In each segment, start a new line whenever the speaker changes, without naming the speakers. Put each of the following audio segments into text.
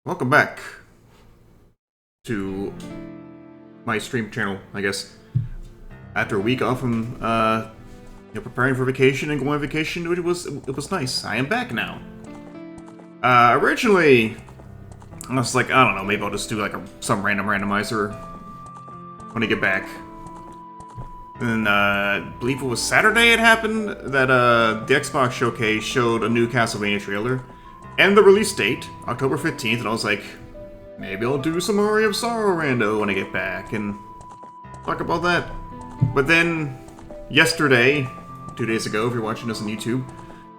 Welcome back to my stream channel, I guess. After a week off from preparing for vacation and going on vacation, it was nice. I am back now. Originally, I was like, I don't know, maybe I'll just do like some random randomizer when I get back. And I believe it was Saturday it happened that the Xbox Showcase showed a new Castlevania trailer and the release date, October 15th, and I was like, maybe I'll do some Aria of Sorrow rando when I get back and talk about that. But then, yesterday, 2 days ago, if you're watching this on YouTube,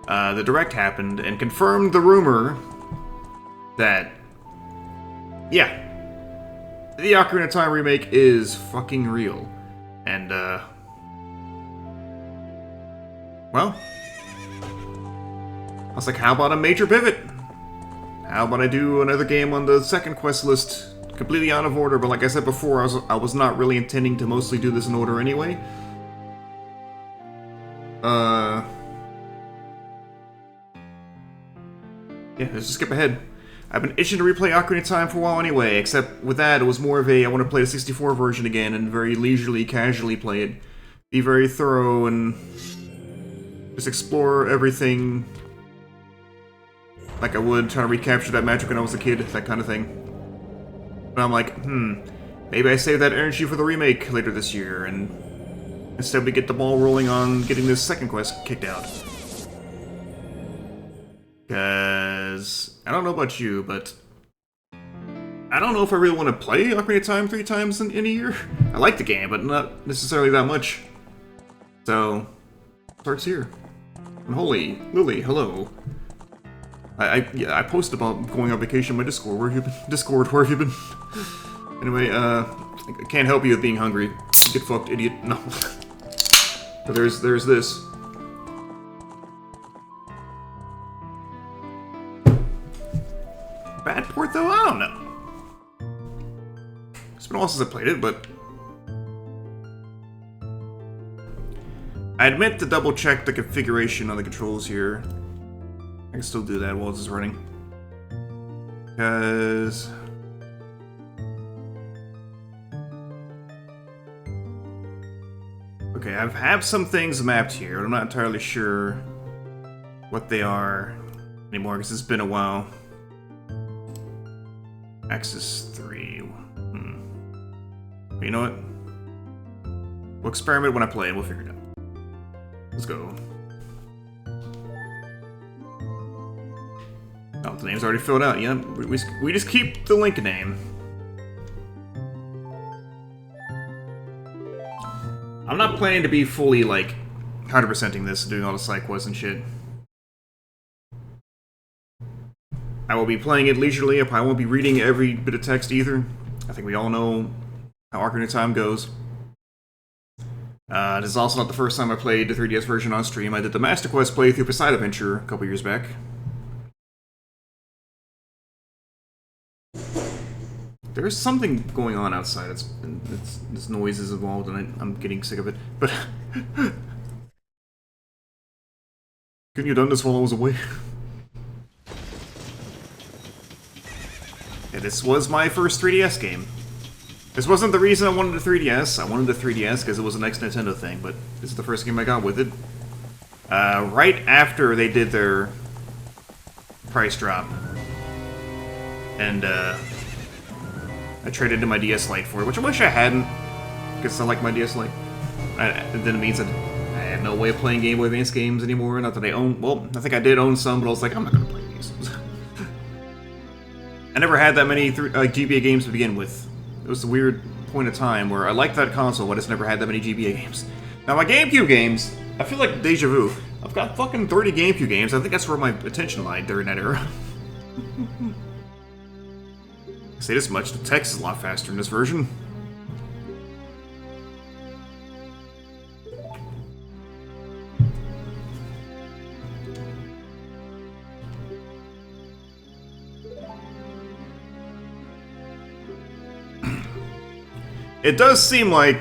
the Direct happened and confirmed the rumor that, yeah, the Ocarina of Time remake is fucking real. And, well, I was like, how about a major pivot? How about I do another game on the second quest list, completely out of order, but like I said before, I was not really intending to mostly do this in order anyway. Yeah, let's just skip ahead. I've been itching to replay Ocarina of Time for a while anyway, except with that, it was more of a, I want to play the 64 version again and very leisurely, casually play it. Be very thorough and just explore everything like I would, trying to recapture that magic when I was a kid, that kind of thing. But I'm like, maybe I save that energy for the remake later this year, and instead we get the ball rolling on getting this second quest kicked out. Because, I don't know about you, but I don't know if I really want to play Ocarina of Time 3 times in a year. I like the game, but not necessarily that much. So, starts here. And holy, Lily, hello. I posted about going on vacation on my Discord. Where have you been? Discord, where have you been? Anyway, I can't help you with being hungry. Get fucked, idiot. No. But there's this. Bad port though? I don't know. It's been a while since I played it, but I admit to double check the configuration on the controls here. I can still do that while this is running. Because okay, I have some things mapped here, but I'm not entirely sure what they are anymore because it's been a while. Axis 3. But you know what? We'll experiment when I play and we'll figure it out. Let's go. Oh, the name's already filled out. Yeah, we just keep the link name. I'm not planning to be fully, like, 100%ing this, doing all the side quests and shit. I will be playing it leisurely. I probably won't be reading every bit of text either. I think we all know how Ocarina of Time goes. This is also not the first time I played the 3DS version on stream. I did the Master Quest playthrough for Side Adventure a couple years back. There's something going on outside. This noise is involved, and I'm getting sick of it. But couldn't you have done this while I was away? Yeah, this was my first 3DS game. This wasn't the reason I wanted a 3DS. I wanted a 3DS because it was a next Nintendo thing, but this is the first game I got with it. Right after they did their price drop. And, I traded in my DS Lite for it, which I wish I hadn't, because I like my DS Lite. Then it means that I had no way of playing Game Boy Advance games anymore. Not that I own, well, I think I did own some, but I was like, I'm not going to play these. I never had that many GBA games to begin with. It was a weird point of time where I liked that console, but I just never had that many GBA games. Now, my GameCube games, I feel like deja vu. I've got fucking 30 GameCube games. I think that's where my attention lied during that era. I say this much, the text is a lot faster in this version. It does seem like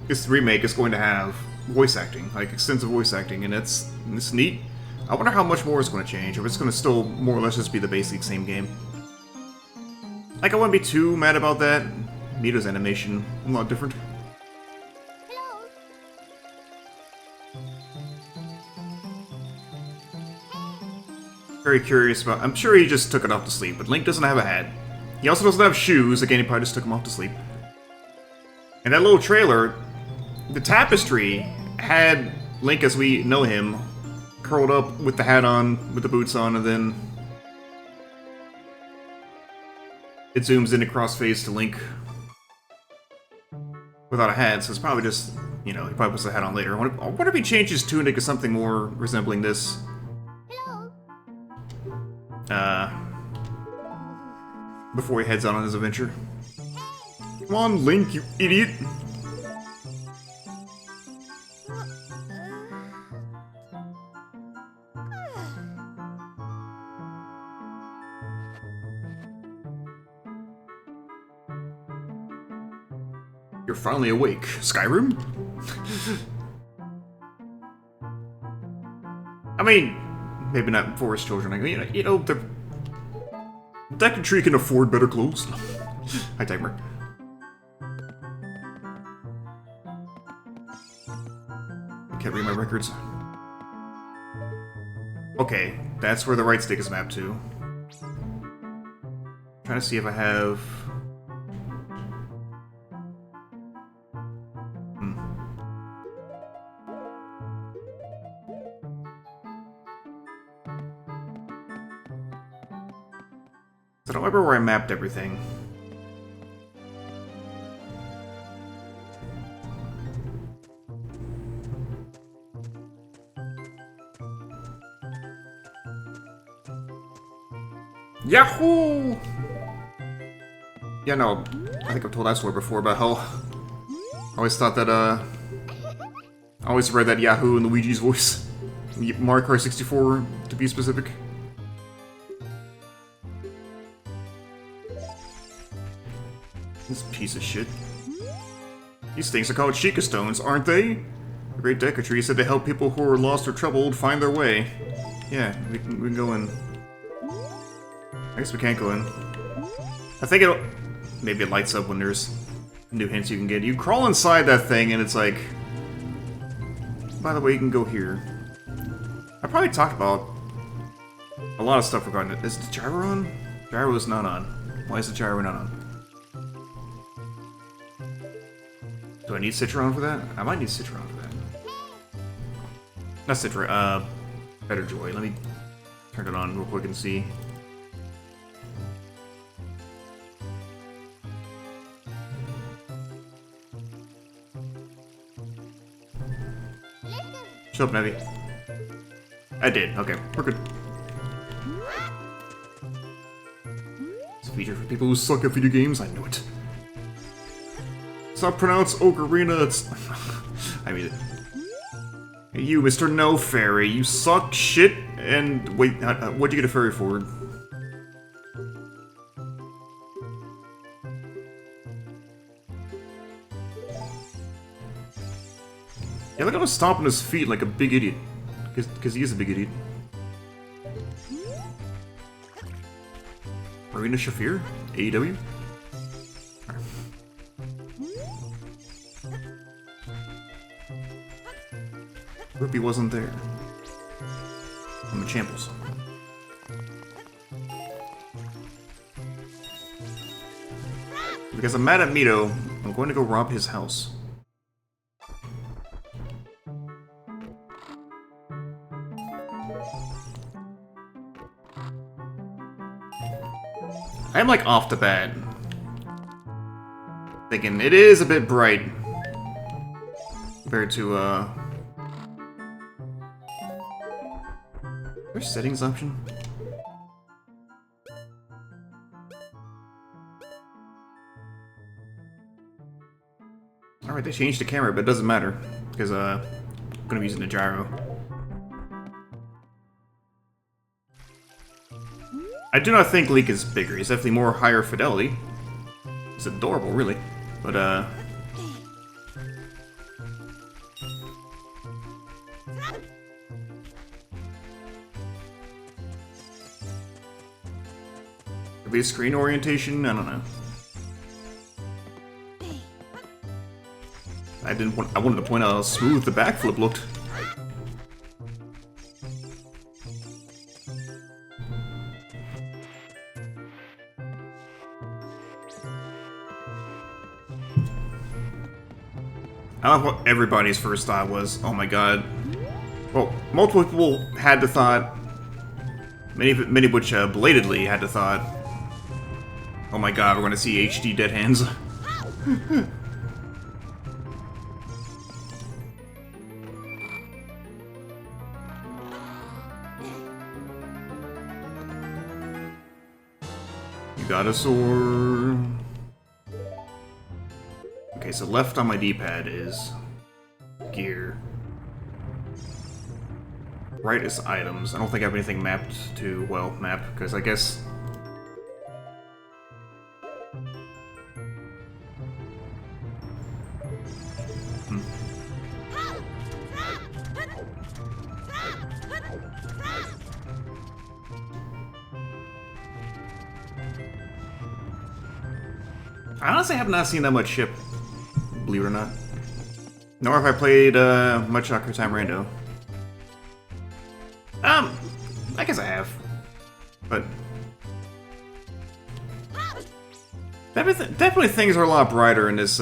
this remake is going to have voice acting, like extensive voice acting, and it's neat. I wonder how much more is going to change, or if it's going to still more or less just be the basic same game. Like, I wouldn't be too mad about that. Mito's animation, a lot different. Very curious about... I'm sure he just took it off to sleep, but Link doesn't have a hat. He also doesn't have shoes. Again, he probably just took them off to sleep. And that little trailer, the tapestry had Link as we know him, curled up with the hat on, with the boots on, and then it zooms in across face to Link without a hat, so it's probably just, you know, he probably puts the hat on later. I wonder if he changes tunic to something more resembling this. Before he heads out on his adventure. Come on, Link, you idiot! You're finally awake, Skyrim? I mean, maybe not for his children. I mean, you know, the Deku Tree can afford better clothes. Hi, Timer. I can't read my records. Okay, that's where the right stick is mapped to. Trying to see if I have... I don't remember where I mapped everything. Yahoo! Yeah, no, I think I've told that story before about how I always thought that, I always read that Yahoo in Luigi's voice. Mario Kart 64, to be specific. This piece of shit. These things are called Sheikah Stones, aren't they? The Great Deku Tree said to help people who are lost or troubled find their way. Yeah, we can go in. I guess we can't go in. I think it'll... Maybe it lights up when there's new hints you can get. You crawl inside that thing and it's like... By the way, you can go here. I probably talked about a lot of stuff regarding it. Is the gyro on? Gyro is not on. Why is the gyro not on? Do I need Citron for that? I might need Citron for that. Not Citron, Better Joy. Let me turn it on real quick and see. Shut up, Navi. I did. Okay, we're good. It's a feature for people who suck at video games. I know it. It's not pronounced Ocarina, it's... I mean it. Hey, you, Mr. No Fairy, you suck shit, and... Wait, what'd you get a fairy for? Yeah, look at him stomping his feet like a big idiot. Because he is a big idiot. Marina Shafir? AEW? Ruby wasn't there. I'm in shambles. Because I'm mad at Mito, I'm going to go rob his house. I'm like off the bat thinking it is a bit bright compared to there's settings option. Alright, they changed the camera, but it doesn't matter because I'm gonna be using the gyro. I do not think Link is bigger. He's definitely more higher fidelity. It's adorable, really. But, Could be a screen orientation, I don't know. I wanted to point out how smooth the backflip looked. I love what everybody's first thought was. Oh my god. Well, multiple people had the thought, many of which belatedly had the thought, oh my god, we're gonna see HD dead hands. You got a sword. Okay, so left on my D-pad is gear. Right is items. I don't think I have anything mapped to, well, map, because I guess... I honestly have not seen that much ship, believe it or not. Nor have I played much Ocarina of Time Rando. I guess I have. But... Definitely things are a lot brighter in this,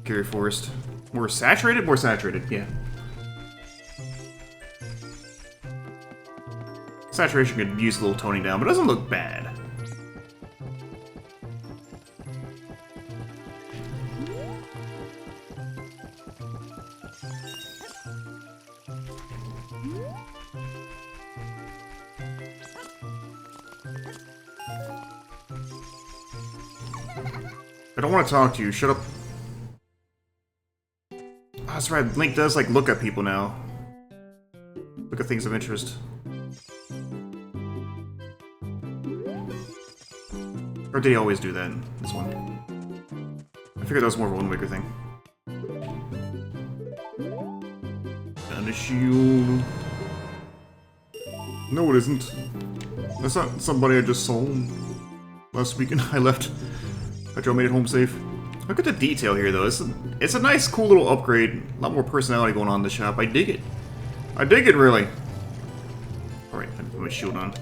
Carry Forest. More saturated? More saturated, yeah. Saturation could use a little toning down, but it doesn't look bad. I don't want to talk to you. Shut up. Oh, that's right. Link does, like, look at people now. Look at things of interest. Or did he always do that in this one? I figured that was more of a Wind Waker thing. And a shield. No, it isn't. That's not somebody I just saw last weekend. I left. Joe made it home safe. Look at the detail here, though. It's a nice, cool little upgrade. A lot more personality going on in the shop. I dig it. I dig it, really. Alright, I put my shield on.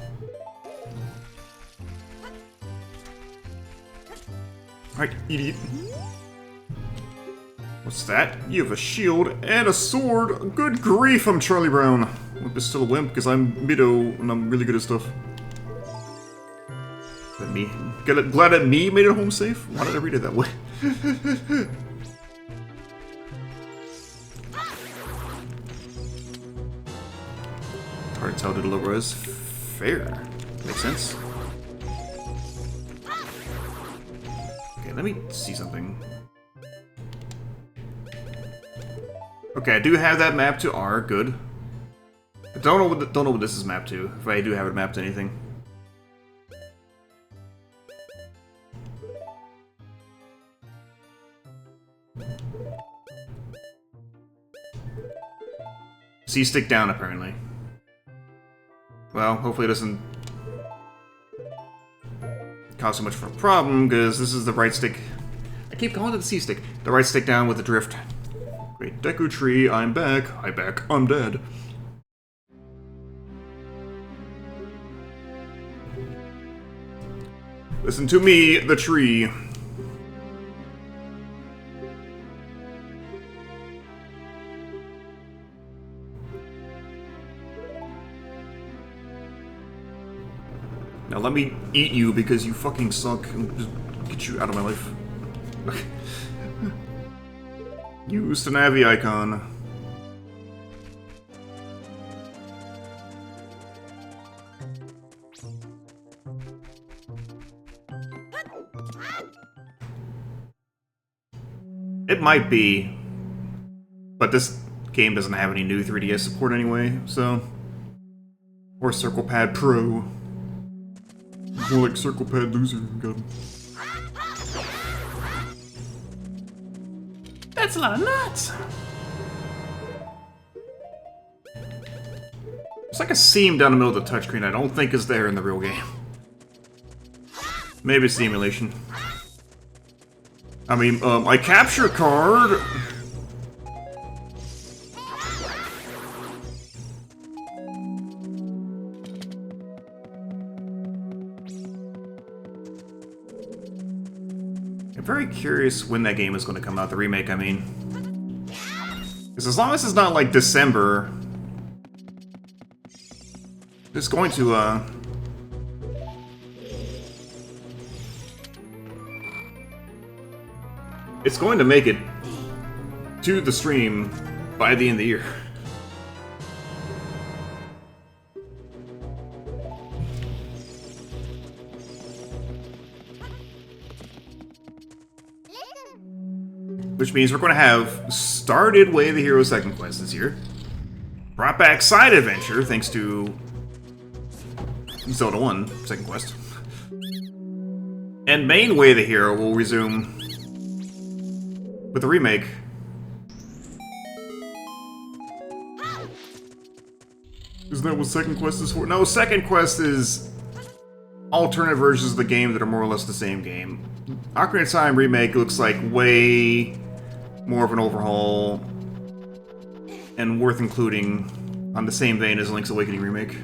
Alright, idiot. What's that? You have a shield and a sword. Good grief, I'm Charlie Brown. Wimp is still a wimp because I'm Mido and I'm really good at stuff. Me. Glad that me made it home safe? Why did I read it that way? Hard to tell to deliver is fair. Makes sense. Okay, let me see something. Okay, I do have that map to R. Good. I don't know what this is mapped to. If I do have it mapped to anything. C-stick down, apparently. Well, hopefully it doesn't cause so much of a problem, because this is the right stick. I keep calling it the C-stick. The right stick down with the drift. Great Deku Tree, I'm back. I'm back, I'm dead. Listen to me, the tree. Now let me eat you because you fucking suck and just get you out of my life. Use the Navi icon. It might be, but this game doesn't have any new 3DS support anyway, so... Or Circle Pad Pro. More like Circle Pad Loser. God. That's a lot of nuts! It's like a seam down the middle of the touchscreen I don't think is there in the real game. Maybe it's the emulation. I mean, my capture card. I'm very curious when that game is going to come out, the remake, I mean. Because as long as it's not like December, it's going to, it's going to make it to the stream by the end of the year. Which means we're going to have started Way of the Hero Second Quest this year. Brought back Side Adventure, thanks to Zelda 1 Second Quest. And main Way of the Hero will resume with the remake. Isn't that what Second Quest is for? No, Second Quest is alternate versions of the game that are more or less the same game. Ocarina of Time Remake looks like way more of an overhaul and worth including on the same vein as Link's Awakening Remake.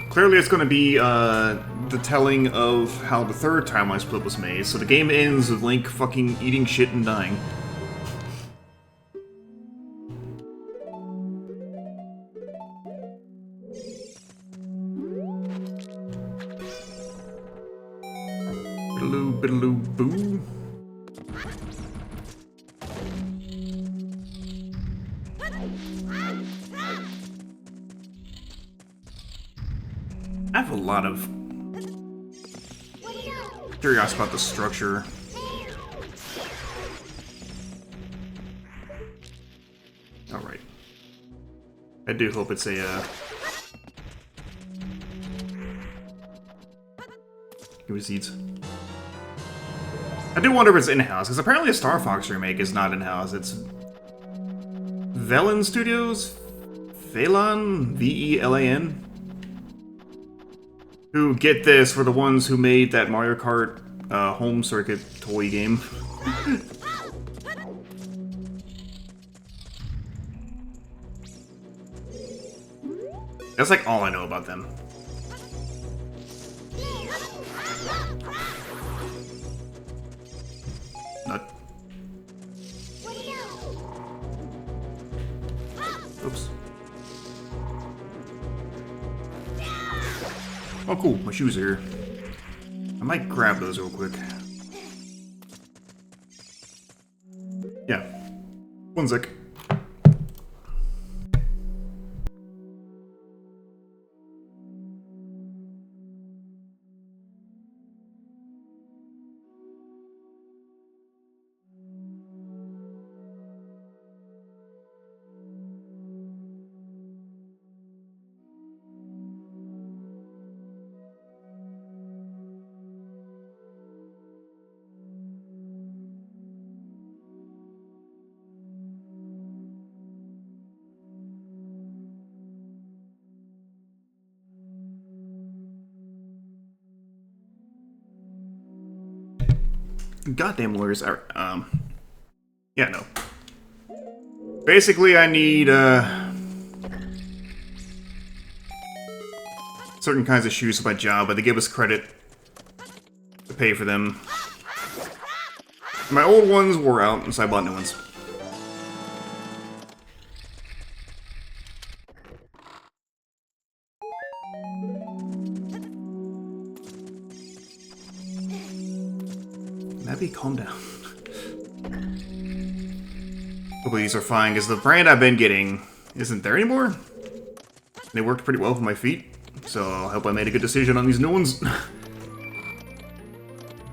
Clearly it's going to be the telling of how the third timeline split was made, so the game ends with Link fucking eating shit and dying. Biddaloo, biddaloo, boo. I have a lot of curiosity about the structure. Alright. I do hope it's a, give me seeds. I do wonder if it's in-house, because apparently a Star Fox remake is not in-house. It's Velan Studios? Velan? V-E-L-A-N? Who, get this, were the ones who made that Mario Kart home circuit toy game. That's like all I know about them. Nut. Oops. Oh cool, my shoes are here. I might grab those real quick. Yeah. One sec. Goddamn lawyers are, yeah, no. Basically, I need, certain kinds of shoes for my job, but they give us credit to pay for them. My old ones wore out, and so I bought new ones. Abby, calm down. Hopefully these are fine, because the brand I've been getting isn't there anymore. They worked pretty well for my feet, so I hope I made a good decision on these new ones.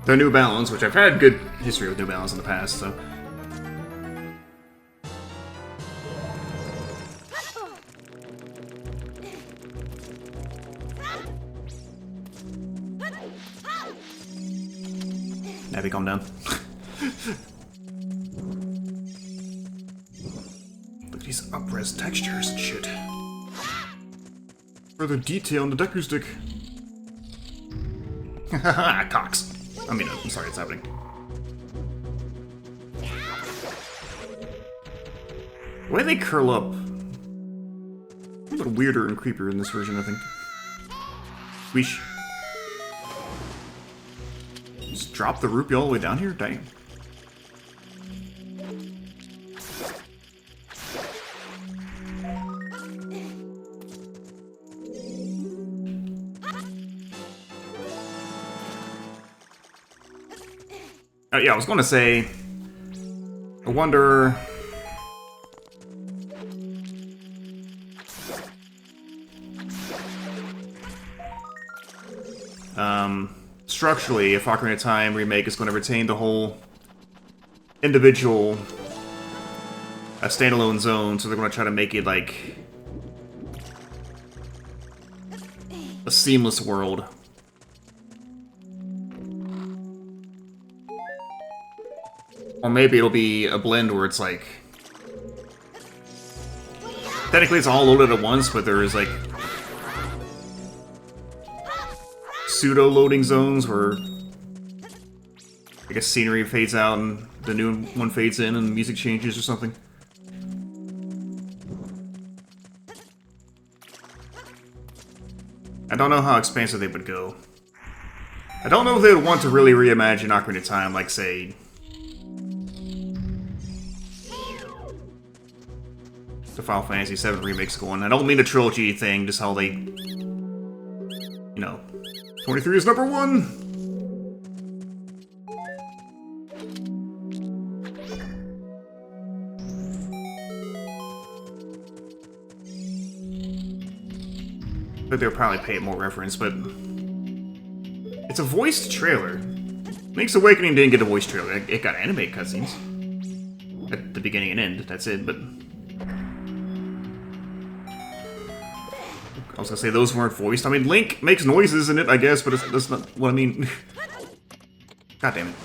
They're New Balance, which I've had good history with New Balance in the past, so... Abby, calm down. Look at these up-res textures and shit. Further detail in the Deku Stick. Haha, Cox. I mean, I'm sorry, it's happening. The way they curl up. A little weirder and creepier in this version, I think. Swish. Just drop the rupee all the way down here? Dang. Yeah, I was going to say, I wonder... structurally, if Ocarina of Time remake is going to retain the whole individual standalone zone, so they're going to try to make it like a seamless world. Or maybe it'll be a blend where it's like... technically it's all loaded at once, but there is like... pseudo-loading zones where... I guess scenery fades out and the new one fades in and music changes or something. I don't know how expansive they would go. I don't know if they would want to really reimagine Ocarina of Time, like, say... the Final Fantasy VII remake's going. I don't mean a trilogy thing, just how they... you know... 23 is number 1! But they'll probably pay it more reference, but... it's a voiced trailer. Link's Awakening didn't get a voiced trailer. It got anime cutscenes. At the beginning and end, that's it, but... I was gonna say those weren't voiced. I mean, Link makes noises in it, I guess, but that's not what I mean. God damn it.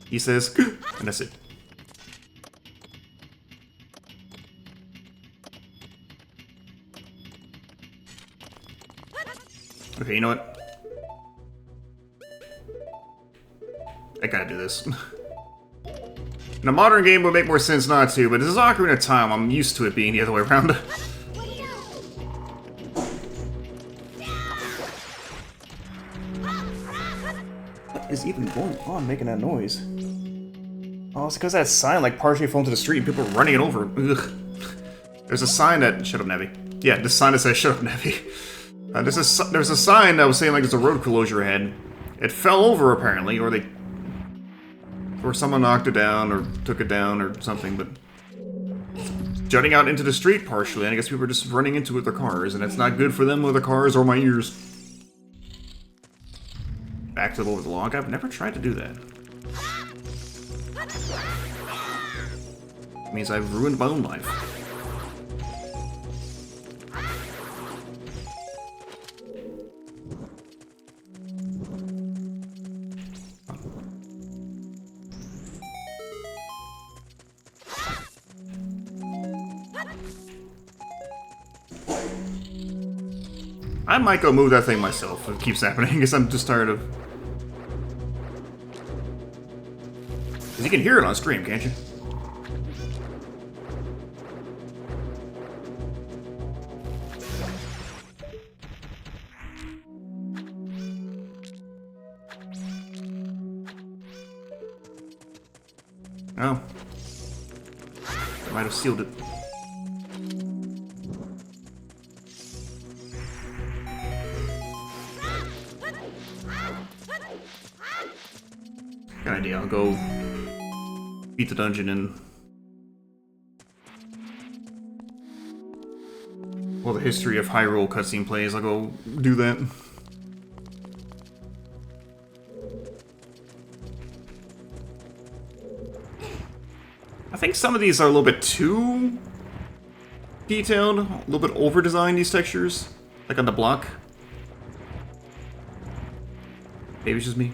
He says, and that's it. Okay, you know what? I gotta do this. In a modern game, it would make more sense not to, but this is Ocarina of Time. I'm used to it being the other way around. What is even going on making that noise? Oh, it's because that sign like partially fell into the street and people are running it over. Ugh. There's a sign that... shut up, Nevi. Yeah, this sign that says shut up, Nevi. There's a sign that was saying like there's a road closure ahead. It fell over apparently, or they... or someone knocked it down, or took it down, or something, but... jutting out into the street partially, and I guess people are just running into it with their cars, and it's not good for them or their cars or my ears. Back to the log. I've never tried to do that. It means I've ruined my own life. I might go move that thing myself if it keeps happening, because I'm just tired of... because you can hear it on stream, can't you? Oh. I might have sealed it. Good idea, I'll go beat the dungeon and... well, the history of Hyrule cutscene plays, I'll go do that. I think some of these are a little bit too detailed, a little bit over-designed, these textures, like on the block. Maybe it's just me.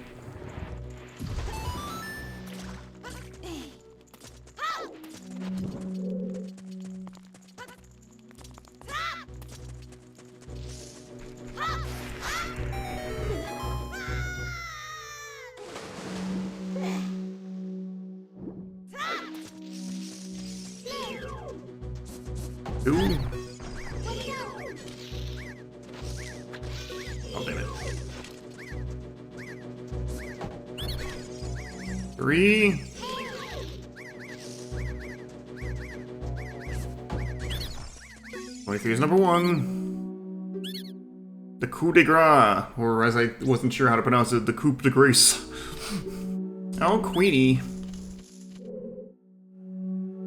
2. Oh, damn it. 3. 23 is number 1. The coup de grace, or as I wasn't sure how to pronounce it, the coup de grace. Oh, Queenie.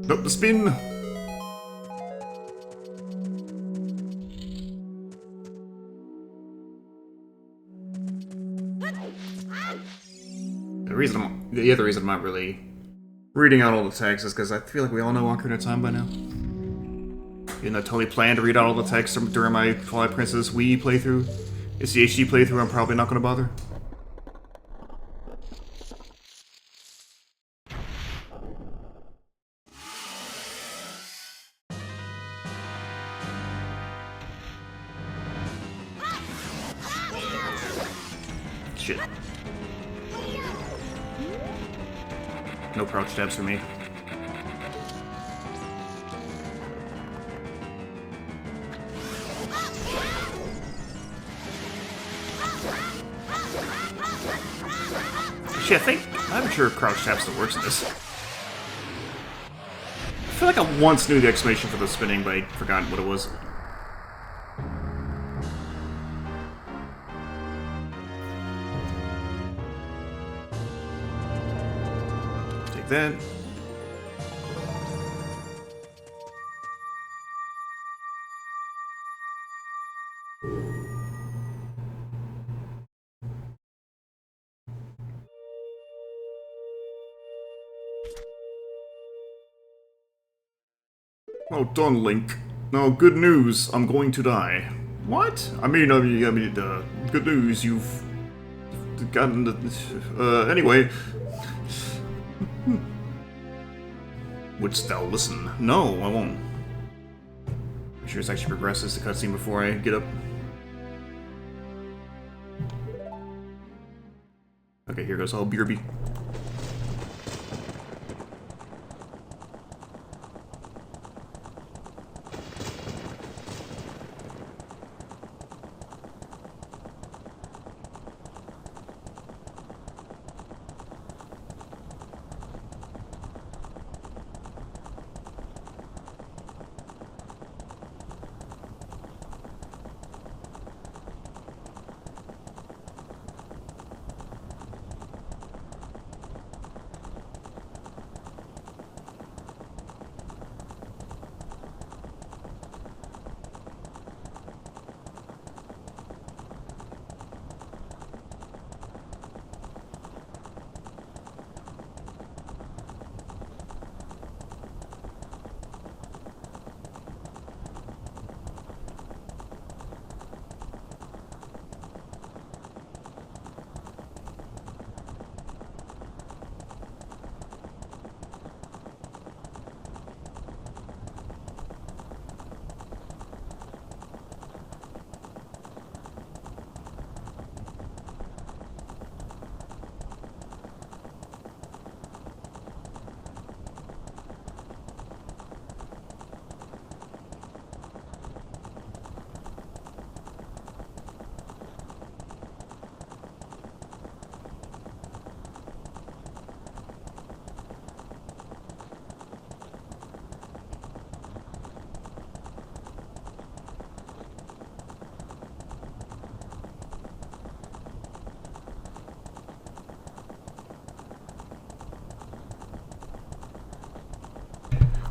Nope, the spin. The other reason I'm not really reading out all the text is because I feel like we all know Ocarina of Time by now. Even though I totally planned to read out all the text during my Twilight Princess Wii playthrough. It's the HD playthrough, I'm probably not going to bother. Shit. No crouch tabs for me. Actually, I'm sure crouch tap still works in this. I feel like I once knew the explanation for the spinning, but I'd forgotten what it was. Take that. Well done, Link. Now, good news, I'm going to die. What? I mean, good news, you've gotten the... anyway. Wouldst thou listen? No, I won't. I'm sure it's actually progresses the cutscene before I get up. Okay, here goes all BRB.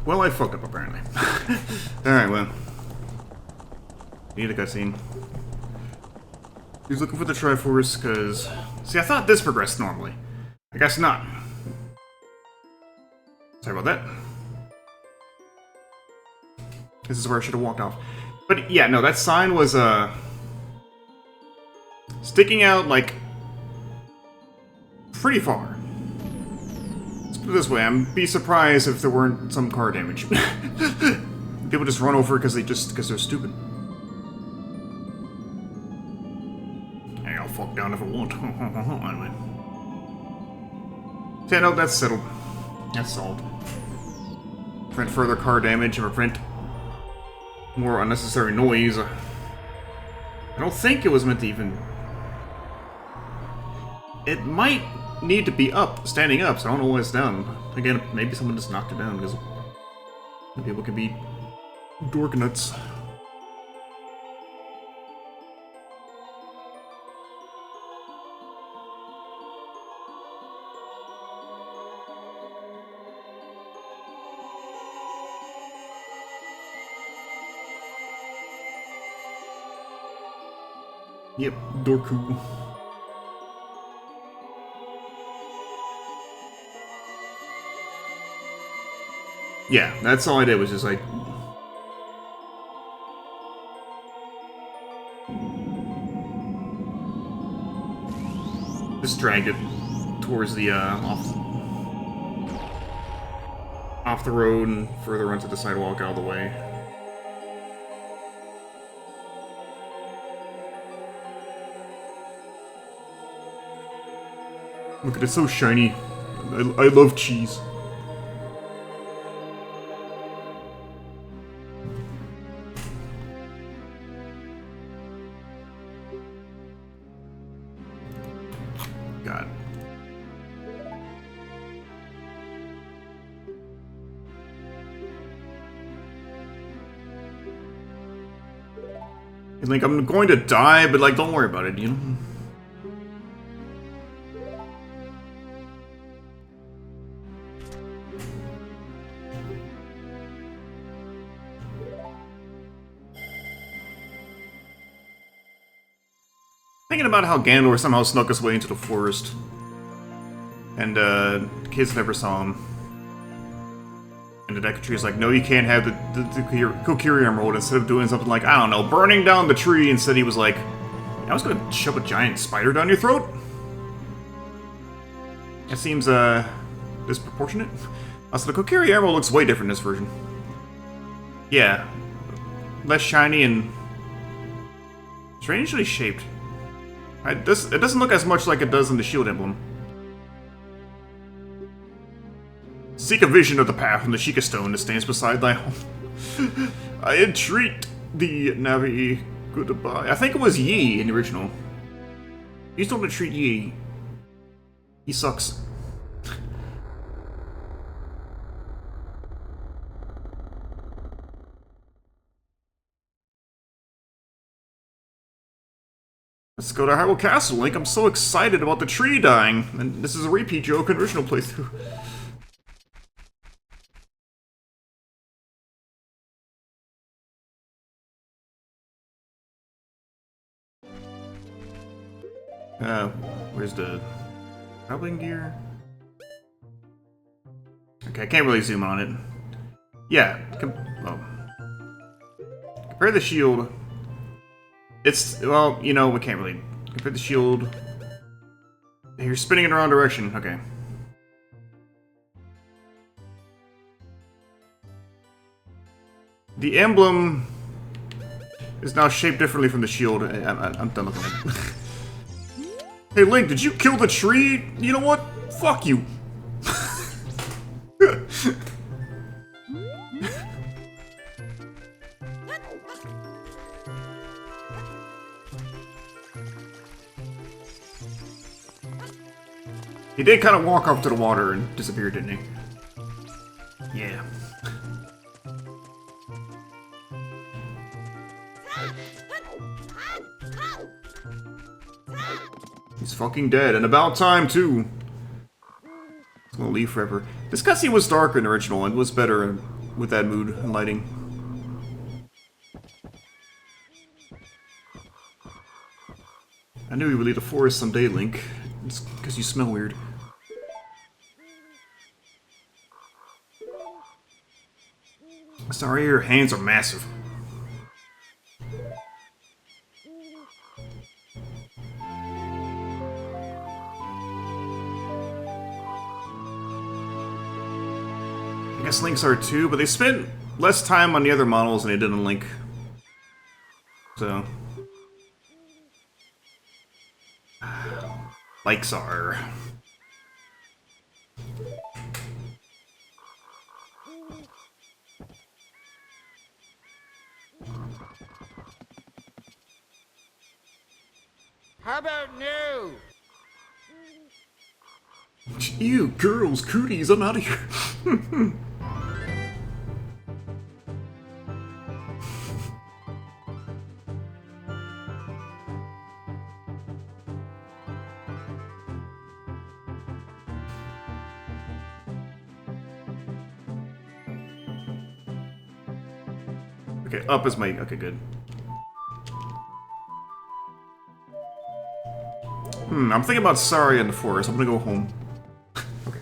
Well, I fucked up, apparently. Alright, well. Need a cutscene. He's looking for the Triforce, because... See, I thought this progressed normally. I guess not. Sorry about that. This is where I should have walked off. But, yeah, no, that sign was, sticking out, like... pretty far. Put it this way, I'd be surprised if there weren't some car damage. People just run over because they're stupid. Hey, I'll fuck down if I want. Anyway. Yeah, no, that's settled. That's solved. Prevent further car damage and prevent more unnecessary noise. I don't think it was meant to even... It might need to be up, standing up, so I don't know why it's down. Again, maybe someone just knocked it down, because people can be dork nuts. Yep, Dorku. Yeah, that's all I did, was just like... Just dragged it towards the, off the road and further onto the sidewalk out of the way. Look at it, it's so shiny. I love cheese. God. And like, I'm going to die, but like, don't worry about it, you know? Thinking about how Gandor somehow snuck his way into the forest. And, kids never saw him. And the Deku Tree is like, no, you can't have the Kokiri Emerald. Instead of doing something like, I don't know, burning down the tree, instead he was like, I was gonna shove a giant spider down your throat? That seems, disproportionate. Also, the Kokiri Emerald looks way different in this version. Yeah. Less shiny and strangely shaped. It doesn't look as much like it does in the shield emblem. Seek a vision of the path from the Sheikah Stone that stands beside thy home. I entreat thee, Navi, goodbye. I think it was Yi in the original. Please don't entreat Yi. He sucks. Let's go to Hyrule Castle, Link. I'm so excited about the tree dying. And this is a repeat joke in original playthrough. Where's the traveling gear? Okay, I can't really zoom on it. Yeah, compare the shield. It's, well, you know, we can't really compare the shield. You're spinning in the wrong direction. Okay. The emblem is now shaped differently from the shield. I'm done looking at it. Hey, Link, did you kill the tree? You know what? Fuck you. He did kind of walk off to the water and disappear, didn't he? Yeah. He's fucking dead, and about time, too. It's gonna leave forever. This cutscene was darker in the original, and was better with that mood and lighting. I knew you would leave the forest someday, Link. It's because you smell weird. Sorry, your hands are massive. I guess Links are too, but they spent less time on the other models than they did on Link. So... Likes are...
How about no?
Ew, girls, cooties, I'm out of here. Okay, up is my... Okay, good. I'm thinking about Saria in the forest. I'm gonna go home. Okay.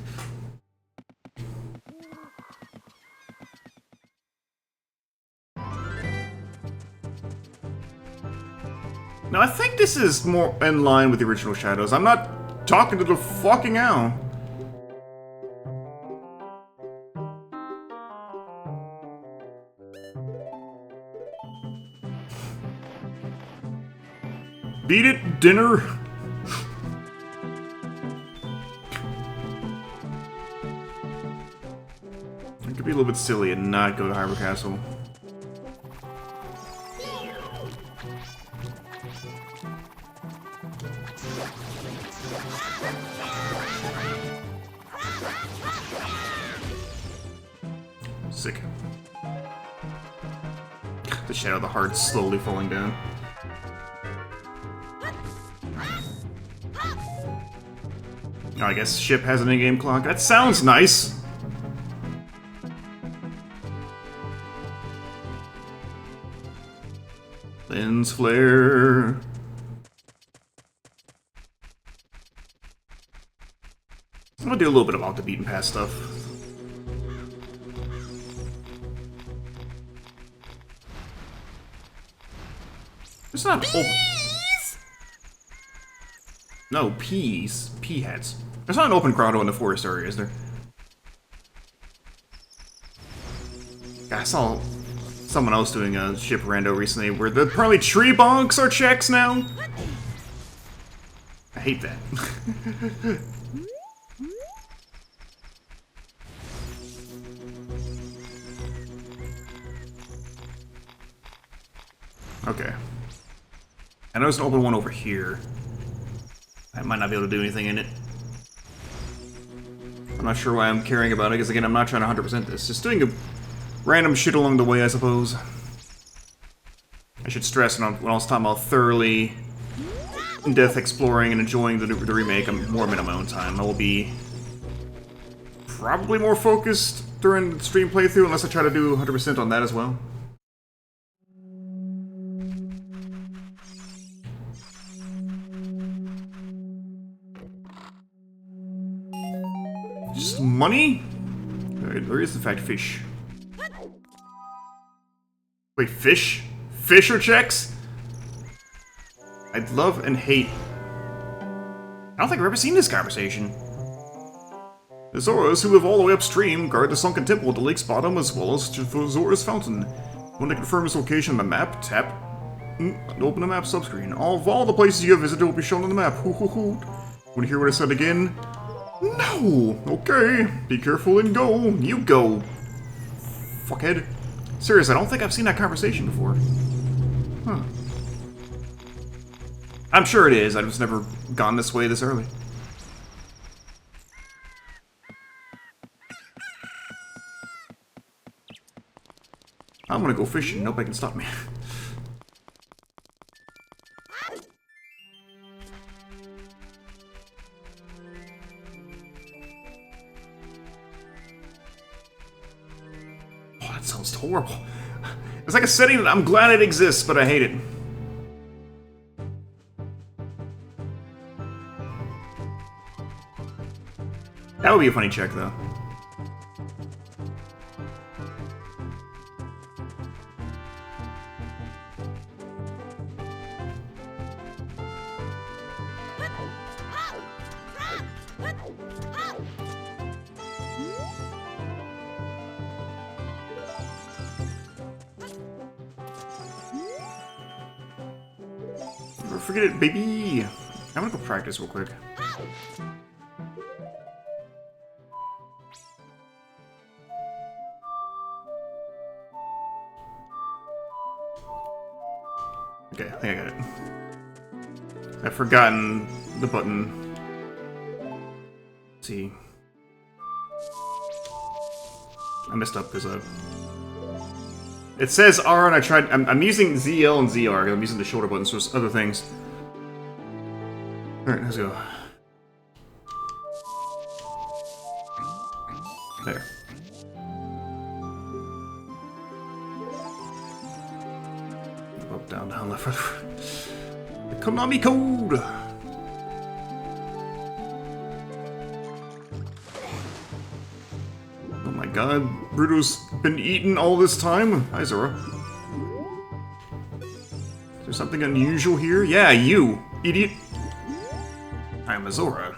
Now, I think this is more in line with the original Shadows. I'm not talking to the fucking owl. Beat it, dinner. It could be a little bit silly and not go to Hyrule Castle. Sick. The shadow of the heart slowly falling down. Oh, I guess ship has an in-game clock. That sounds nice. Lens flare. I'm gonna do a little bit of off the beaten path stuff. It's not open. No, peas. Pea heads. There's not an open grotto in the forest area, is there? I saw someone else doing a ship rando recently where the apparently tree bonks are checks now. I hate that. Okay. I know there's an open one over here. I might not be able to do anything in it. I'm not sure why I'm caring about it, because again, I'm not trying to 100% this. Just doing a random shit along the way, I suppose. I should stress when I was talking about thoroughly in-depth exploring and enjoying the remake, I'm more in my own time. I will be probably more focused during the stream playthrough, unless I try to do 100% on that as well. Just money? Where is the fact fish? Wait, fish? Fish or checks? I'd love and hate. I don't think I've ever seen this conversation. The Zoras who live all the way upstream guard the sunken temple at the lake's bottom as well as Zora's fountain. When they confirm its location on the map, tap and open the map subscreen. All the places you have visited will be shown on the map. Hoo hoo hoo. Want to hear what I said again? No! Okay, be careful and go. You go. Fuckhead. Seriously, I don't think I've seen that conversation before. Huh. I'm sure it is, I've just never gone this way this early. I'm gonna go fishing, nobody can stop me. Oh, that sounds horrible. It's like a setting that I'm glad it exists, but I hate it. That would be a funny check, though. Never forget it, baby! I'm gonna go practice real quick. Okay, I think I got it. I've forgotten the button. Let's see. I messed up because it says R and I tried. I'm using ZL and ZR. I'm using the shoulder buttons for other things. Alright, let's go. There. Up, down, down, left, right. The Konami code! Oh my god, Bruto's been eaten all this time? Hi, Zora. Is there something unusual here? Yeah, you, idiot. I'm a Zora.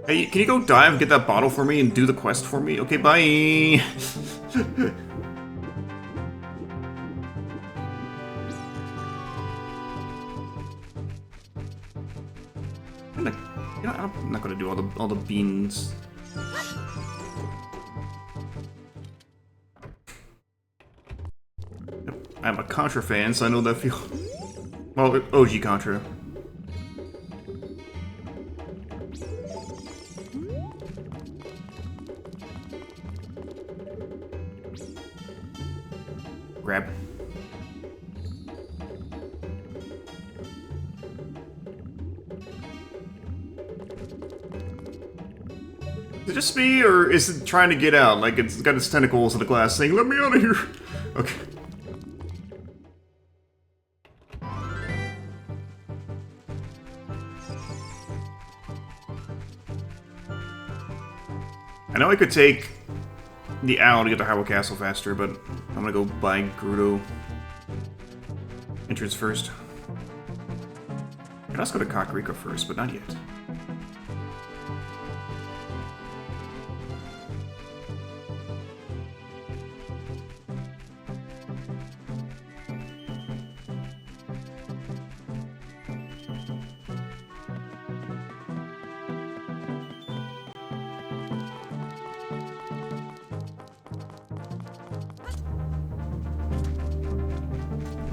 Hey, can you go dive and get that bottle for me and do the quest for me? Okay, bye! I'm not gonna do all the beans. I'm a Contra fan, so I know that feel. Well, OG Contra. Grab. Is it just me, or is it trying to get out? Like, it's got its tentacles in the glass saying, "Let me out of here!" Okay. I know I could take the owl to get to Hyrule Castle faster, but I'm gonna go buy Gerudo entrance first. I could also go to Kakariko first, but not yet.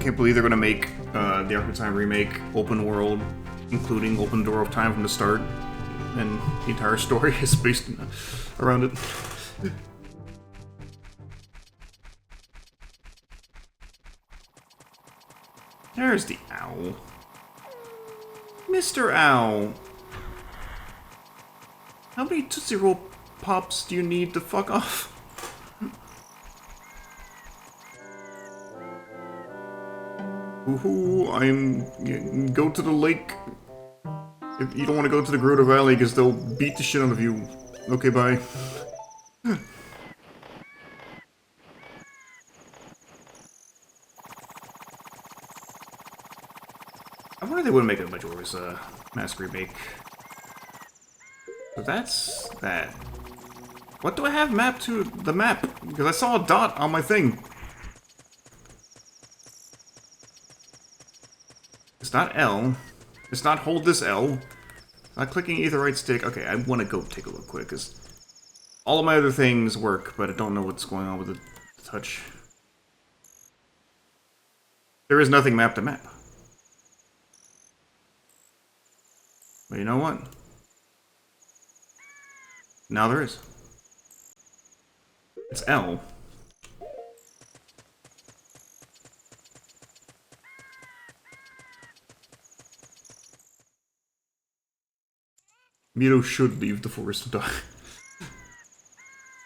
Can't believe they're gonna make the Ocarina of Time remake open world, including open door of time from the start, and the entire story is based around it. There's the owl. Mr. Owl! How many Tootsie Roll Pops do you need to fuck off? Woohoo, go to the lake. If you don't want to go to the Gerudo Valley, because they'll beat the shit out of you. Okay, bye. I wonder if they would make a Majora's Mask remake. So that's that. What do I have mapped to the map? Because I saw a dot on my thing. It's not L. It's not hold this L. Not clicking either right stick. Okay, I want to go take a look quick, because all of my other things work, but I don't know what's going on with the touch. There is nothing mapped to map. But you know what? Now there is. It's L. Mito should leave the forest to die. You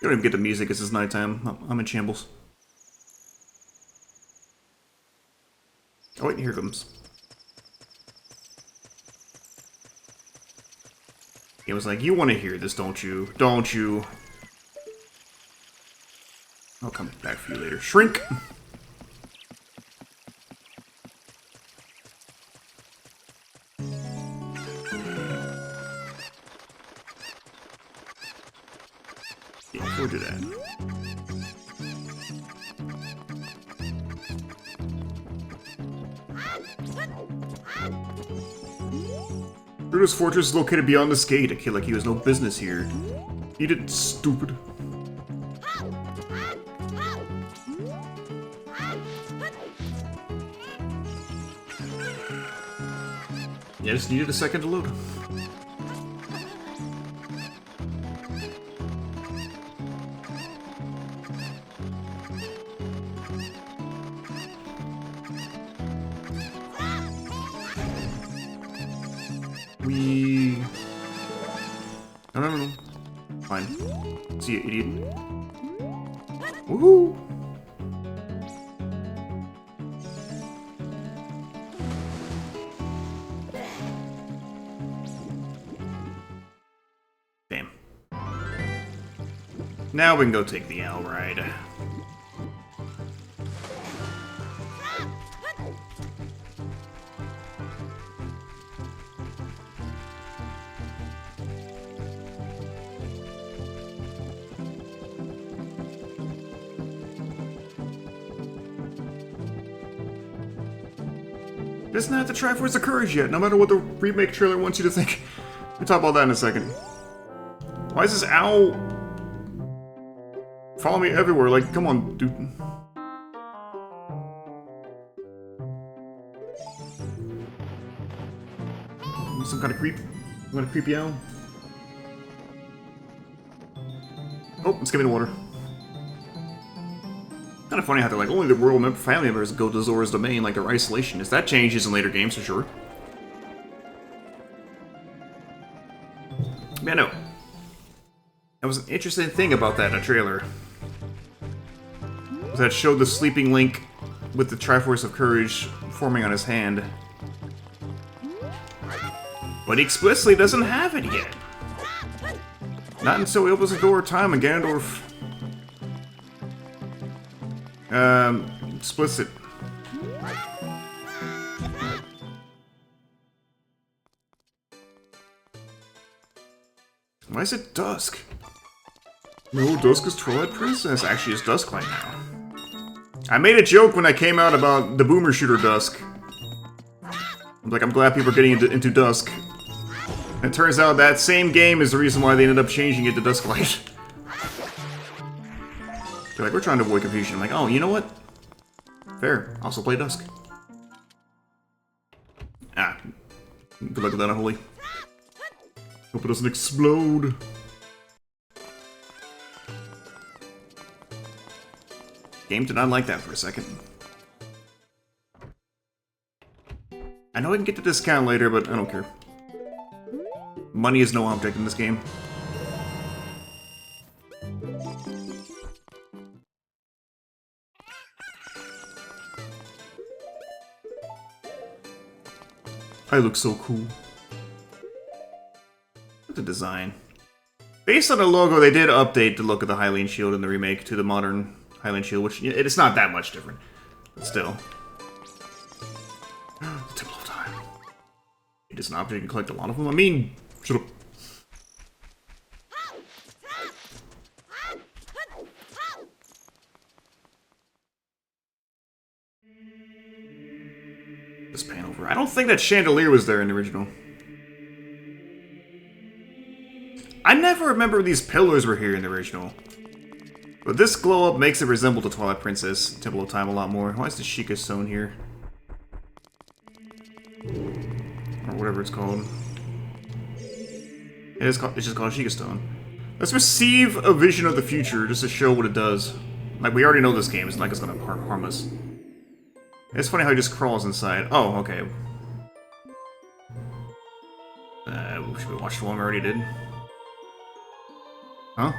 don't even get the music, it's just nighttime. I'm in shambles. Oh wait, here it comes. It was like, you want to hear this, don't you? Don't you? I'll come back for you later. Shrink! Yeah, we'll do that. Bruto's fortress is located beyond this gate. A kid like you has no business here. Eat it, stupid. Yeah, just needed a second to load. No. Fine. See you, idiot. Woohoo! Damn. Now we can go take the owl ride. Doesn't have the Triforce of Courage yet, no matter what the remake trailer wants you to think. We'll talk about that in a second. Why is this owl follow me everywhere? Like, come on, dude. Some kind of creep? Some kind of creepy owl? Oh, let's give me the water. Kind of funny how they're like, only the royal family members go to Zora's domain, like their isolation. Is that changes in later games for sure? Man, no. That was an interesting thing about that in a trailer. Was that showed the sleeping Link with the Triforce of Courage forming on his hand. But he explicitly doesn't have it yet. Not until he opens the door of time and Ganondorf... explicit. Why is it dusk? No, dusk is Twilight Princess. Actually, it's dusk right now. I made a joke when I came out about the boomer shooter dusk. I'm like, I'm glad people are getting into dusk. And it turns out that same game is the reason why they ended up changing it to Dusklight. They're like, we're trying to avoid confusion. I'm like, oh, you know what? Fair. Also play Dusk. Ah. Good luck with that, Unholy. Hope it doesn't explode. Game did not like that for a second. I know I can get the discount later, but I don't care. Money is no object in this game. I look so cool. The design. Based on the logo, they did update the look of the Hylian shield in the remake to the modern Hylian shield, which it's not that much different. But still. The Temple of Time. It is an object, you can collect a lot of them. I mean, shut up. This pan over. I don't think that chandelier was there in the original. I never remember these pillars were here in the original. But this glow up makes it resemble the Twilight Princess Temple of Time a lot more. Why is the Sheikah Stone here? Or whatever it's called. It's just called Sheikah Stone. Let's receive a vision of the future just to show what it does. Like, we already know this game. It's not like it's gonna harm us. It's funny how he just crawls inside. Oh, okay. Should we watch the one we already did? Huh?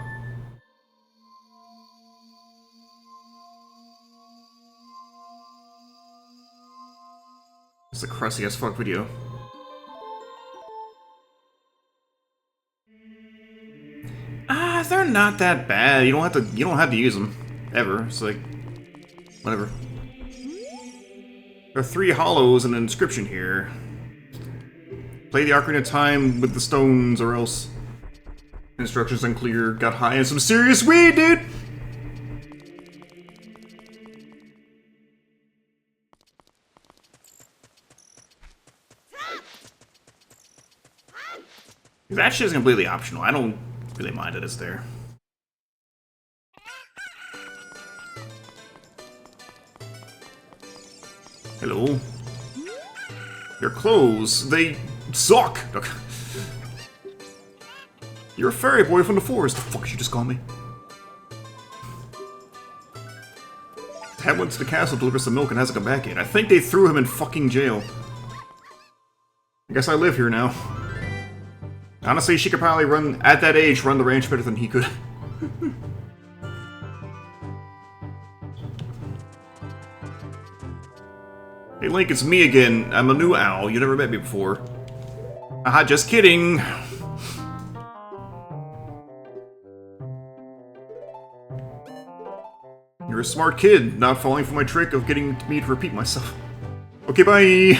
It's a crusty as fuck video. They're not that bad. You don't have to use them. Ever. It's like whatever. There are 3 hollows and an inscription here. Play the Ocarina of Time with the stones or else. Instructions unclear. Got high on some serious weed, dude! That shit is completely optional. I don't really mind that it's there. Hello. Your clothes, they Suck! You're a fairy boy from the forest. The fuck did you just call me? Dad went to the castle to deliver some milk and hasn't come back yet. I think they threw him in fucking jail. I guess I live here now. Honestly, she could probably run, at that age, run the ranch better than he could. Hey Link, it's me again. I'm a new owl. You never met me before. Haha, just kidding. You're a smart kid, not falling for my trick of getting me to repeat myself. Okay, bye!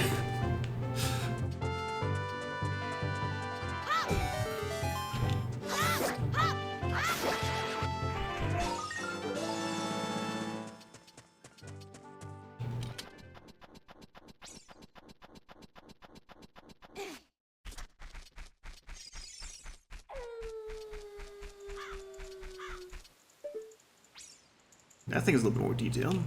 I think it's a little bit more detailed.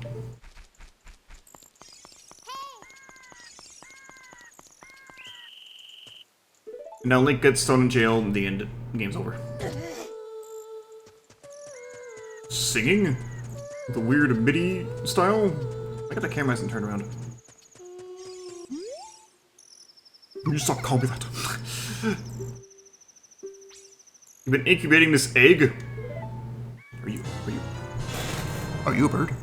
Now Link gets thrown in jail and the end. The game's over. Singing? The weird MIDI style? I got the camera hasn't turned around. You stop calling me that. You've been incubating this egg? Are you a bird?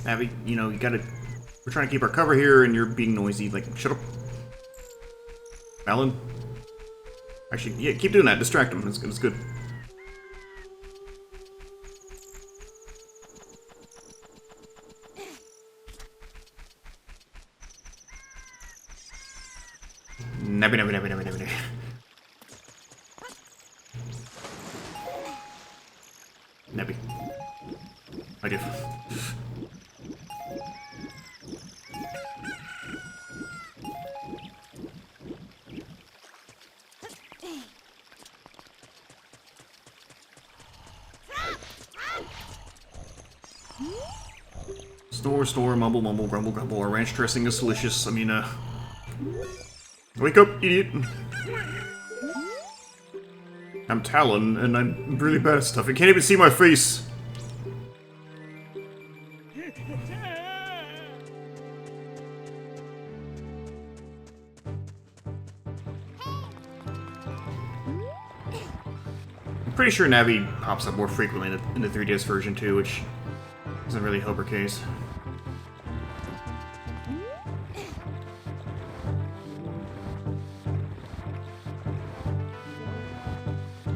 Abby, you know, you gotta... We're trying to keep our cover here, and you're being noisy. Like, shut up. Alan? Actually, yeah, keep doing that. Distract him. It's good. It's good. Nabby, nabby, nabby, nabby, nabby, nabby. Nabby. I do. Snore, mumble, mumble, grumble, grumble. Our ranch dressing is delicious. I mean, wake up, idiot! I'm Talon, and I'm really bad at stuff. I can't even see my face! I'm pretty sure Navi pops up more frequently in the 3DS version too, which doesn't really help her case.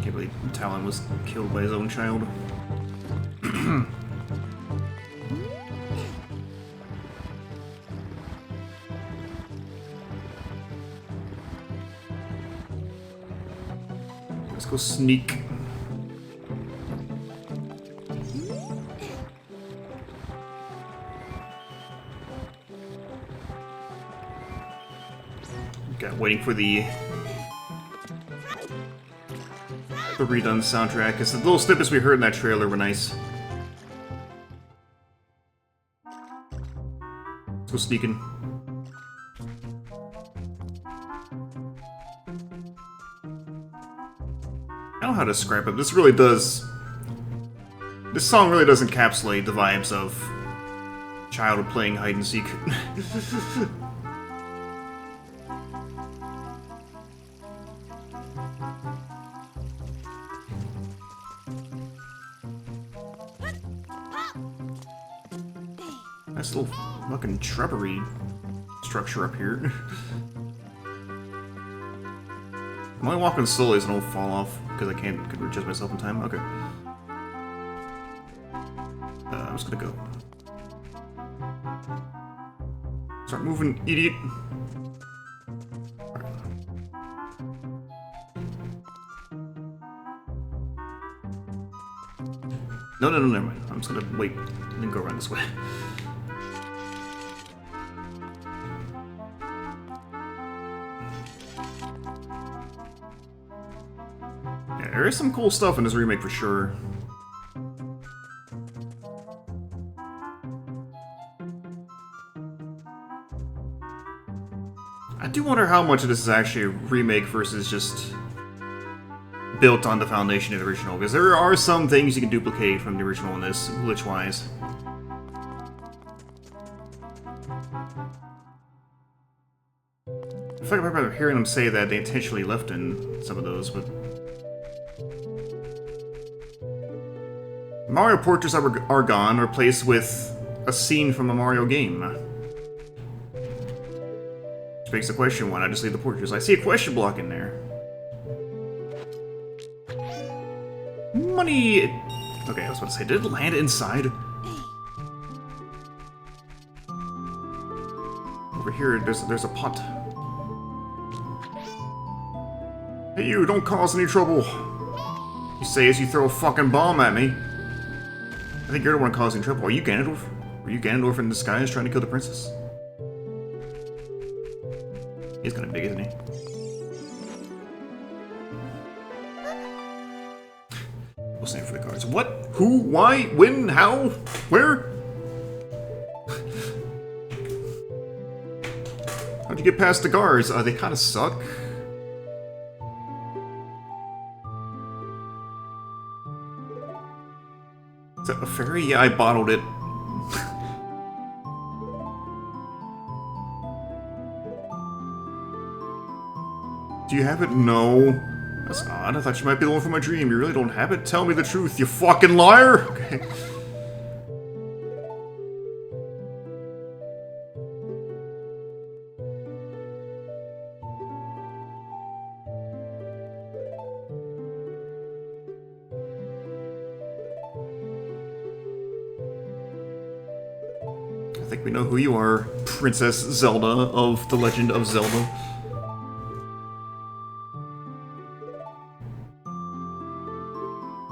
Can't believe Talon was killed by his own child. Let's go sneak. Okay, waiting for the redone soundtrack, because the little snippets we heard in that trailer were nice. Let's go sneaking. I don't know how to describe it. This really does... This song really does encapsulate the vibes of childhood playing hide and seek. Nice little fucking shrubbery structure up here. I'm only walking slowly so I don't fall off, because I can't adjust myself in time. Okay. I'm just gonna go. Start moving, idiot. No, never mind. I'm just gonna wait and then go around this way. Yeah, there is some cool stuff in this remake for sure. I do wonder how much of this is actually a remake versus just built on the foundation of the original, because there are some things you can duplicate from the original in this, glitch-wise. I feel like I remember hearing them say that they intentionally left in some of those, but... Mario portraits are gone, replaced with a scene from a Mario game. Which begs the question, why not just leave the portraits? I see a question block in there. Money! Okay, I was about to say, did it land inside? Over here, there's a pot. Hey you, don't cause any trouble! You say as you throw a fucking bomb at me. I think you're the one causing trouble. Are you Ganondorf? Were you Ganondorf in disguise trying to kill the princess? He's kinda big, isn't he? What's the name for the cards? What? Who? Why? When? How? Where? How'd you get past the guards? They kinda suck. Is that a fairy? Yeah, I bottled it. Do you have it? No. That's odd. I thought you might be the one from my dream. You really don't have it? Tell me the truth, you fucking liar! Okay. I think we know who you are, Princess Zelda of The Legend of Zelda.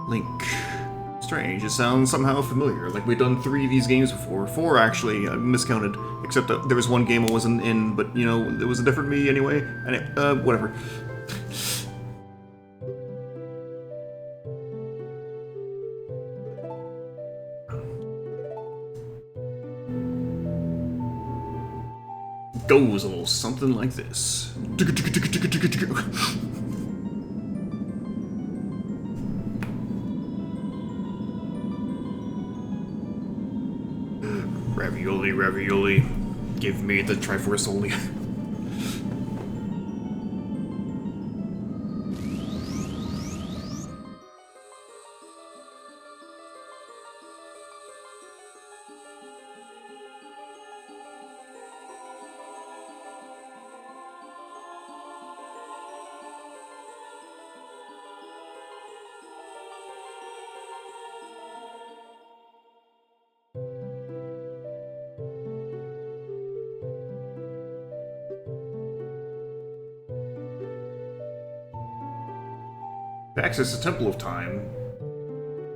Link. Strange, it sounds somehow familiar, like we've done 3 of these games before. 4, actually, I miscounted. Except that there was one game I wasn't in, but, you know, it was a different me anyway. And whatever. Goes a little something like this. Ravioli, ravioli. Give me the Triforce only. To access the Temple of Time,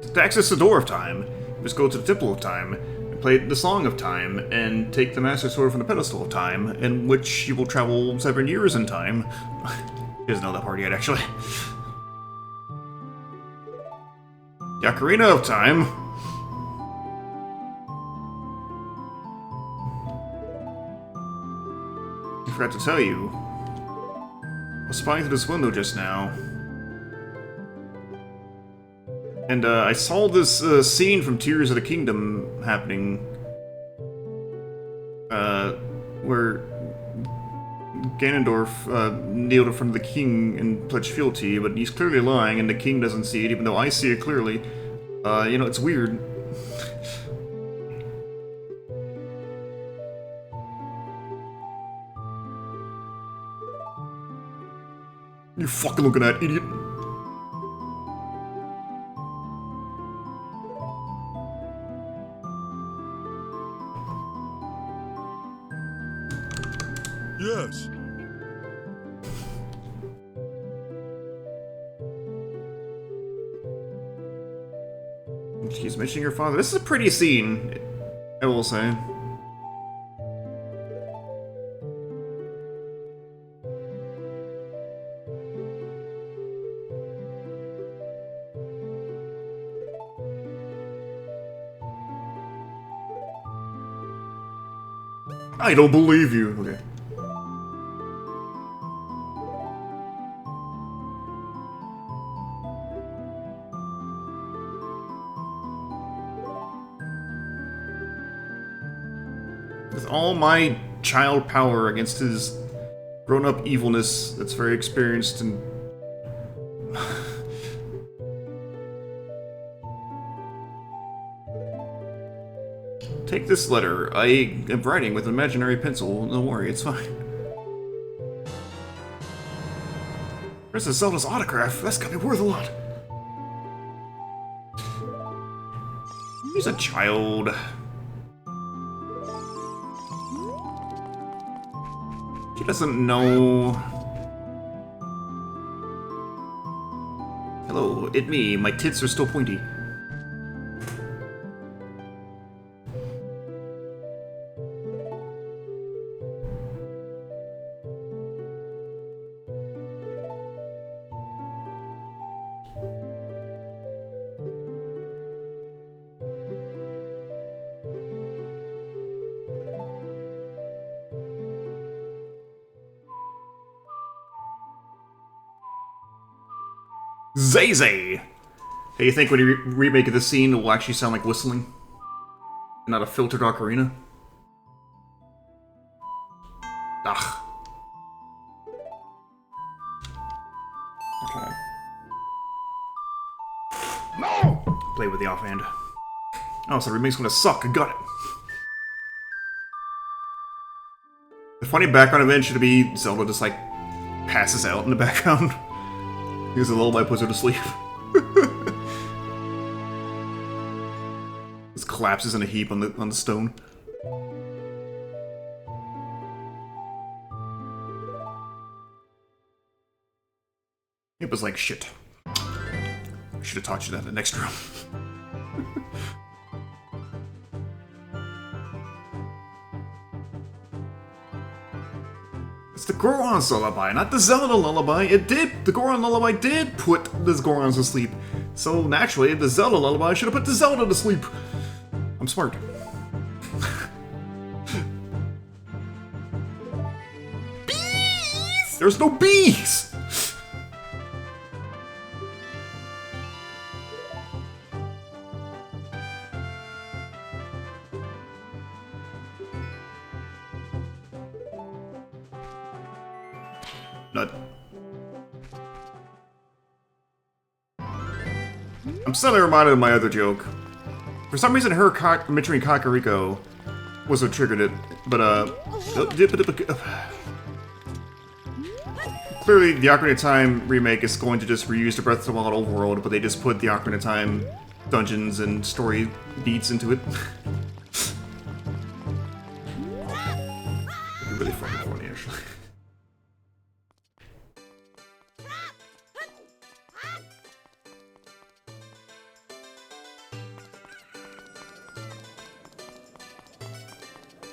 to access the Door of Time, just go to the Temple of Time and play the Song of Time and take the Master Sword from the Pedestal of Time, in which you will travel 7 years in time. He doesn't know that part yet, actually. The Ocarina of Time. I forgot to tell you. I was spying through this window just now. And I saw this scene from Tears of the Kingdom happening, where Ganondorf kneeled in front of the king and pledged fealty, but he's clearly lying, and the king doesn't see it, even though I see it clearly. You know, it's weird. You fucking looking at, idiot. She's mentioning your father. This is a pretty scene, I will say. I don't believe you. Okay. With all my child power against his grown-up evilness that's very experienced and... Take this letter. I am writing with an imaginary pencil. Don't worry, it's fine. There's a Zelda's autograph. That's gotta be worth a lot. He's a child. She doesn't know. Hello, it me. My tits are still pointy. Zay Zay! Hey, you think when you remake this scene, it will actually sound like whistling? Not a filtered ocarina? Ugh. Okay. No! Play with the offhand. Oh, so the remake's gonna suck. I got it. The funny background event should be Zelda just, like, passes out in the background. Because the lullaby puts her to sleep. Just collapses in a heap on the stone. It was like, shit. I should have taught you that in the next room. It's the Goron's lullaby, not the Zelda lullaby. The Goron lullaby did put the Gorons to sleep. So naturally, the Zelda lullaby should have put the Zelda to sleep. I'm smart. Bees! There's no bees! Nut. I'm suddenly reminded of my other joke. For some reason, her mentioning Kakariko was what triggered it, but clearly the Ocarina of Time remake is going to just reuse the Breath of the Wild overworld, but they just put the Ocarina of Time dungeons and story beats into it. It'd be really fucking funny, actually.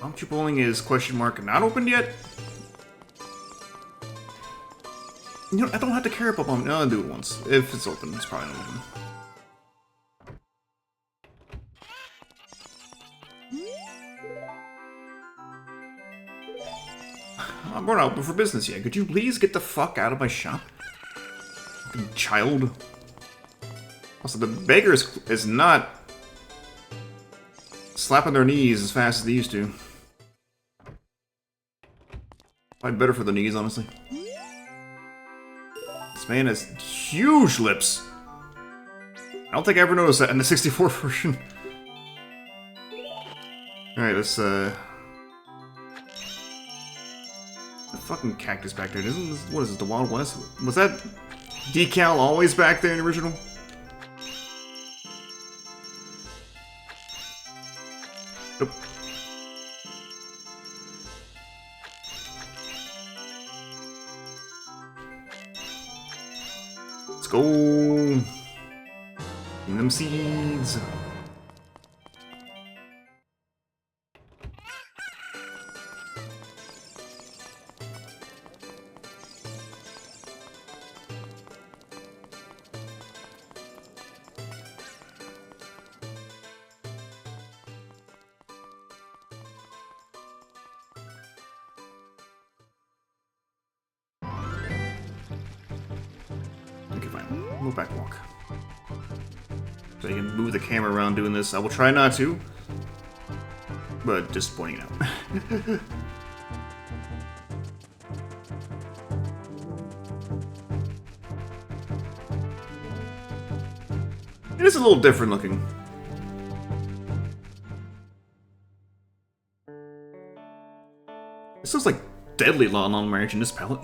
Puncture bowling is question mark not opened yet? You know, I don't have to care about bumping. No, I'll do it once. If it's open, it's probably not open. I'm not open for business yet. Could you please get the fuck out of my shop? Fucking child. Also, the beggar is not slapping their knees as fast as they used to. Probably better for the knees, honestly. This man has huge lips. I don't think I ever noticed that in the 64 version. Alright, let's, the fucking cactus back there. What is this, the Wild West? Was that decal always back there in the original? Nope. Let's go. Give them seeds. Okay, fine. Move back, walk. So you can move the camera around doing this. I will try not to, but just pointing it out. It is a little different looking. This looks like deadly long marriage in this palette.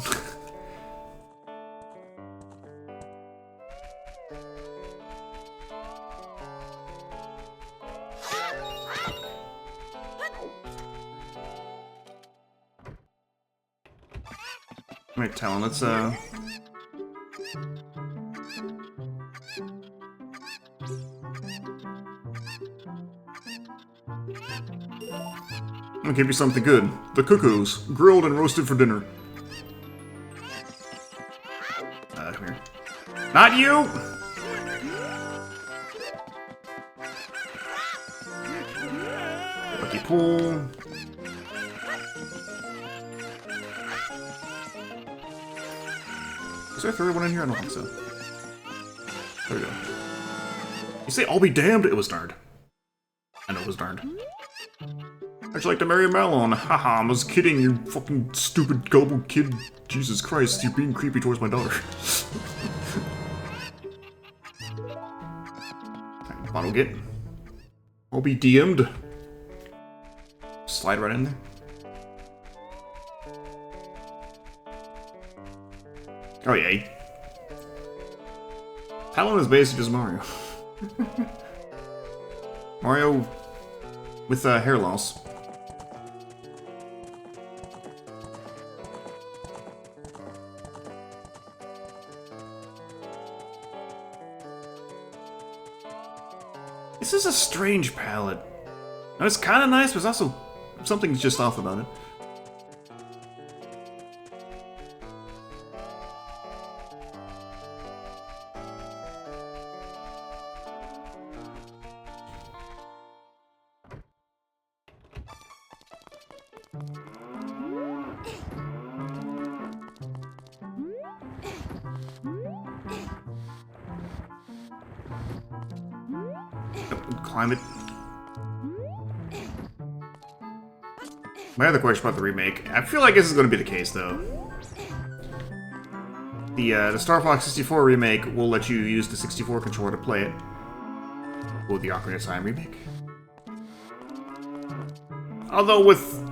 Alright, Talon, let's I'll give you something good. The cuckoos, grilled and roasted for dinner. Come here. Not you! Lucky pool. Is there a third one in here? I don't think so. There we go. You say, I'll be damned? It was darned. I know it was darned. How'd you like to marry Malon? Haha, I was kidding, you fucking stupid gullible kid. Jesus Christ, you're being creepy towards my daughter. Alright, bottle get. I'll be DM'd. Slide right in there. Oh yeah. Talon is basically just Mario. Mario with hair loss. This is a strange palette. Now, it's kind of nice, but there's also something's just off about it. Climb it. My other question about the remake, I feel like this is going to be the case though. The Star Fox 64 remake will let you use the 64 controller to play it. Will the Ocarina of Time remake? Although with...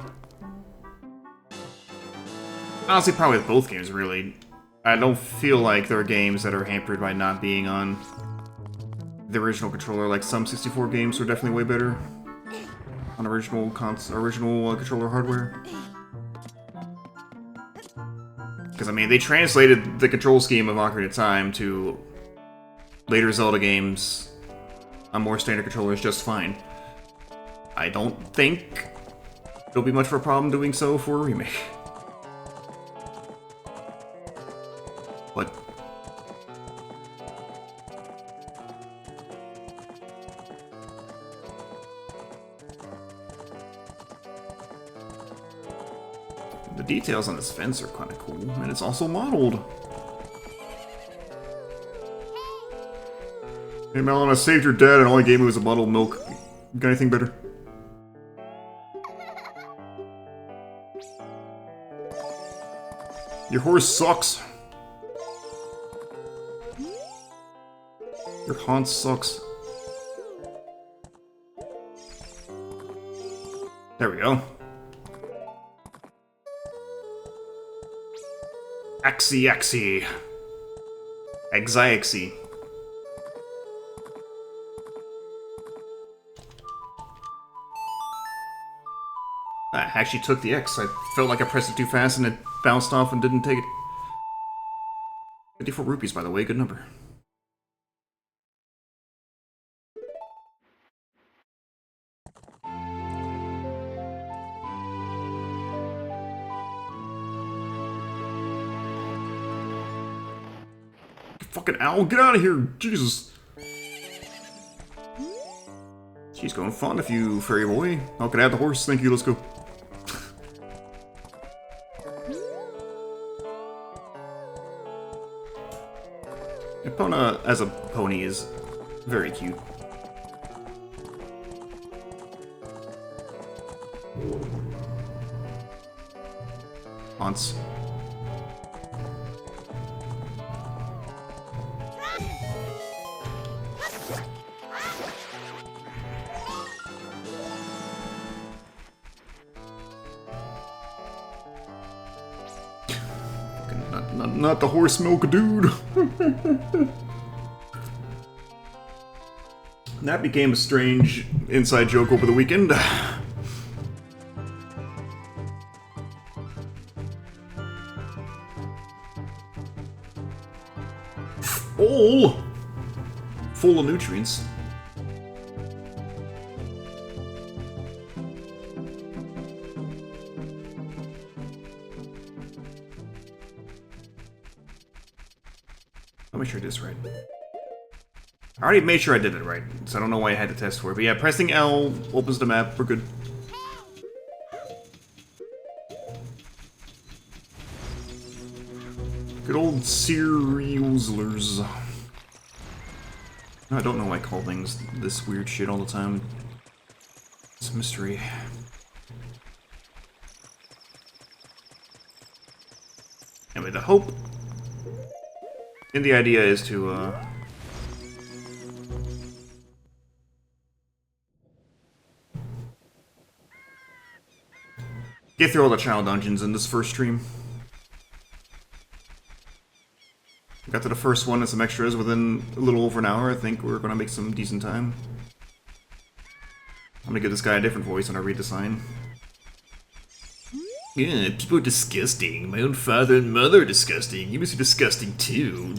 honestly, probably with both games, really. I don't feel like there are games that are hampered by not being on the original controller. Like, some 64 games are definitely way better on original controller hardware. Because, I mean, they translated the control scheme of Ocarina of Time to later Zelda games on more standard controllers just fine. I don't think it'll be much of a problem doing so for a remake. But the details on this fence are kind of cool, and it's also modeled. Hey Melon, I saved your dad and all he gave me was a bottle of milk. You got anything better? Your horse sucks. Your haunt sucks. There we go. Axie. Exie. I actually took the X. I felt like I pressed it too fast and it bounced off and didn't take it. 54 rupees, by the way, good number. Fucking owl, get out of here! Jesus! She's going fun if you, fairy boy. Oh, can I have the horse? Thank you, let's go. Epona as a pony is very cute. Haunts. Not the horse milk dude. That became a strange inside joke over the weekend. Full of nutrients. Let me make sure this right. I already made sure I did it right, so I don't know why I had to test for it. But yeah, pressing L opens the map. We're good. Good old cerealslers. I don't know why I call things this weird shit all the time. It's a mystery. Anyway, the hope and the idea is to, get through all the child dungeons in this first stream. Got to the first one and some extras within a little over an hour. I think we're gonna make some decent time. I'm gonna give this guy a different voice when I read the sign. Yeah, people are disgusting. My own father and mother are disgusting. You must be disgusting too.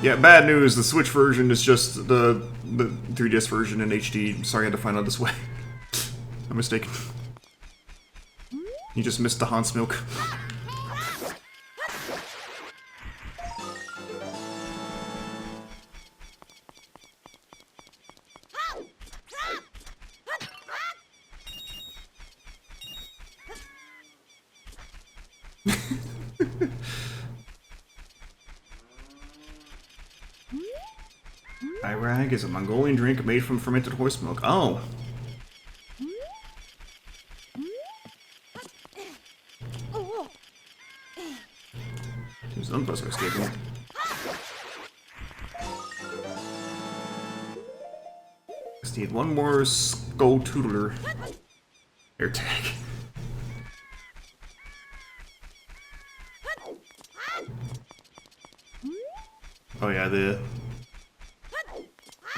Yeah, bad news. The Switch version is just the 3DS version in HD. Sorry, I had to find out this way. I'm mistaken. You just missed the Hans milk. Irag is a Mongolian drink made from fermented horse milk. Oh. There's an unbuzzer escaping. Just need one more skull tootler. Air tag. Oh yeah, the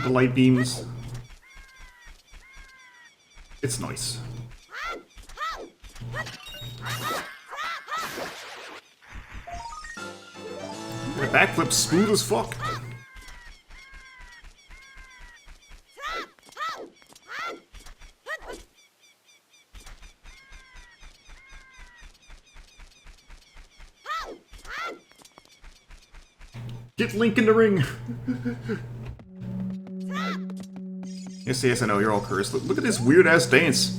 light beams. It's nice. The backflip's smooth as fuck. Get Link in the ring. Yes, I know, you're all cursed. Look at this weird-ass dance.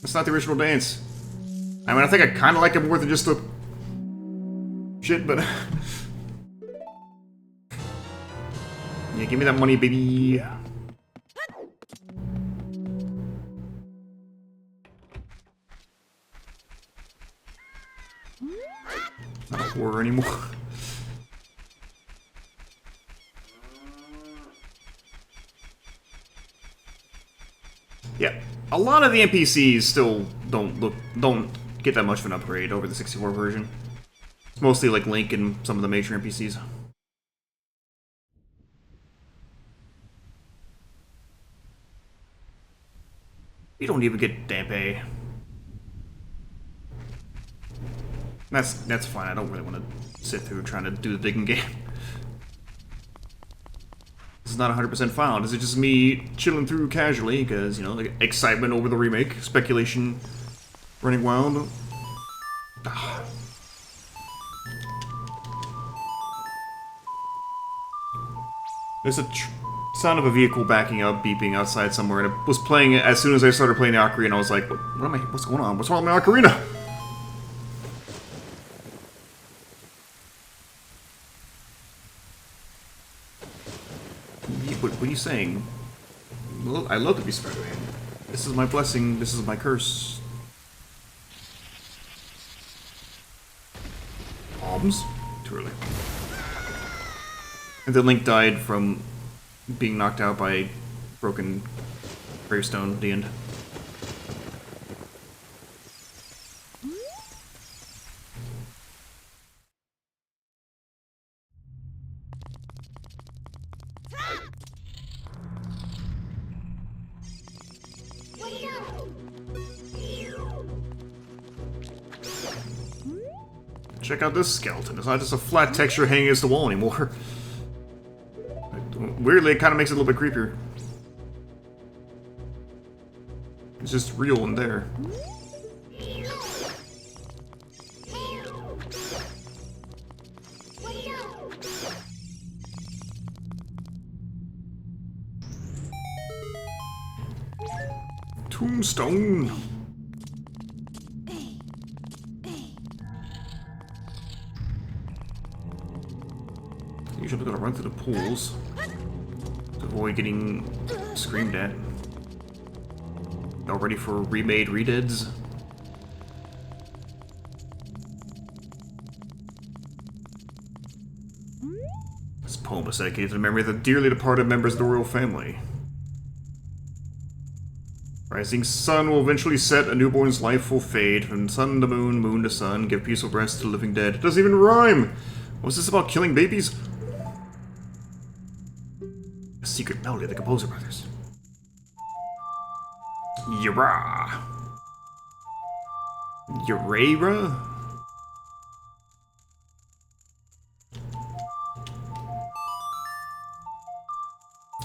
That's not the original dance. I mean, I think I kind of like it more than just the shit, but... yeah, give me that money, baby. Not a horror anymore. Yeah, a lot of the NPCs still don't get that much of an upgrade over the 64 version. It's mostly like Link and some of the major NPCs. You don't even get Dampe. That's fine. I don't really want to sit through trying to do the digging game. This is not 100% found. Is it just me chilling through casually? Because, you know, the excitement over the remake, speculation running wild. Ah. There's a Sound of a vehicle backing up, beeping outside somewhere, and it was playing as soon as I started playing the ocarina. I was like, what's going on? What's wrong with my ocarina? What are you saying? I love to be Spider-Man. This is my blessing, this is my curse. Bombs? Too early. And then Link died from being knocked out by a broken gravestone at the end. Check out this skeleton. It's not just a flat texture hanging against the wall anymore. Weirdly, it kind of makes it a little bit creepier. It's just real in there. Tombstone. Usually gotta run through the pools to avoid getting screamed at. Y'all ready for remade redeads? This poem is dedicated to the memory of the dearly departed members of the royal family. Rising sun will eventually set, a newborn's life will fade. From sun to moon, moon to sun, give peaceful rest to the living dead. It doesn't even rhyme! What's this about killing babies? A secret melody of the Composer Brothers. Yara. Yarera?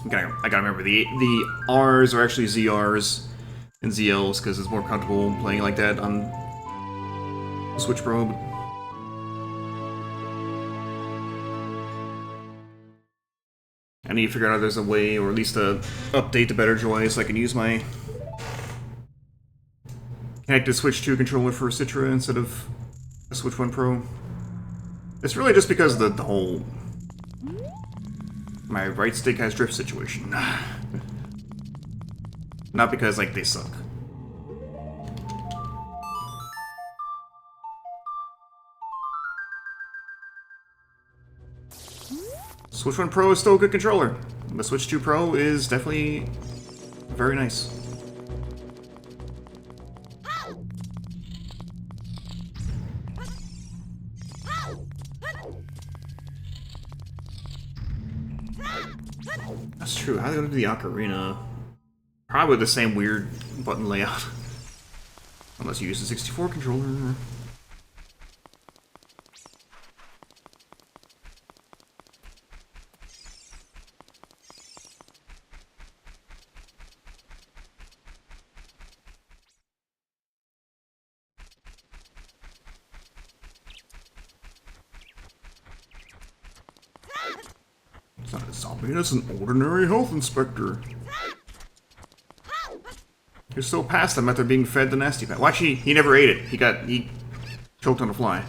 I gotta remember, the R's are actually ZRs and ZLs, because it's more comfortable playing like that on Switch Pro. I need to figure out if there's a way, or at least a update to Better Joy, so I can use my connected Switch 2 controller for Citra instead of a Switch 1 Pro. It's really just because of the whole my right stick has drift situation. Not because, like, they suck. Switch 1 Pro is still a good controller. The Switch 2 Pro is definitely very nice. That's true. How do they go to the Ocarina? Probably the same weird button layout. Unless you use the 64 controller. It's not a zombie, that's an ordinary health inspector. You're so past him after being fed the nasty pet. Well, actually, he never ate it. He choked on a fly.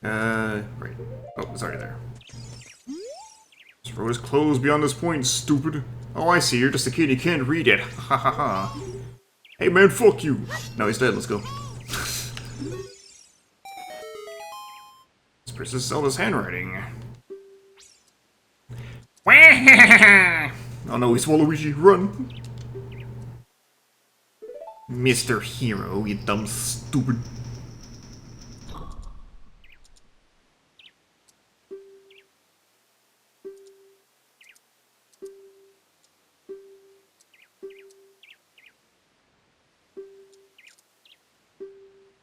Right. Oh, it's already there. This road is closed beyond this point, stupid. Oh, I see, you're just a kid, you can't read it. Ha ha ha. Hey man, fuck you. No, he's dead, let's go. This Princess Zelda's handwriting. Oh no, he's Waluigi, run! Mr. Hero, you dumb stupid.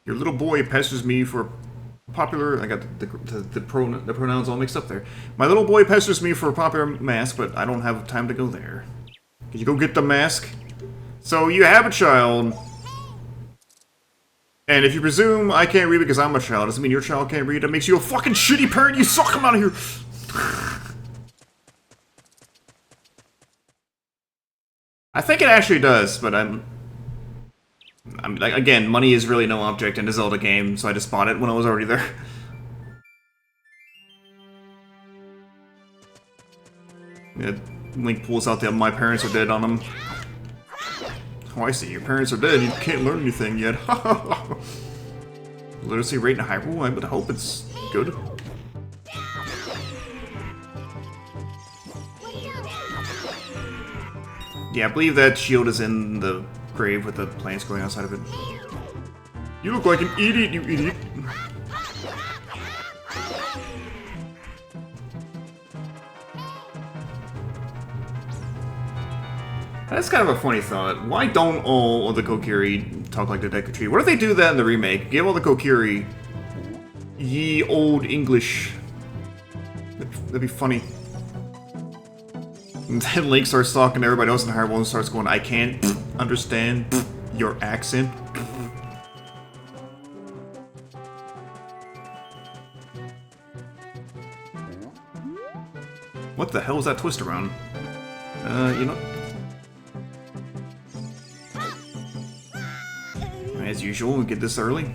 Your little boy pesters me for popular... I got the pronouns all mixed up there. My little boy pesters me for a popular mask, but I don't have time to go there. Can you go get the mask? So you have a child. And if you presume I can't read because I'm a child, doesn't mean your child can't read. That makes you a fucking shitty parent. You suck. Come out of here. I think it actually does, but I'm like, again, money is really no object in a Zelda game, so I just bought it when I was already there. Yeah, Link pulls out the "my parents are dead" on him. Oh, I see. Your parents are dead. You can't learn anything yet. Literacy rate in Hyrule. I would hope it's good. Yeah, I believe that shield is in the grave with the plants growing outside of it. You look like an idiot, you idiot. That's kind of a funny thought. Why don't all of the Kokiri talk like the Deku Tree? What if they do that in the remake? Give all the Kokiri ye old English. That'd be funny. And then Link starts talking to everybody else in Hyrule and starts going, I can't understand your accent. What the hell is that twist around? You know... As usual, we get this early.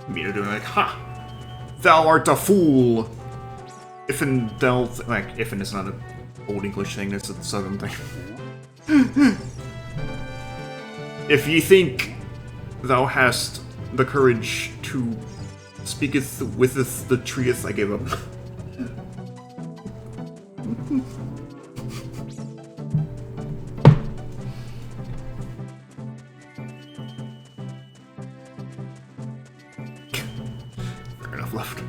Mita doing like, ha! Thou art a fool! Ifin thou... Like, ifin is not an old English thing, it's a southern thing. If ye think thou hast the courage to speaketh witheth the treeth, I give up. Fair enough, left.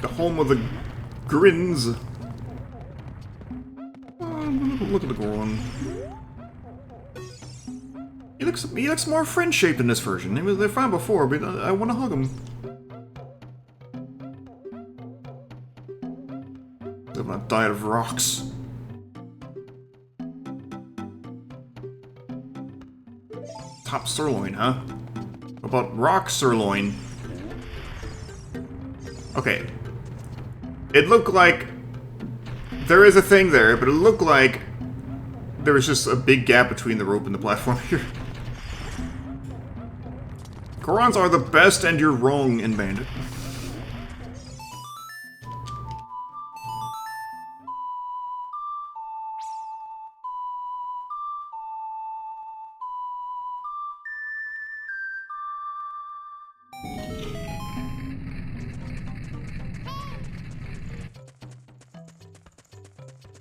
The home of the grins. Look at the Goron. He looks more friend-shaped in this version. They're fine before, but I want to hug him. Live on a diet of rocks. Top sirloin, huh? What about rock sirloin? Okay. It looked like there is a thing there, but it looked like there was just a big gap between the rope and the platform here. Gorons are the best, and you're wrong in Bandit.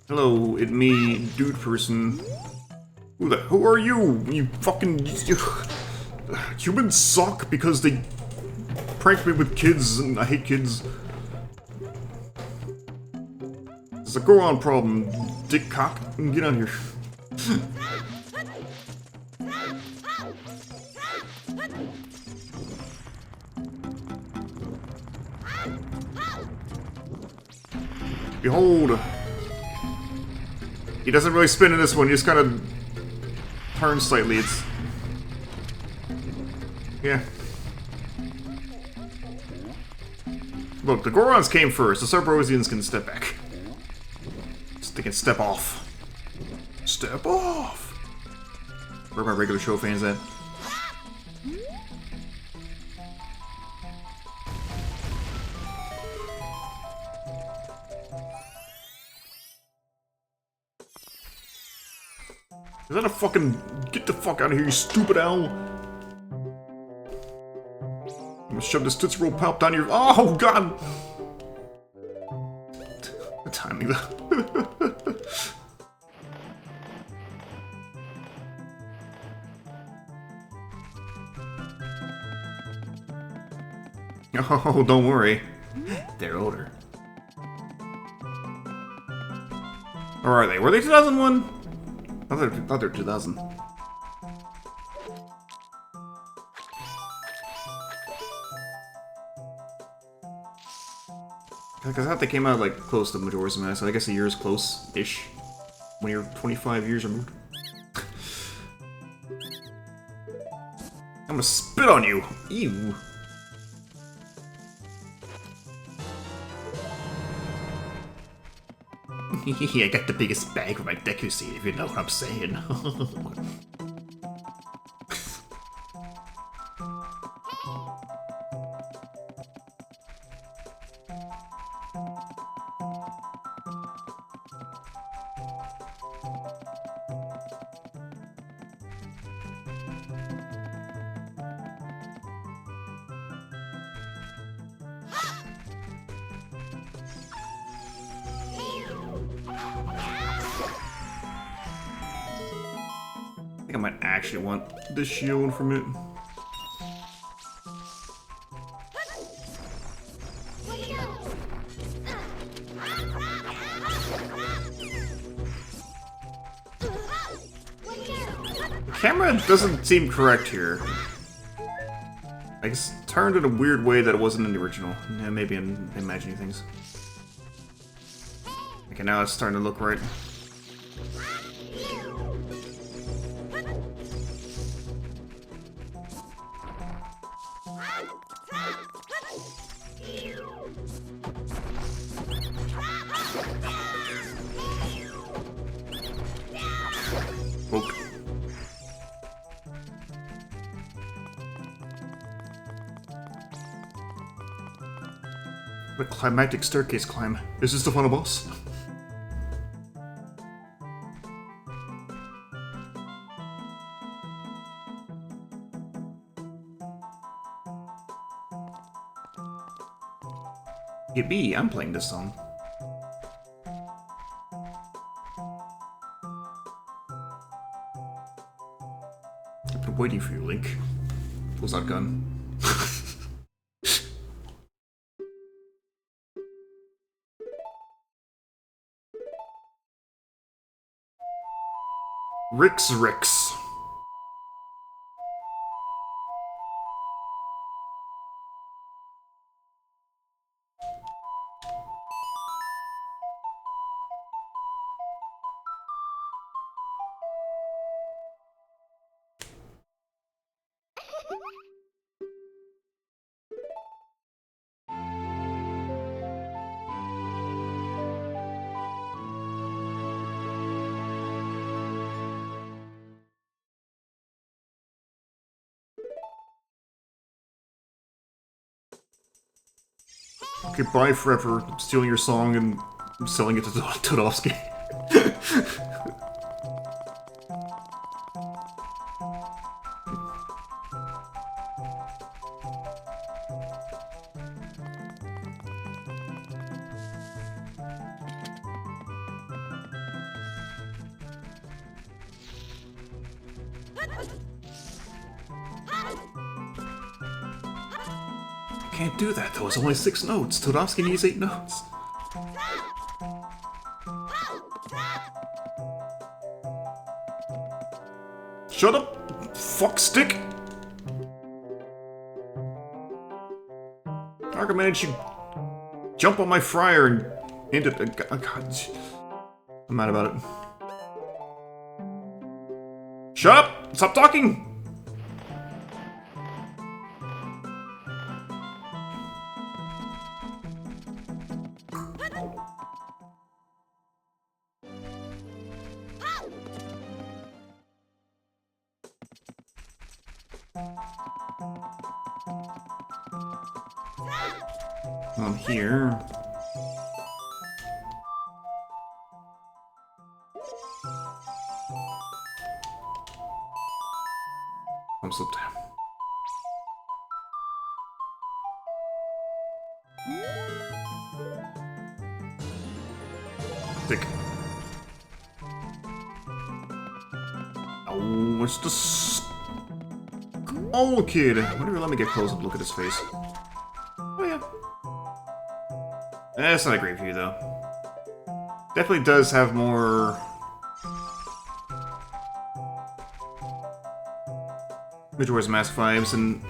Hello, it me, dude person. Who are you? You fucking... Humans suck because they pranked me with kids, and I hate kids. It's a Goron problem, dick cock. Get out of here. Behold! He doesn't really spin in this one, he just kind of turns slightly. It's... yeah. Look, the Gorons came first. The Cerberosians can step back. They can step off. Step off! Where are my regular show fans at? Is that a fucking... Get the fuck out of here, you stupid owl! I'm gonna shove this Tootsie Roll Pop down your... Oh, God! The timing, though. Oh, don't worry. They're older. Or are they? Were they 2001? I thought they're 2000. Because I thought they came out like close to Majora's Mask, so I guess a year is close-ish when you're 25 years removed. I'm gonna spit on you! Ew! I got the biggest bag for my Deku seed, if you know what I'm saying. I think I might actually want the shield from it. The camera doesn't seem correct here. Like, it's turned in a weird way that it wasn't in the original. Yeah, maybe I'm imagining things. Okay, now it's starting to look right. Oh. The climactic staircase climb. Is this the final boss? Yippee, I'm playing this song. I've been waiting for you, Link. Pulls out gun. Rix. Okay, bye forever. I'm stealing your song and I'm selling it to Tudovsky. Can't do that though, it's only 6 notes. Tudovsky needs 8 notes. Shut up, fuck stick! How come managed you jump on my fryer and into God, I'm mad about it. Shut up! Stop talking! I'm here. I'm so damn. Dick. Oh, what's this? Oh, kid. Whatever, let me get close and look at his face. Oh, yeah. That's not a great view, though. Definitely does have more... Majora's Mask vibes than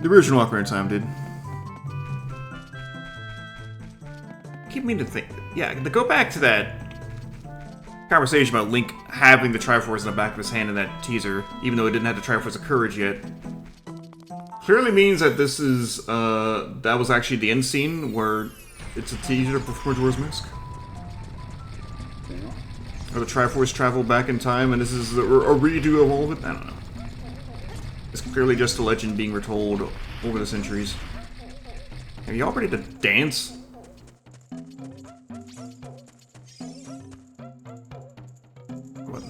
the original Ocarina of Time did. keep meaning to think. Yeah, to go back to that conversation about Link having the Triforce in the back of his hand in that teaser, even though it didn't have the Triforce of Courage yet, clearly means that this is, that was actually the end scene where it's a teaser for Majora's Mask. Or the Triforce traveled back in time and this is a redo of all of it? I don't know. It's clearly just a legend being retold over the centuries. Are y'all ready to dance? What?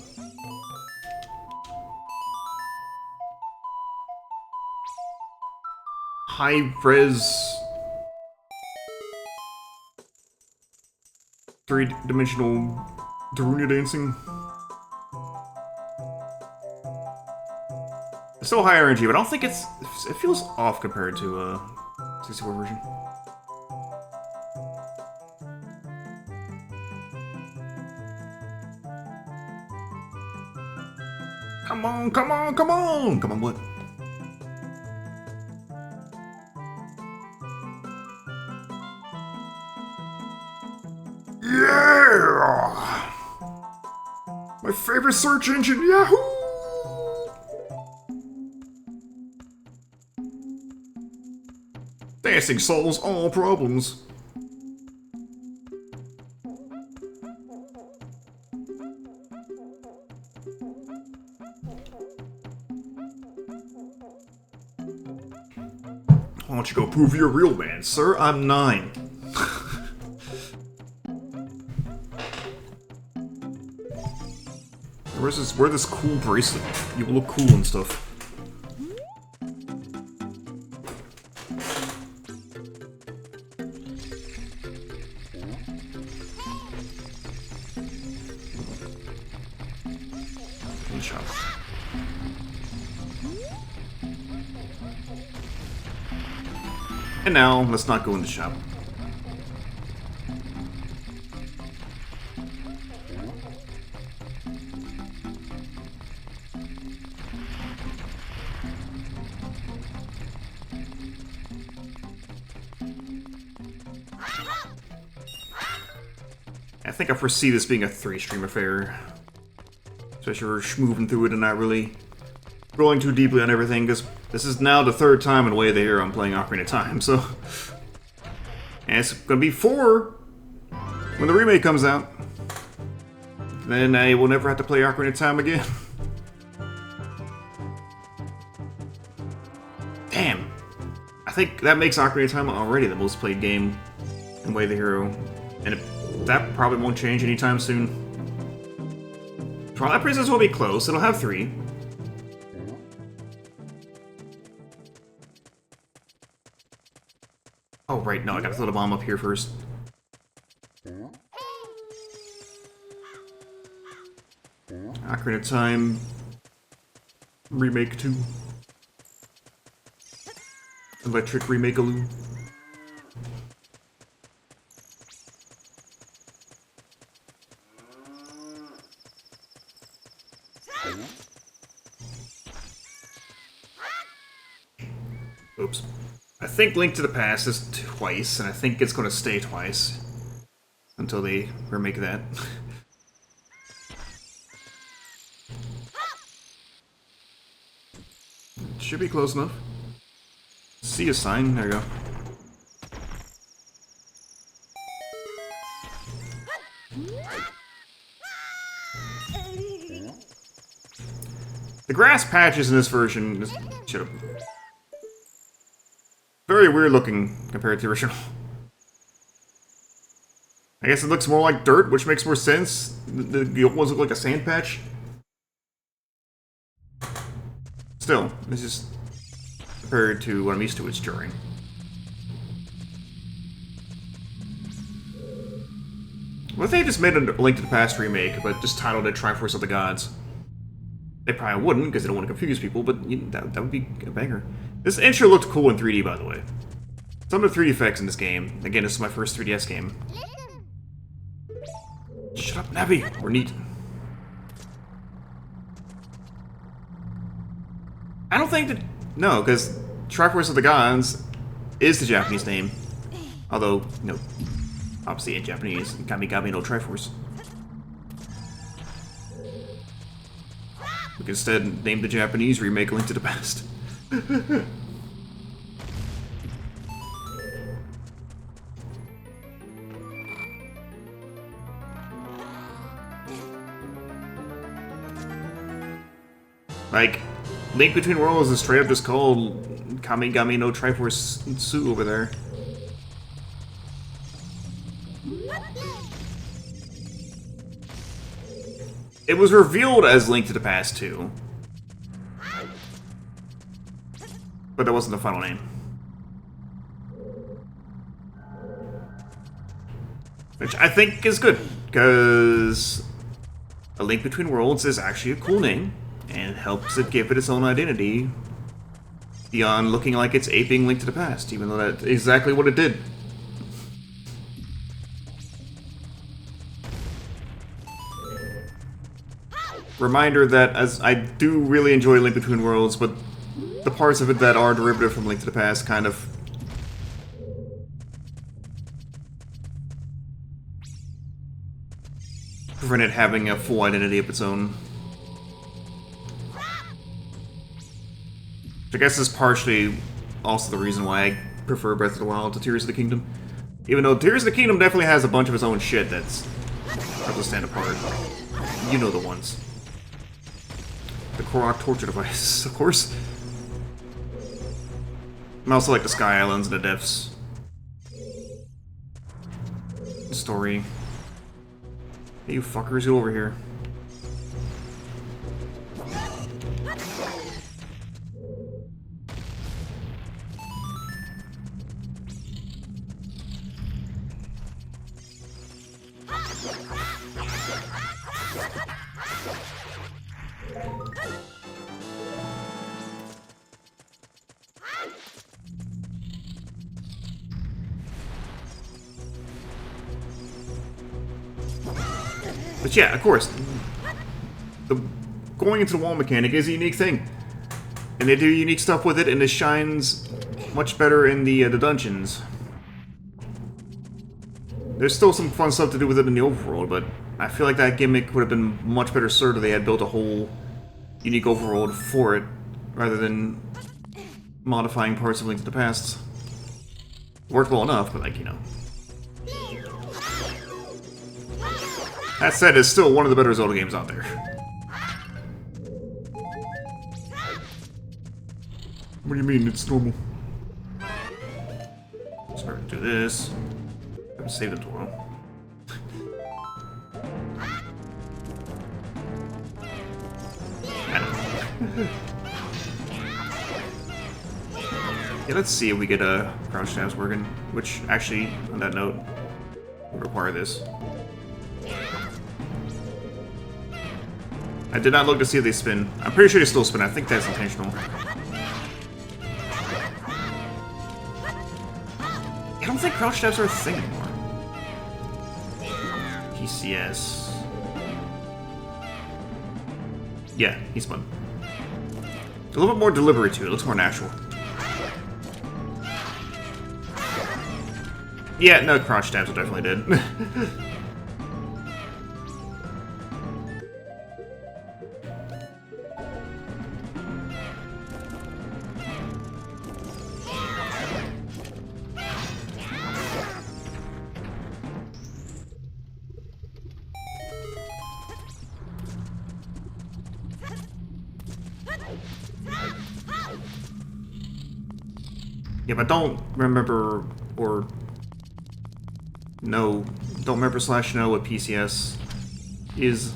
High-res... three-dimensional Darunia dancing. It's still high energy, but I don't think it feels off compared to 64 version. Come on, come on, come on! Come on, what? Yeah! My favorite search engine, Yahoo! Dancing solves all problems. Why don't you go prove you're a real man, sir? I'm 9. Wear this cool bracelet. You look cool and stuff. Shop. And now, let's not go in the shop. I think I foresee this being a 3-stream affair. Especially we're moving through it and not really rolling too deeply on everything, because this is now the 3rd time in a way the year I'm playing Ocarina of Time, so... And it's gonna be 4 when the remake comes out. Then I will never have to play Ocarina of Time again. Damn! I think that makes Ocarina of Time already the most played game in Way of the Hero. And that probably won't change anytime soon. Twilight Princess will be close, it'll have 3. Oh, right, no, I gotta throw the bomb up here first. Ocarina of Time... Remake 2. Electric Remake-aloo. Oops. I think Link to the Past is twice, and I think it's going to stay twice. Until they remake that. Should be close enough. See a sign, there you go. The grass patches in this version should have... Very weird looking compared to the original. I guess it looks more like dirt, which makes more sense. The old ones look like a sand patch. Still, it's just compared to what I'm used to, it's jarring. What if they just made a Link to the Past remake, but just titled it Triforce of the Gods? They probably wouldn't, because they don't want to confuse people, but that would be a banger. This intro looked cool in 3D, by the way. Some of the 3D effects in this game. Again, this is my first 3DS game. Shut up, Navi! We're neat. I don't think that... No, because Triforce of the Gods is the Japanese name. Although, you know, Obviously in Japanese, Kamigami no Triforce. We can instead name the Japanese remake Link to the Past. Like, Link Between Worlds is straight up just called Kamigami no Triforce Su over there. It was revealed as Link to the Past 2. But that wasn't the final name. Which I think is good, because A Link Between Worlds is actually a cool name, and it helps it give it its own identity beyond looking like it's aping Link to the Past, even though that's exactly what it did. Reminder that as I do really enjoy Link Between Worlds, but the parts of it that are derivative from Link to the Past kind of prevent it having a full identity of its own. Which I guess is partially also the reason why I prefer Breath of the Wild to Tears of the Kingdom. Even though Tears of the Kingdom definitely has a bunch of its own shit that's hard to stand apart. You know the ones. The Korok torture device, of course. I also like the Sky Islands and the Depths. Story. Hey, you fuckers, you over here. But yeah, of course, the going into the wall mechanic is a unique thing, and they do unique stuff with it, and it shines much better in the dungeons. There's still some fun stuff to do with it in the overworld, but I feel like that gimmick would have been much better served if they had built a whole unique overworld for it, rather than modifying parts of Link to the Past. It worked well enough, but like, you know. That said, it's still one of the better Zelda games out there. What do you mean, it's normal? Start to do this. I haven't saved it in a while. Yeah, let's see if we get crouch tabs working, which actually, on that note, would require this. I did not look to see if they spin. I'm pretty sure they still spin. I think that's intentional. I don't think crouch tabs are a thing anymore. PCS. Yeah, he spun. A little bit more delivery to it. It looks more natural. Yeah, no, crouch tabs are definitely dead. Yeah, but don't remember or no, don't remember / know what PCS is.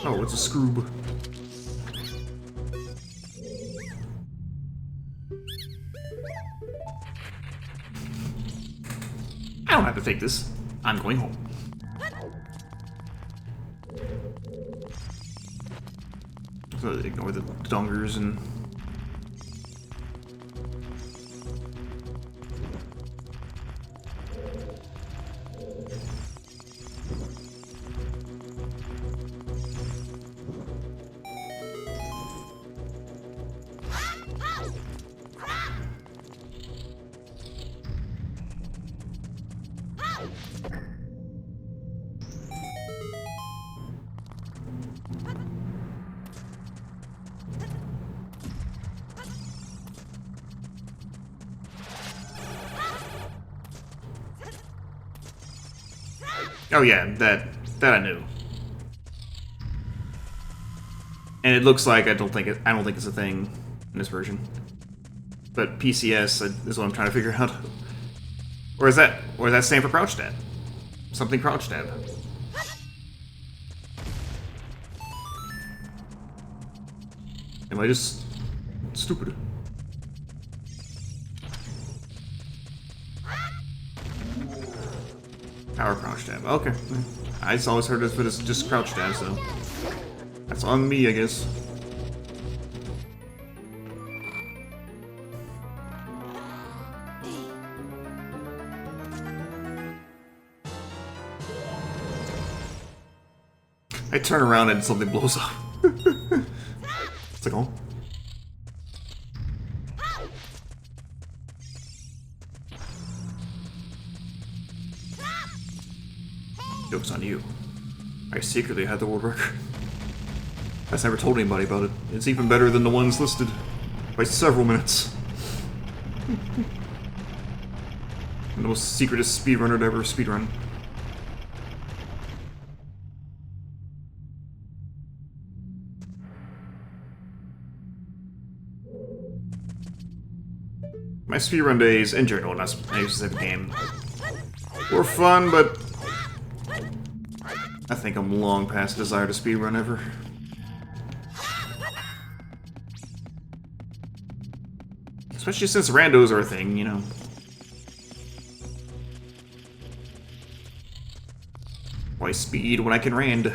Oh, it's a scroob. I don't have to take this. I'm going home. So ignore the dongers and... Oh yeah, that I knew. And it looks like I don't think it's a thing in this version. But PCS is what I'm trying to figure out. Or is that stand for crouch stab? Something crouch stab. Am I just stupid? Power crouch stab. Okay. I just always heard of it as just crouch stab, so that's on me, I guess. I turn around and something blows up. It's like, oh. Joke's on you. I secretly had the world record. I just never told anybody about it. It's even better than the ones listed by several minutes. The most secretest speedrunner to ever speedrun. My speedrun days, in general, not any specific game, were fun, but I think I'm long past desire to speedrun ever. Especially since randos are a thing, you know. Why speed when I can rand?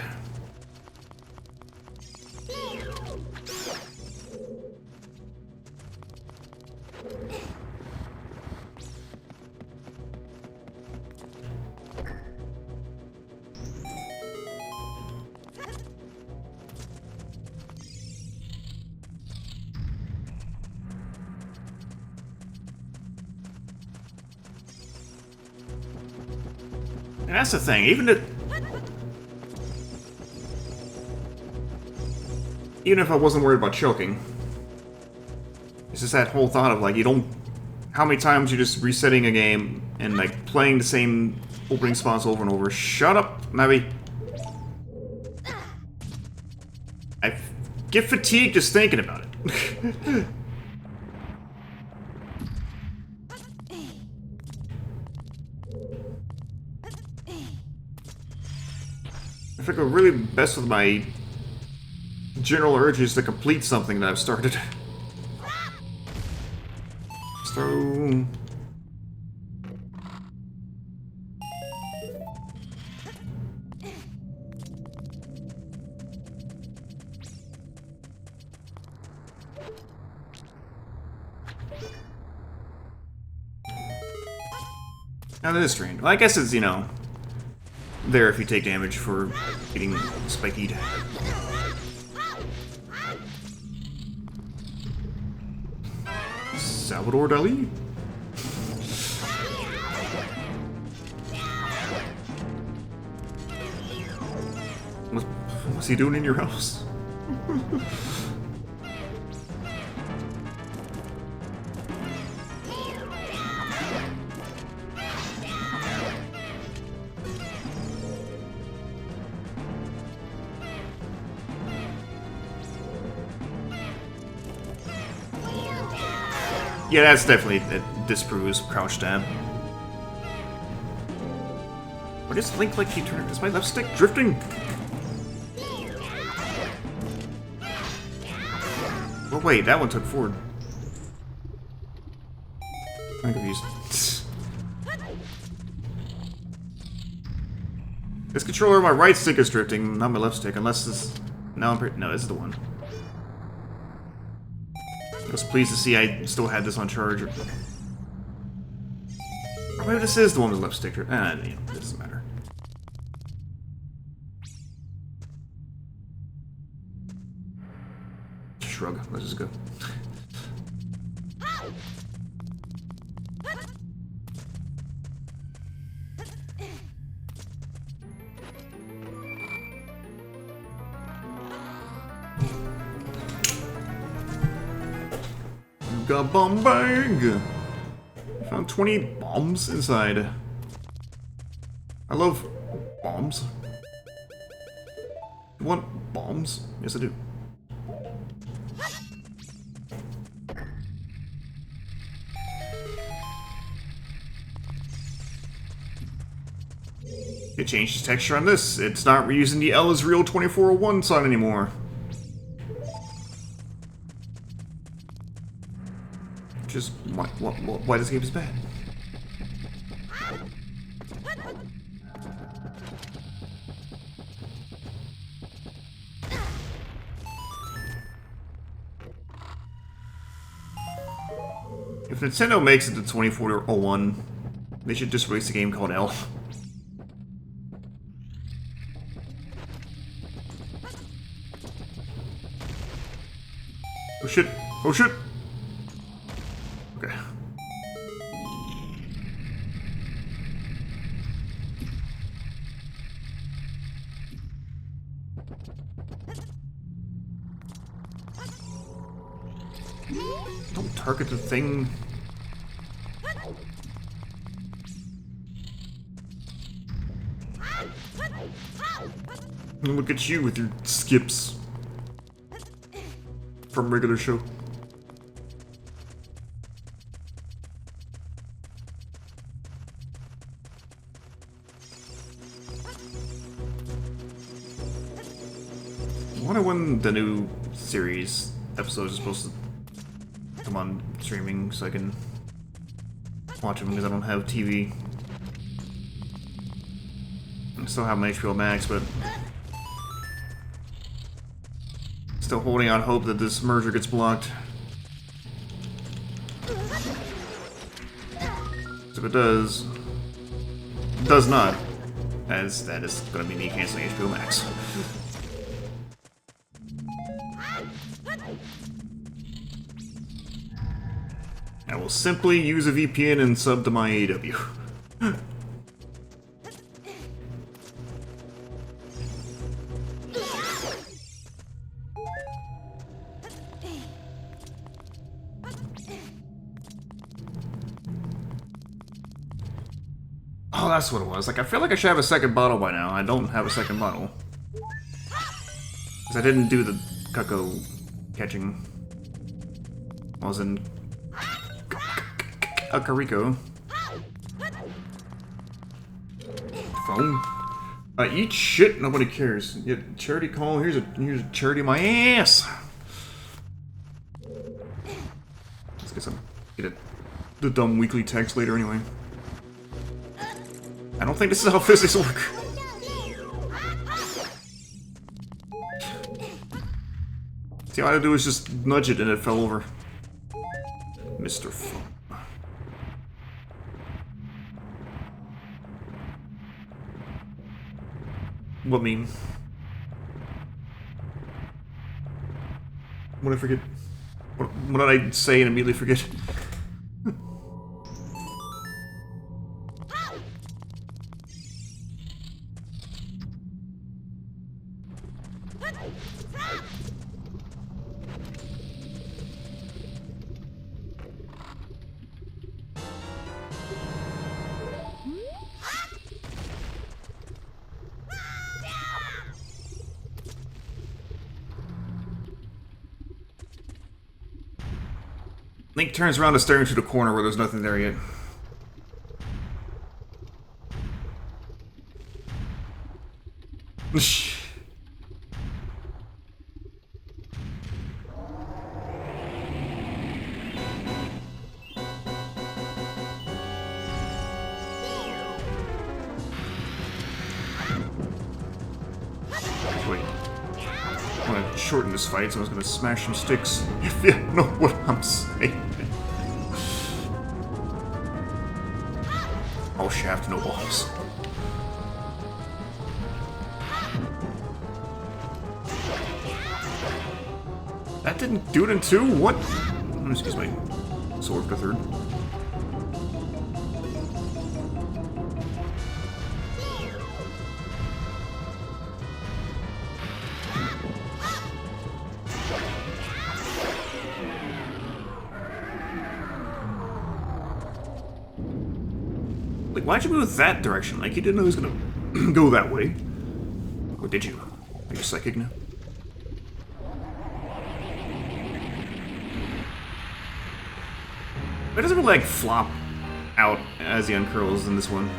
And that's the thing, even if I wasn't worried about choking, it's just that whole thought of like, you don't, how many times you're just resetting a game and like playing the same opening spots over and over. Shut up, Navi. I get fatigued just thinking about it. I think I'm really best with my general urges to complete something that I've started. So... Now that is strange. Well, I guess it's, you know, there if you take damage for getting spikied. Salvador Dali? What's he doing in your house? Yeah, that's definitely, that disproves crouch stab. Why does Link like keep turning? Is my left stick drifting? Oh wait, that one took forward. I'm confused. This controller on my right stick is drifting, not my left stick, unless this... No, no, this is the one. I was pleased to see I still had this on charge. Or maybe this is the one with the left stick. You know, it doesn't matter. Shrug. Let's just go. Got bomb bag! Found 20 bombs inside. I love bombs. You want bombs? Yes, I do. It changed the texture on this. It's not reusing the L is real 2401 sign anymore. Just why this game is bad. If Nintendo makes it to 2401, they should just release a game called L. Oh shit! Oh shit! Okay. Don't target the thing. And look at you with your skips from regular show. I wonder when the new series episodes are supposed to come on streaming so I can watch them because I don't have TV. I still have my HBO Max, but still holding out hope that this merger gets blocked. So if it does not, as that is going to be me canceling HBO Max. I will simply use a VPN and sub to my AW. Oh, that's what it was. Like, I feel like I should have a second bottle by now. I don't have a second bottle. Because I didn't do the cuckoo catching. I was in Ocarina. Phone. Eat shit, nobody cares. Yeah, charity call, here's a charity my ass. Let's get the dumb weekly text later anyway. I don't think this is how physics work. See, all I had to do was just nudge it and it fell over. Mr. Phone. What mean? What did I forget? What did I say and immediately forget? Link turns around to stare into the corner where there's nothing there yet. Wait. I want to shorten this fight, so I was going to smash some sticks. If you know what I'm saying. All shaft, no balls. That didn't do it in two? What? Excuse me. Sword for third. Like, why'd you move that direction? Like, you didn't know he was gonna go that way. Or did you? Are you psychic now? It doesn't really, like, flop out as he uncurls in this one.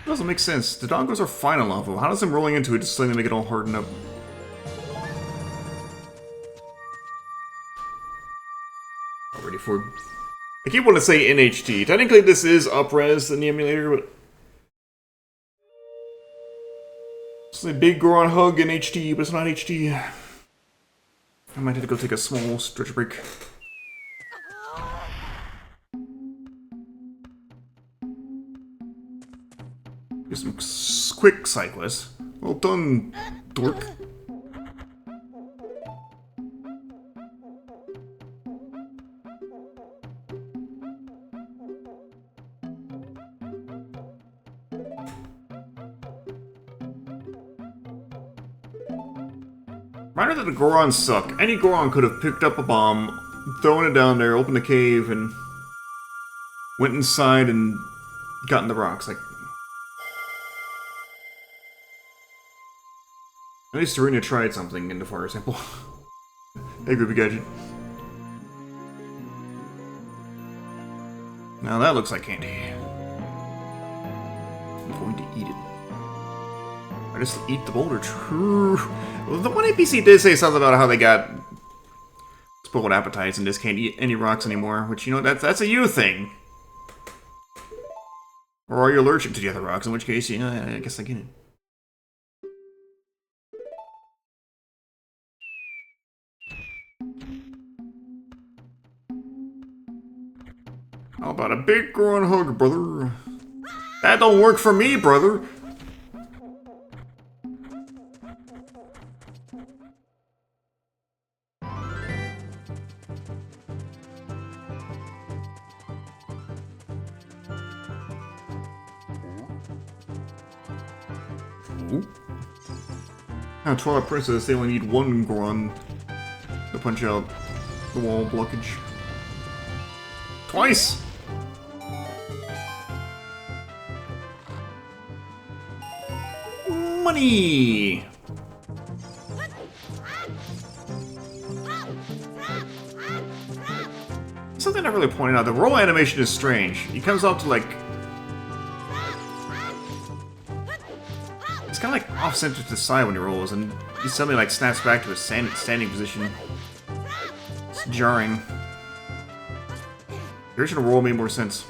It doesn't make sense. The dongos are fine on lava. How does him rolling into it just suddenly make it all harden up? Ready for... I keep wanting to say NHD. Technically this is up-res in the emulator, but... It's a big Goron hug in HD, but it's not HD. I might have to go take a small stretch break. Do some quick side quests. Well done, dork. Reminder that the Gorons suck. Any Goron could have picked up a bomb, thrown it down there, opened the cave, and went inside and gotten the rocks. Like, at least Serena tried something in the fire sample. Hey, Groupie Gadget. Now that looks like candy. I'm going to eat it. I just eat the boulder. True. Well, the one NPC did say something about how they got spoiled appetites and just can't eat any rocks anymore, which, you know, that's a you thing. Or are you allergic to the other rocks, in which case, you know, I guess I get it. How about a big grown hug, brother? That don't work for me, brother. Now, Twilight Princess, they only need one Goron to punch out the wall blockage. Twice! Money! Something I really pointed out, the roll animation is strange. He comes up to, like... It's kind of like off-center to the side when he rolls, and he suddenly, like, snaps back to a standing position. It's jarring. The original roll made more sense.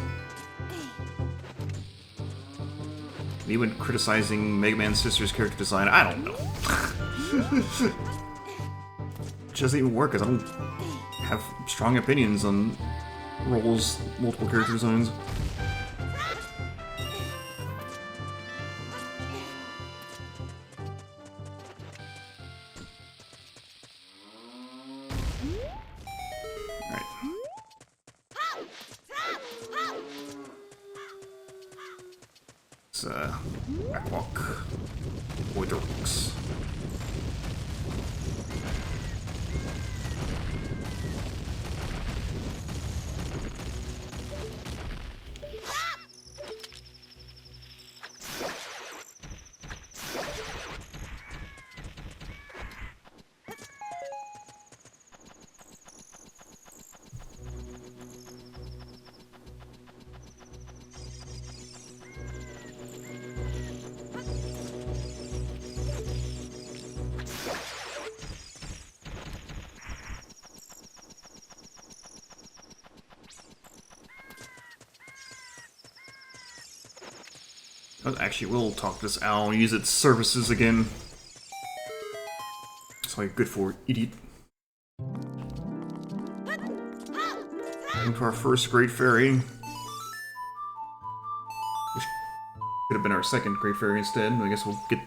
Me when criticizing Mega Man's sister's character design, I don't know. It doesn't even work, because I don't have strong opinions on Roll's multiple character designs. Backwalk. Avoid the rocks. Actually, we'll talk to this owl and use its services again. That's why you're good for, idiot. Into our first Great Fairy. Which could have been our second Great Fairy instead. I guess we'll get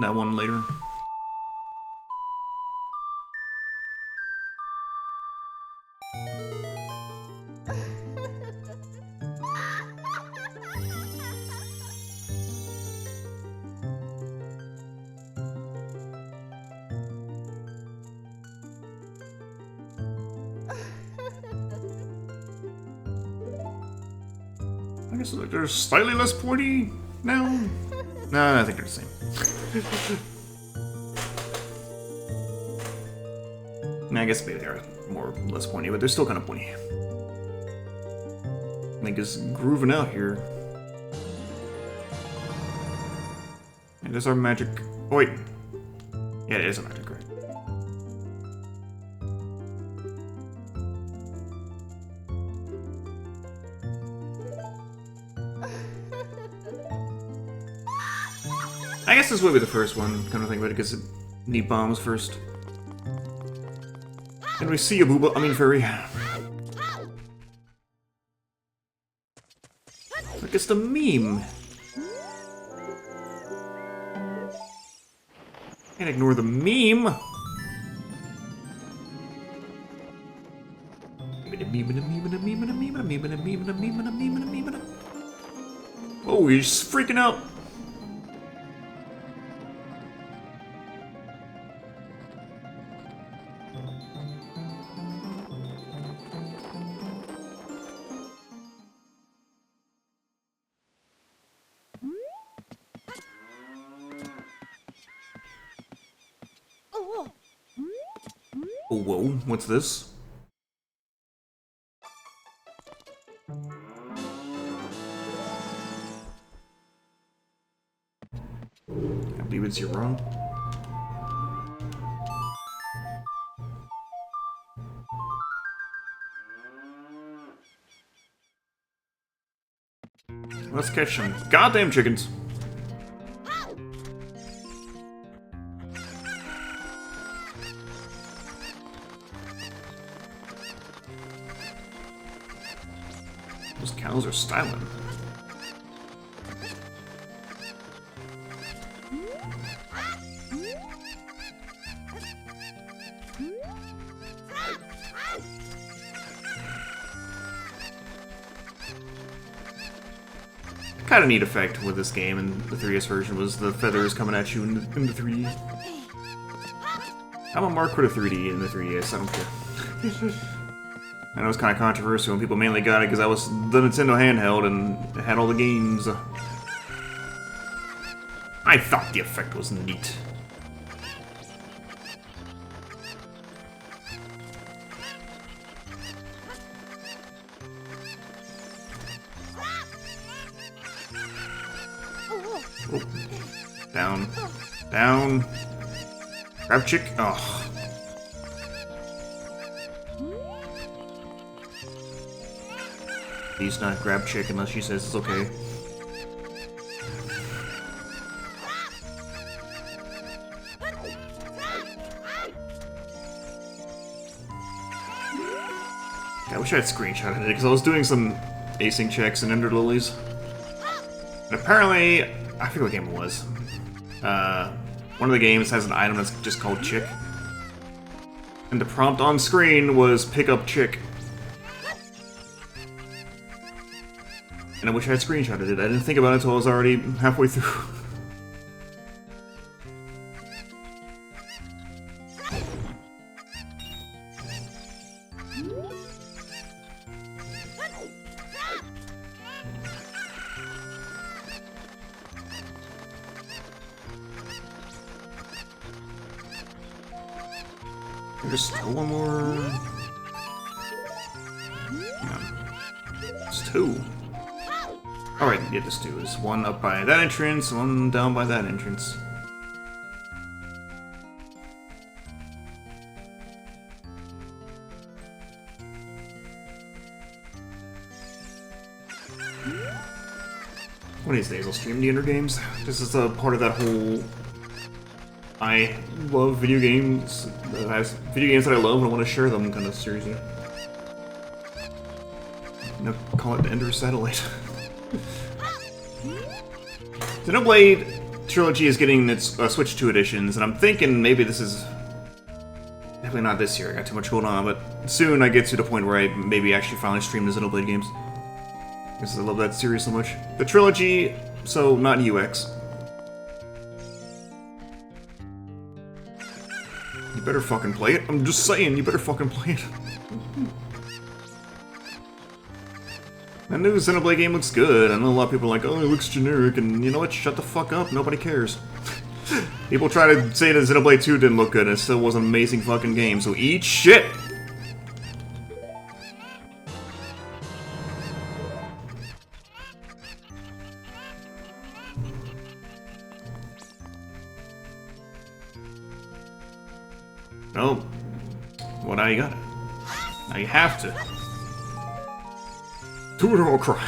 that one later. guess like they're slightly less pointy now. No, I think they're the same. I guess maybe they're more or less pointy, but they're still kind of pointy. I think it's grooving out here. And there's our magic. Oh, wait. Yeah, it is a magic, right? I guess this will be the first one, kind of thing, but it gets neat bombs first. And we see a booba, I mean furry. Look, it's the meme. Can't ignore the meme. Oh, he's freaking out. Oh, whoa, what's this? I believe it's your wrong. Let's catch some goddamn chickens. Those cows are styling. Kind of neat effect with this game and the 3DS version was the feathers coming at you in the 3D. I'm a mark for the 3D in the 3DS, I don't care. I know it's kind of controversial and people mainly got it because I was the Nintendo handheld and it had all the games. I thought the effect was neat. Oh. Down. Down. Grab chick. Oh. Please not grab chick unless she says it's okay. I wish I had screenshotted it because I was doing some acing checks in Ender Lilies. And apparently, I forget what game it was. One of the games has an item that's just called chick. And the prompt on screen was pick up chick. And I wish I had screenshotted it. I didn't think about it until I was already halfway through. There's still one more. Yeah. It's two. Alright, yeah, there's two. There's one up by that entrance, one down by that entrance. One of these days I'll stream the Ender games. This is a part of that whole... I love video games. Video games that I love and I want to share them kind of series. You know, call it the Ender Satellite. The Xenoblade trilogy is getting its Switch 2 editions, and I'm thinking maybe this is... Definitely not this year, I got too much going on, but soon I get to the point where I maybe actually finally stream the Xenoblade games. Because I love that series so much. The trilogy, so not UX. You better fucking play it. I'm just saying, you better fucking play it. That new Xenoblade game looks good. I know a lot of people are like, oh, it looks generic, and you know what? Shut the fuck up. Nobody cares. People try to say that Xenoblade 2 didn't look good, and it still was an amazing fucking game, so eat shit! Oh. Well, now you got it. Now you have to. Do it or I'll cry.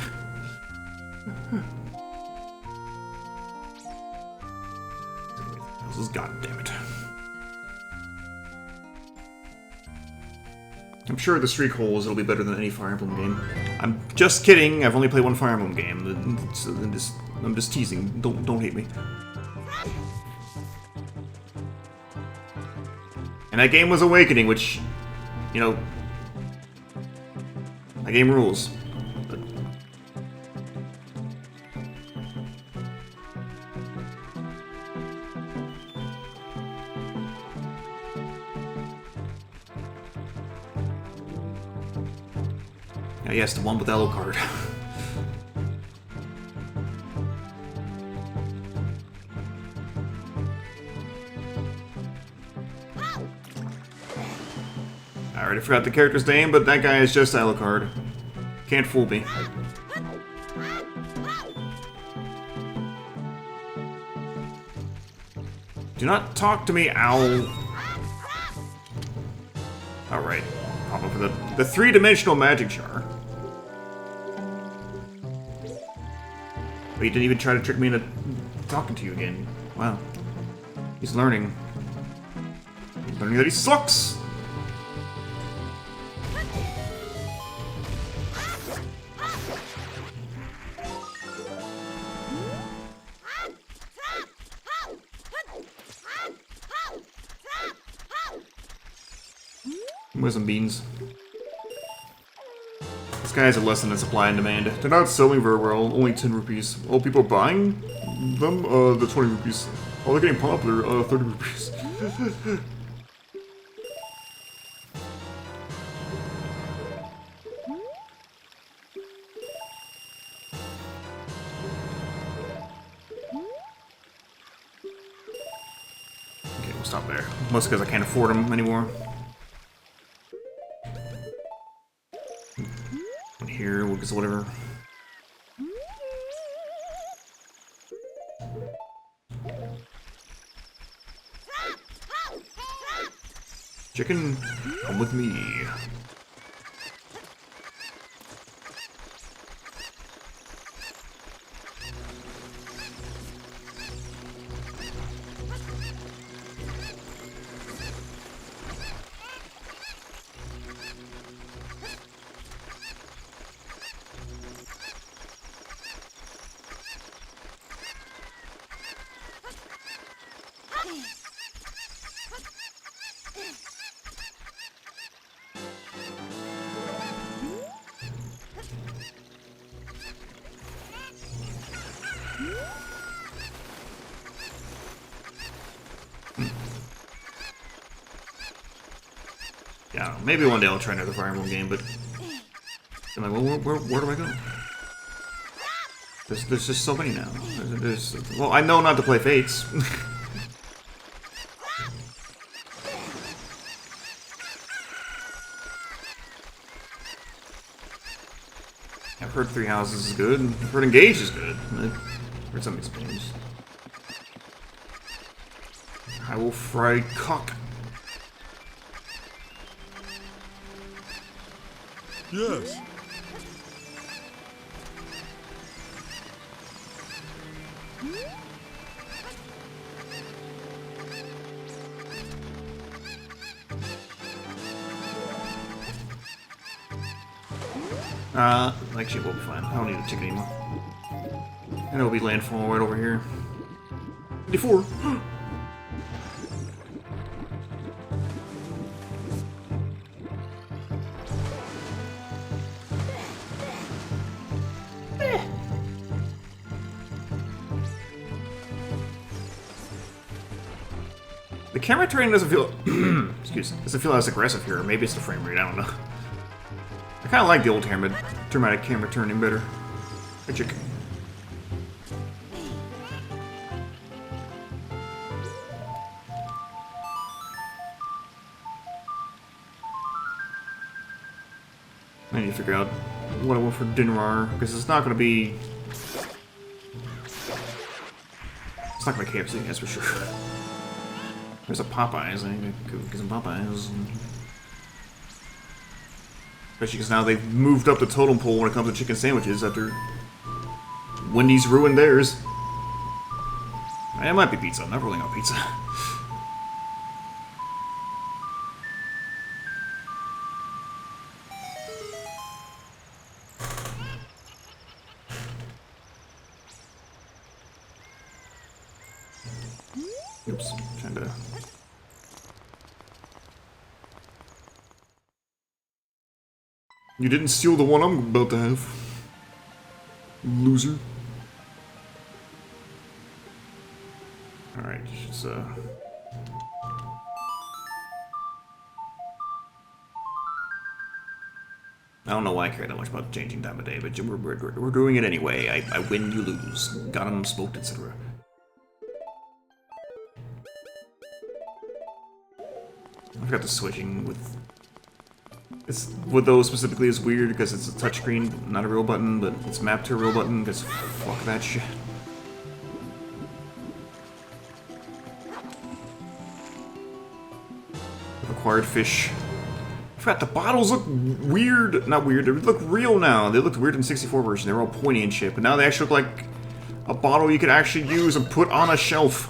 This is goddammit. I'm sure the streak holes it'll be better than any Fire Emblem game. I'm just kidding. I've only played one Fire Emblem game. I'm just teasing. Don't hate me. And that game was Awakening, which, you know, that game rules. But yes, the one with Alucard. I already forgot the character's name, but that guy is just Alucard. Can't fool me. Do not talk to me, owl. Alright. Pop up for the three-dimensional magic jar. But he didn't even try to trick me into talking to you again. Wow. He's learning. He's learning that he sucks! With some beans. This guy has a lesson in supply and demand. They're not selling very well, only 10 rupees. Oh, people are buying them? The 20 rupees. Oh, they're getting popular, 30 rupees. Okay, we'll stop there. Mostly because I can't afford them anymore. Here, we'll get whatever. Chicken, come with me. Yeah, maybe one day I'll try another Fire Emblem game, but I'm like, well, where do I go? There's just so many now. Well, I know not to play Fates. I've heard Three Houses is good, and I've heard Engage is good. I've heard some of these games. I will fry cock.
Yes.
Actually, we'll be fine. I don't need a ticket anymore. And it'll be landfall right over here. 54. The camera terrain doesn't feel... excuse me. Doesn't feel as aggressive here. Maybe it's the frame rate. I don't know. I kind of like the old dramatic camera turning better. Hey, chick. I need to figure out what I want for dinner, because it's not going to be... It's not going to be KFC, that's for sure. There's a Popeyes, I need to go get some Popeyes. Especially because now they've moved up the totem pole when it comes to chicken sandwiches after Wendy's ruined theirs. It might be pizza, I'm not ruling out pizza. Oops, trying to... You didn't steal the one I'm about to have. Loser. Alright, just, I don't know why I care that much about changing time of day, but we're doing it anyway. I win, you lose. Got him, smoked, etc. I forgot the switching with... with those specifically is weird because it's a touchscreen, not a real button, but it's mapped to a real button because fuck that shit. Acquired fish. I forgot the bottles look weird. Not weird, they look real now. They looked weird in the 64 version. They were all pointy and shit, but now they actually look like a bottle you could actually use and put on a shelf.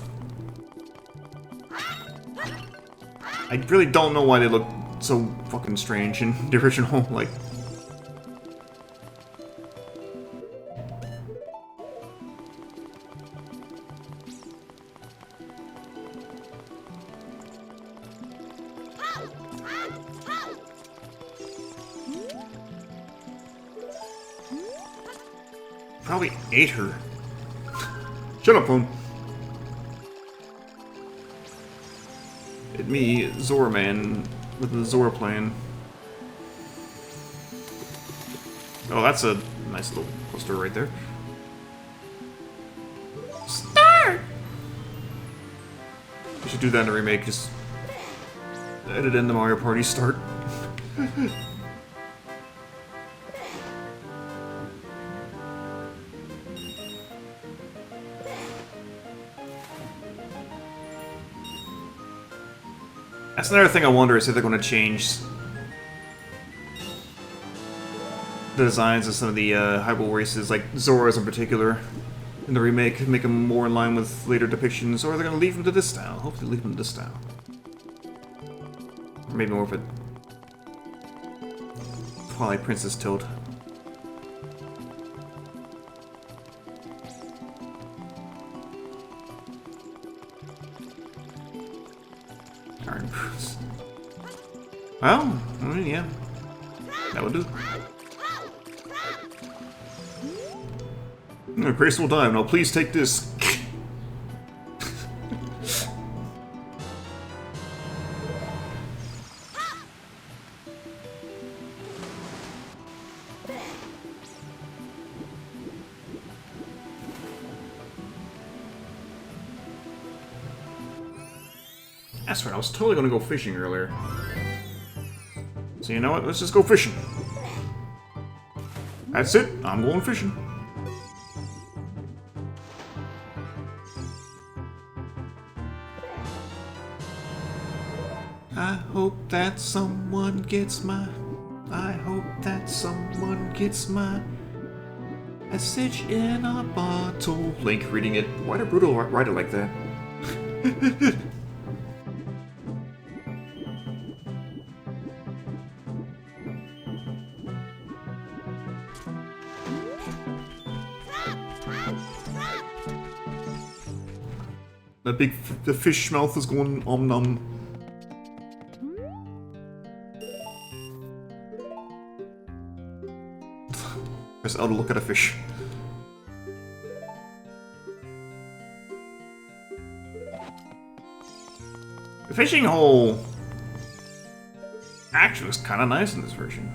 I really don't know why they look so fucking strange in the original, like... Probably ate her. Shut up, phone. It me, Zora Man, with the Zora plan. Oh, that's a nice little poster right there. Start! You should do that in a remake, just edit in the Mario Party start. That's another thing I wonder is if they're going to change the designs of some of the Hyrule races, like Zora's in particular, in the remake, make them more in line with later depictions, or are they going to leave them to this style? Hopefully leave them to this style. Or maybe more of a Twilight Princess tilt. Well, I mean, yeah, that would do. A graceful dive. Now, please take this. That's right. I was totally gonna go fishing earlier. So you know what? Let's just go fishing. That's it. I'm going fishing. I hope that someone gets my... I hope that someone gets my message in a bottle. Link reading it. Why did Brutal write it like that? That big the fish mouth is going nom. Press L to look at a fish. The fishing hole actually looks kind of nice in this version.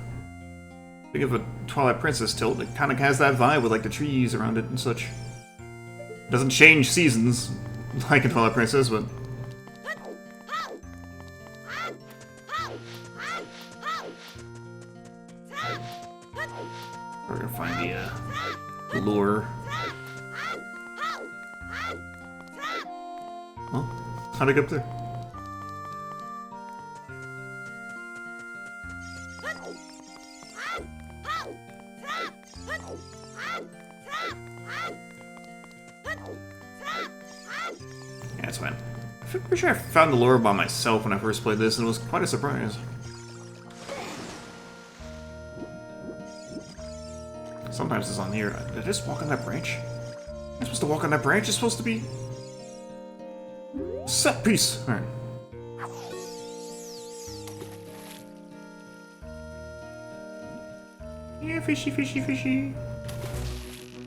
Think of a Twilight Princess tilt. It kind of has that vibe with like the trees around it and such. It doesn't change seasons like in Twilight Princess, but we're gonna find the lure. Well, how'd I get up there? Yeah, it's fine. I'm pretty sure I found the lure by myself when I first played this, and it was quite a surprise. Sometimes it's on here. Did I just walk on that branch? I'm supposed to walk on that branch? It's supposed to be... set piece! Alright. Yeah, fishy, fishy, fishy.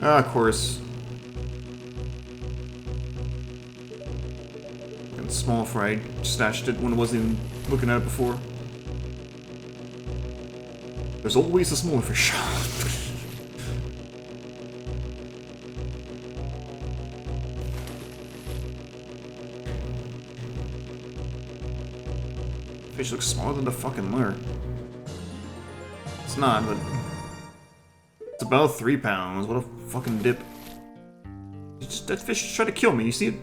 Ah, of course. And small fry stashed it when I wasn't even looking at it before. There's always a smaller fish. Fish looks smaller than the fucking lure. It's not, but it's about 3 pounds. What a fucking dip. That fish tried to kill me, you see it?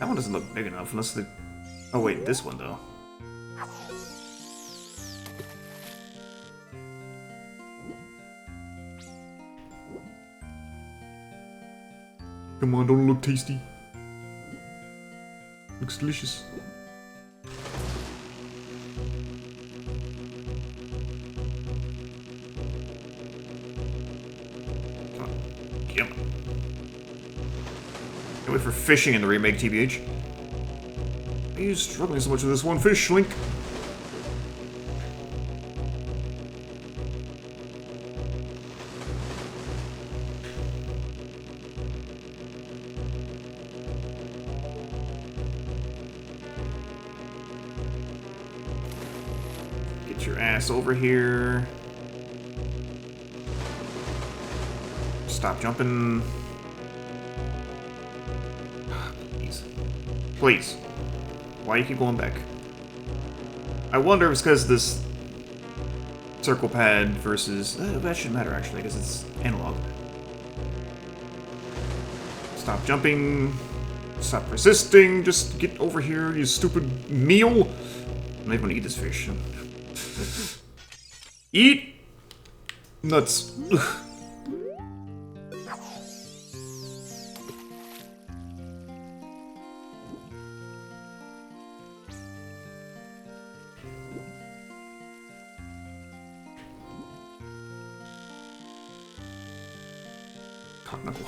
That one doesn't look big enough unless the... oh wait, this one though. Come on, don't look tasty. Looks delicious. Come on. Can't wait for fishing in the remake, TBH. Why are you struggling so much with this one fish, Link? Get your ass over here. Stop jumping. Please. Please. Why do you keep going back? I wonder if it's because this circle pad versus... that shouldn't matter actually, because it's analog. Stop jumping. Stop resisting. Just get over here, you stupid meal. I'm not even gonna eat this fish. Eat nuts. Ugh. Cock knuckle.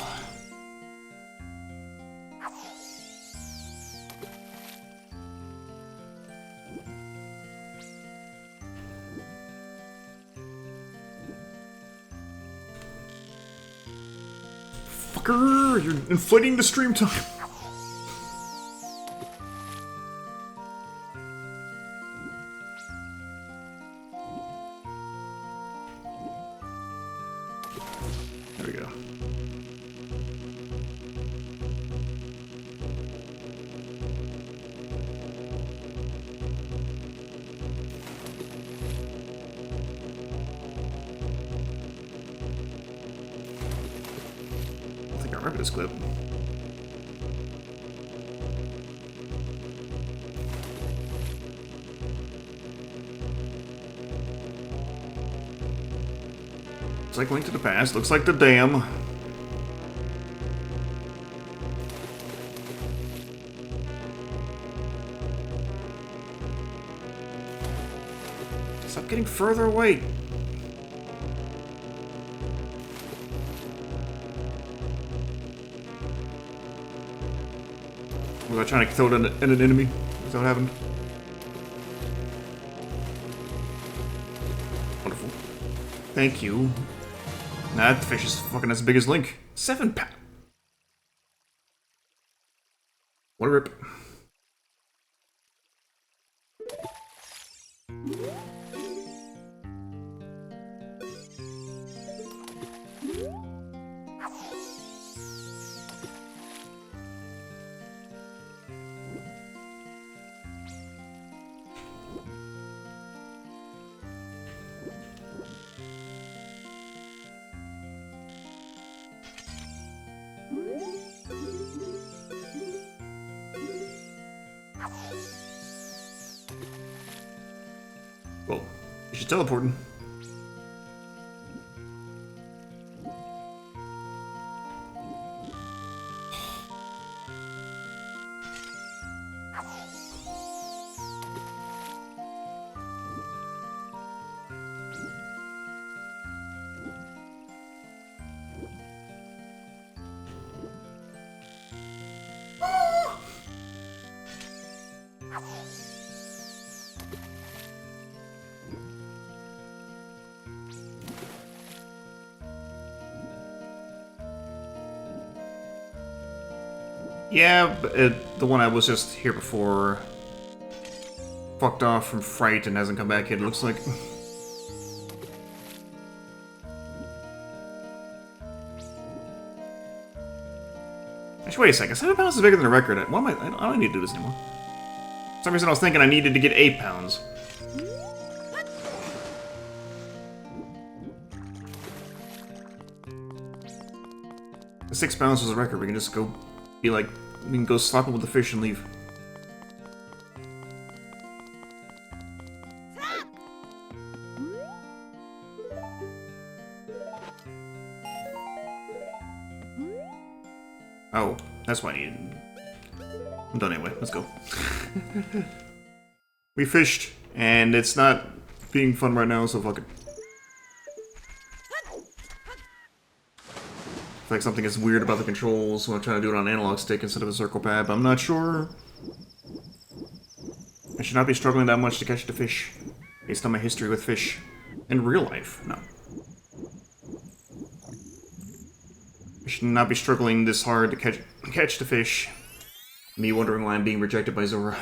Fucker, you're inflating the stream time. There we go. I think I remember this clip. Looks like Link to the Past. Looks like the dam. Stop getting further away. Was I trying to throw it at an enemy? Is that what happened? Wonderful. Thank you. That fish is fucking as big as Link. 7 pounds. What a rip. Well, she's teleporting. Yeah, the one I was just here before fucked off from fright and hasn't come back yet, it looks like. Actually, wait a second. 7 pounds is bigger than a record. Why am I don't need to do this anymore. For some reason I was thinking I needed to get 8 pounds. The 6 pounds was a record. We can just go be like, we can go slap it with the fish and leave. Oh, that's why I needed. I'm done anyway. Let's go. We fished, and it's not being fun right now, so fuck it. I feel like something is weird about the controls when I'm trying to do it on an analog stick instead of a circle pad, but I'm not sure. I should not be struggling that much to catch the fish, based on my history with fish. In real life, no. I should not be struggling this hard to catch the fish. Me wondering why I'm being rejected by Zora.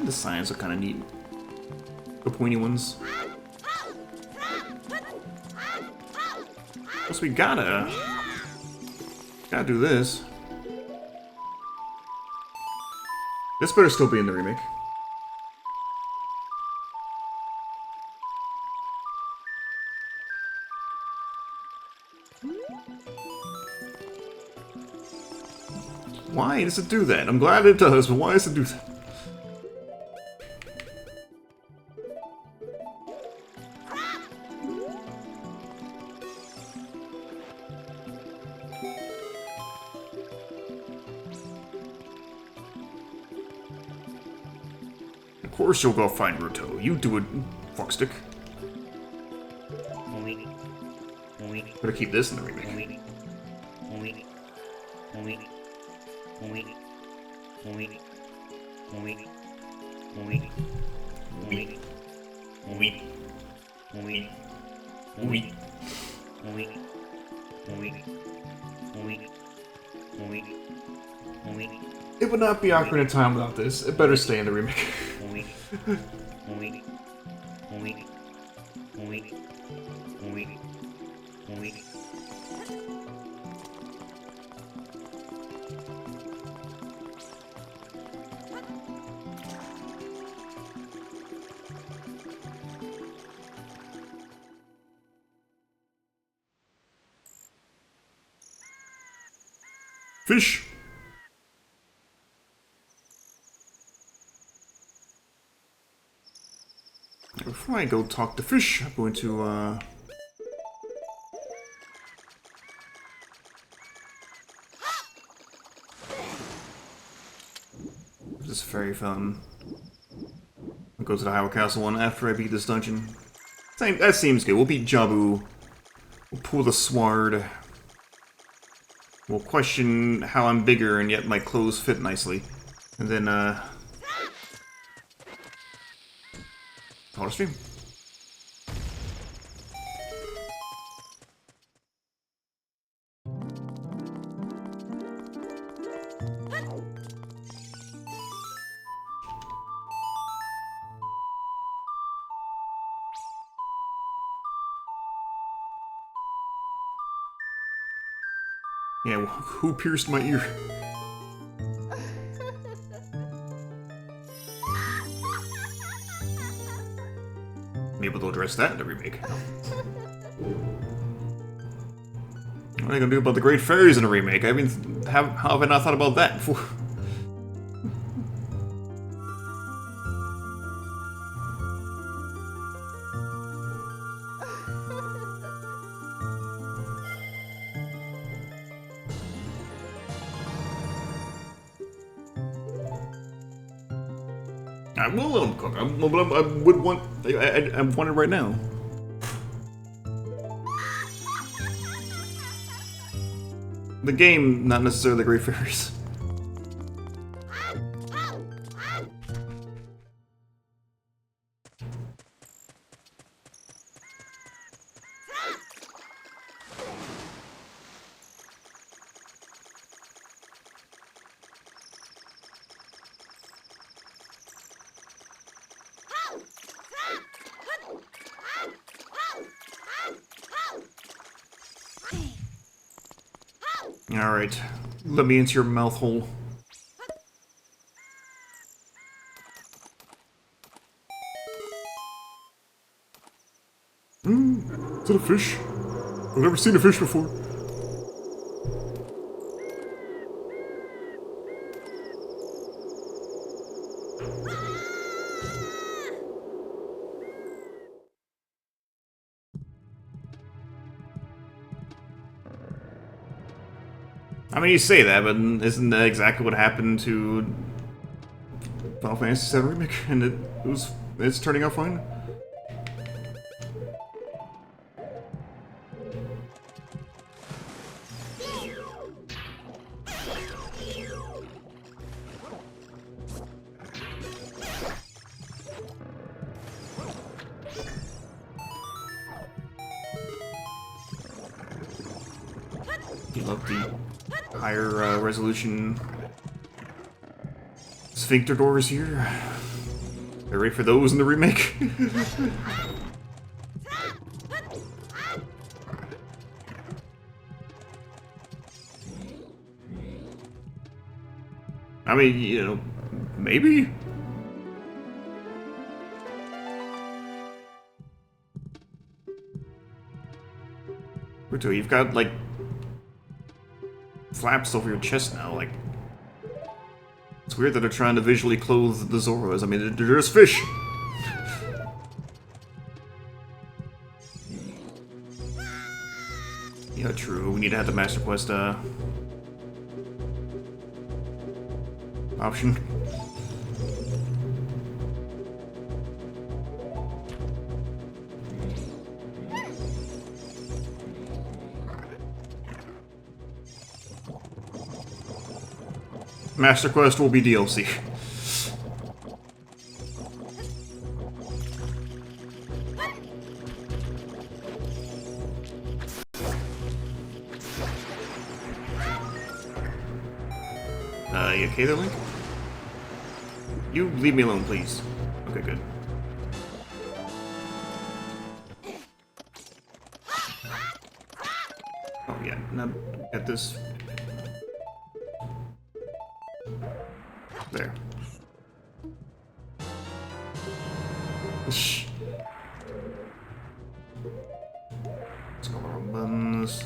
The signs are kind of neat. The pointy ones. Guess we gotta do this. This better still be in the remake. Why does it do that? I'm glad it does, but why does it do that? Of course you'll go find Ruto. You do it, fuckstick. Better keep this in the remake. It would not be Ocarina of Time without this. It better stay in the remake. Fish! Before I go talk to fish, I'm going to, this is very fun. I'll go to the Hyrule Castle one after I beat this dungeon. That seems good. We'll beat Jabu. We'll pull the sword. We'll question how I'm bigger and yet my clothes fit nicely. And then, call it a stream. Yeah, who pierced my ear? Maybe they'll address that in the remake. What are they gonna do about the Great Fairies in the remake? I mean, how have I not thought about that before? I will let him cook. I would want. I want it right now. The game, not necessarily the Great Fairies. Alright, let me into your mouth hole. Is that a fish? I've never seen a fish before. I mean, you say that, but isn't that exactly what happened to Final Fantasy VII Remake? And it's turning out fine? You love the higher resolution sphincter doors here. Are you ready for those in the remake? I mean, you know, maybe? Ruto, you've got, like, flaps over your chest now, like... It's weird that they're trying to visually clothe the Zoras. I mean, they're just fish! Yeah, true. We need to have the Master Quest, option. Master Quest will be DLC. You okay there, Link? You leave me alone, please. Okay, good. Oh yeah, now get this. There. Shh. Let's go on buttons.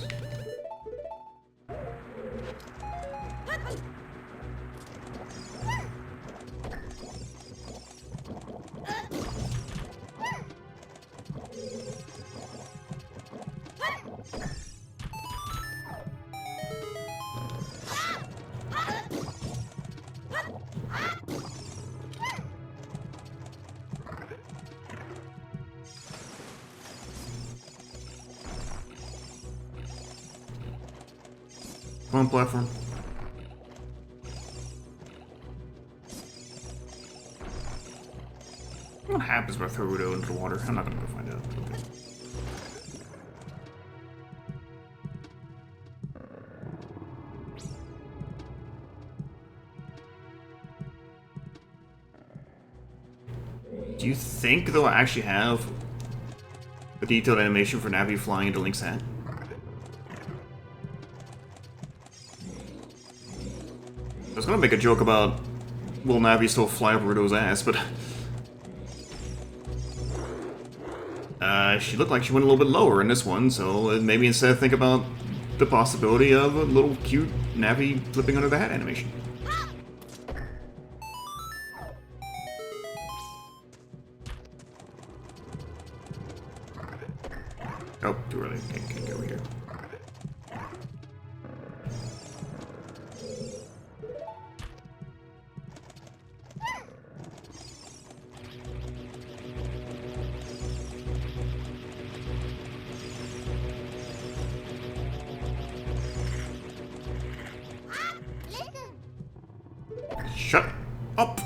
Come on, platform. What happens if I throw Ruto into the water? I'm not gonna go find out. Okay. Do you think they'll actually have a detailed animation for Navi flying into Link's hat? I was gonna make a joke about will Navi still fly up Ruto's ass, but She looked like she went a little bit lower in this one, so it made me instead think about the possibility of a little cute Navi flipping under the hat animation. Oh, too early. Can't go here. Shut up!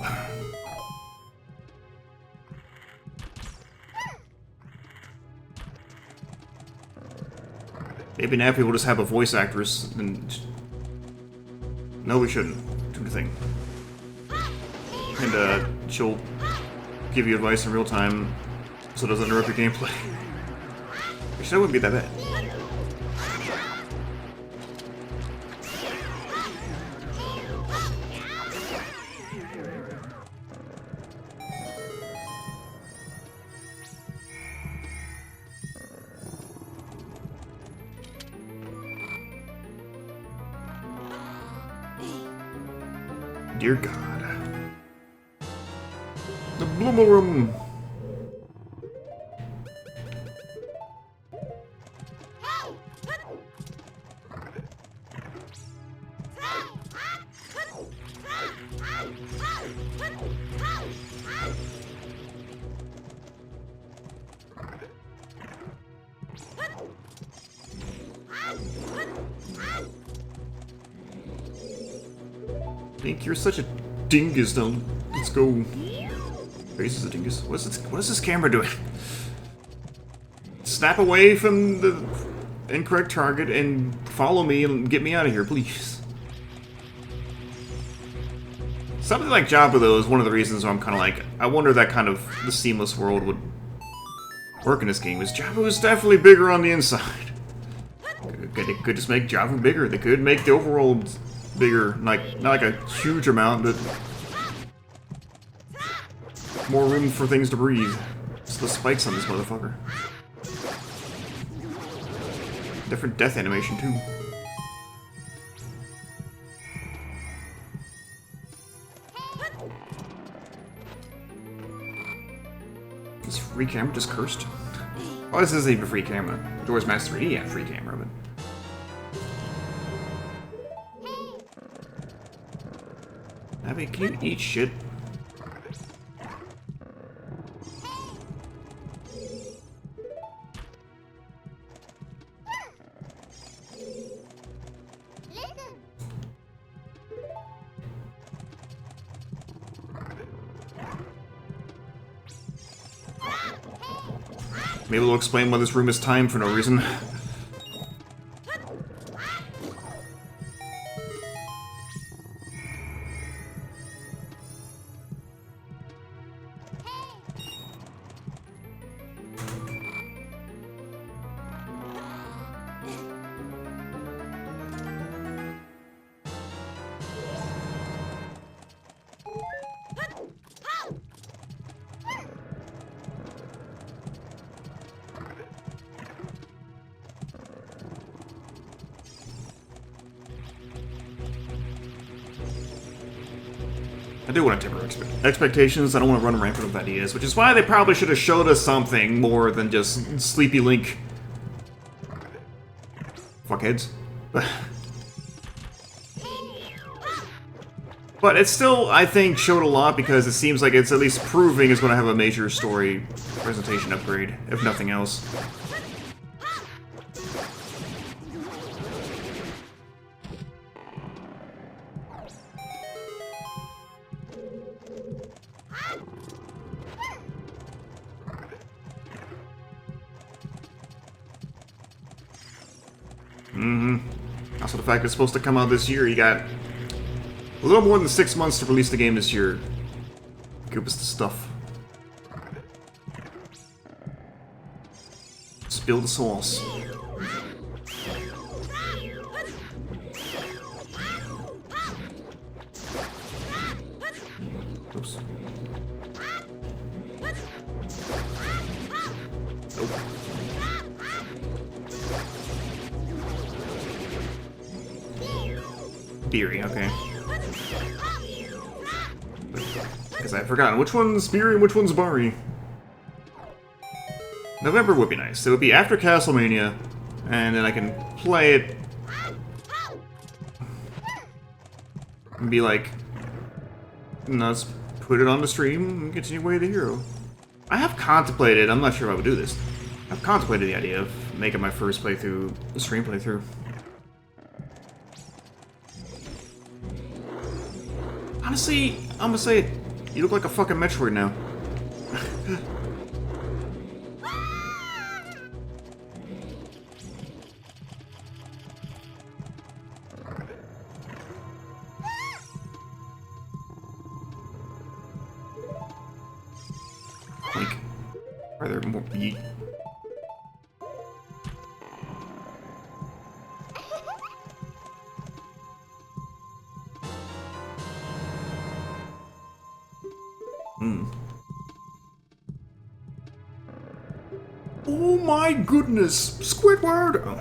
Maybe now we'll just have a voice actress and... No, we shouldn't. Do the thing. And, she'll give you advice in real time so it doesn't interrupt your gameplay. Which that wouldn't be that bad. Dear God. The Bloomer Room. Link, you're such a dingus, though. Let's go. Face is a dingus. What is this camera doing? Snap away from the incorrect target and follow me and get me out of here, please. Something like Jabba, though, is one of the reasons why I'm kind of like, I wonder that kind of the seamless world would work in this game. Is Jabba is definitely bigger on the inside. They could just make Jabba bigger. They could make the overworld bigger, like not like a huge amount, but more room for things to breathe. It's the spikes on this motherfucker. Different death animation too. Is free camera just cursed? Oh, this isn't even free camera. Doors Master 3D had free camera, but. I mean, can you eat shit? Maybe we'll explain why this room is timed for no reason. I do want to temper expectations. I don't want to run rampant with ideas, which is why they probably should have showed us something more than just Sleepy Link. Fuckheads. But it still, I think, showed a lot because it seems like it's at least proving it's going to have a major story presentation upgrade, if nothing else. Also, the fact it's supposed to come out this year, you got a little more than 6 months to release the game this year. Give us the stuff. Spill the sauce. Oops. Beery, okay. Because I've forgotten which one's Beery and which one's Bari. November would be nice. It would be after Castlevania, and then I can play it and be like, let's put it on the stream and continue Way of the Hero. I have contemplated, I'm not sure if I would do this, I've contemplated the idea of making my first playthrough a stream playthrough. Honestly, I'm gonna say it. You look like a fucking Metroid now. Like, are there more? Oh my goodness! Squidward! Oh.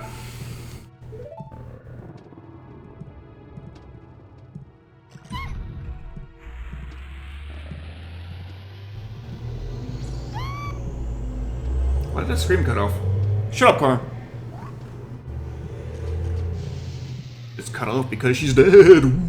Why did that scream cut off? Shut up, car! It's cut off because she's dead! Ooh.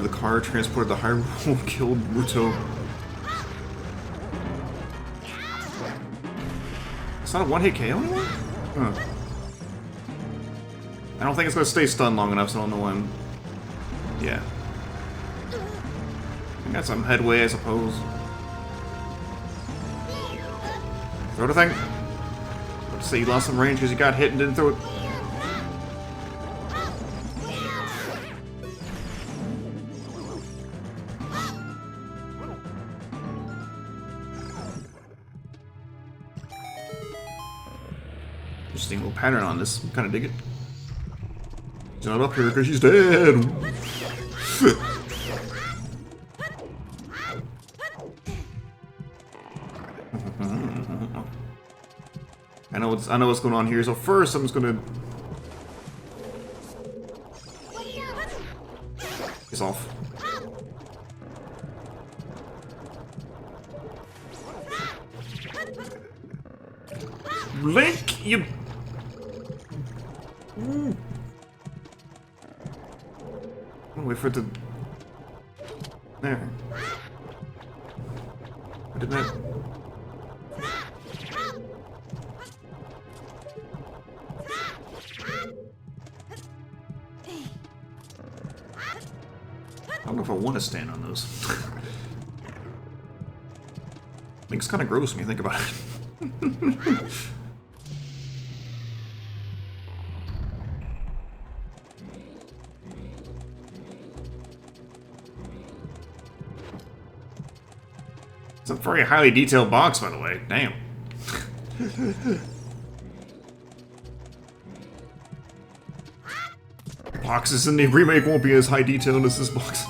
The car transported the Hyrule killed Ruto. It's not a one-hit KO anymore? Huh. I don't think it's gonna stay stunned long enough, so I don't know when. Yeah. I got some headway, I suppose. Throw the thing. Let's say you lost some range because you got hit and didn't throw it. Interesting little pattern on this. Kind of dig it. She's not up here because she's dead. I know what's going on here. So first, I'm just gonna. It's off. Link, you. I'll wait for it to. There. What did that? I don't know if I want to stand on those. Link's kind of gross when you think about it. It's a very highly detailed box, by the way. Damn. Boxes in the remake won't be as high detailed as this box.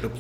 Oops.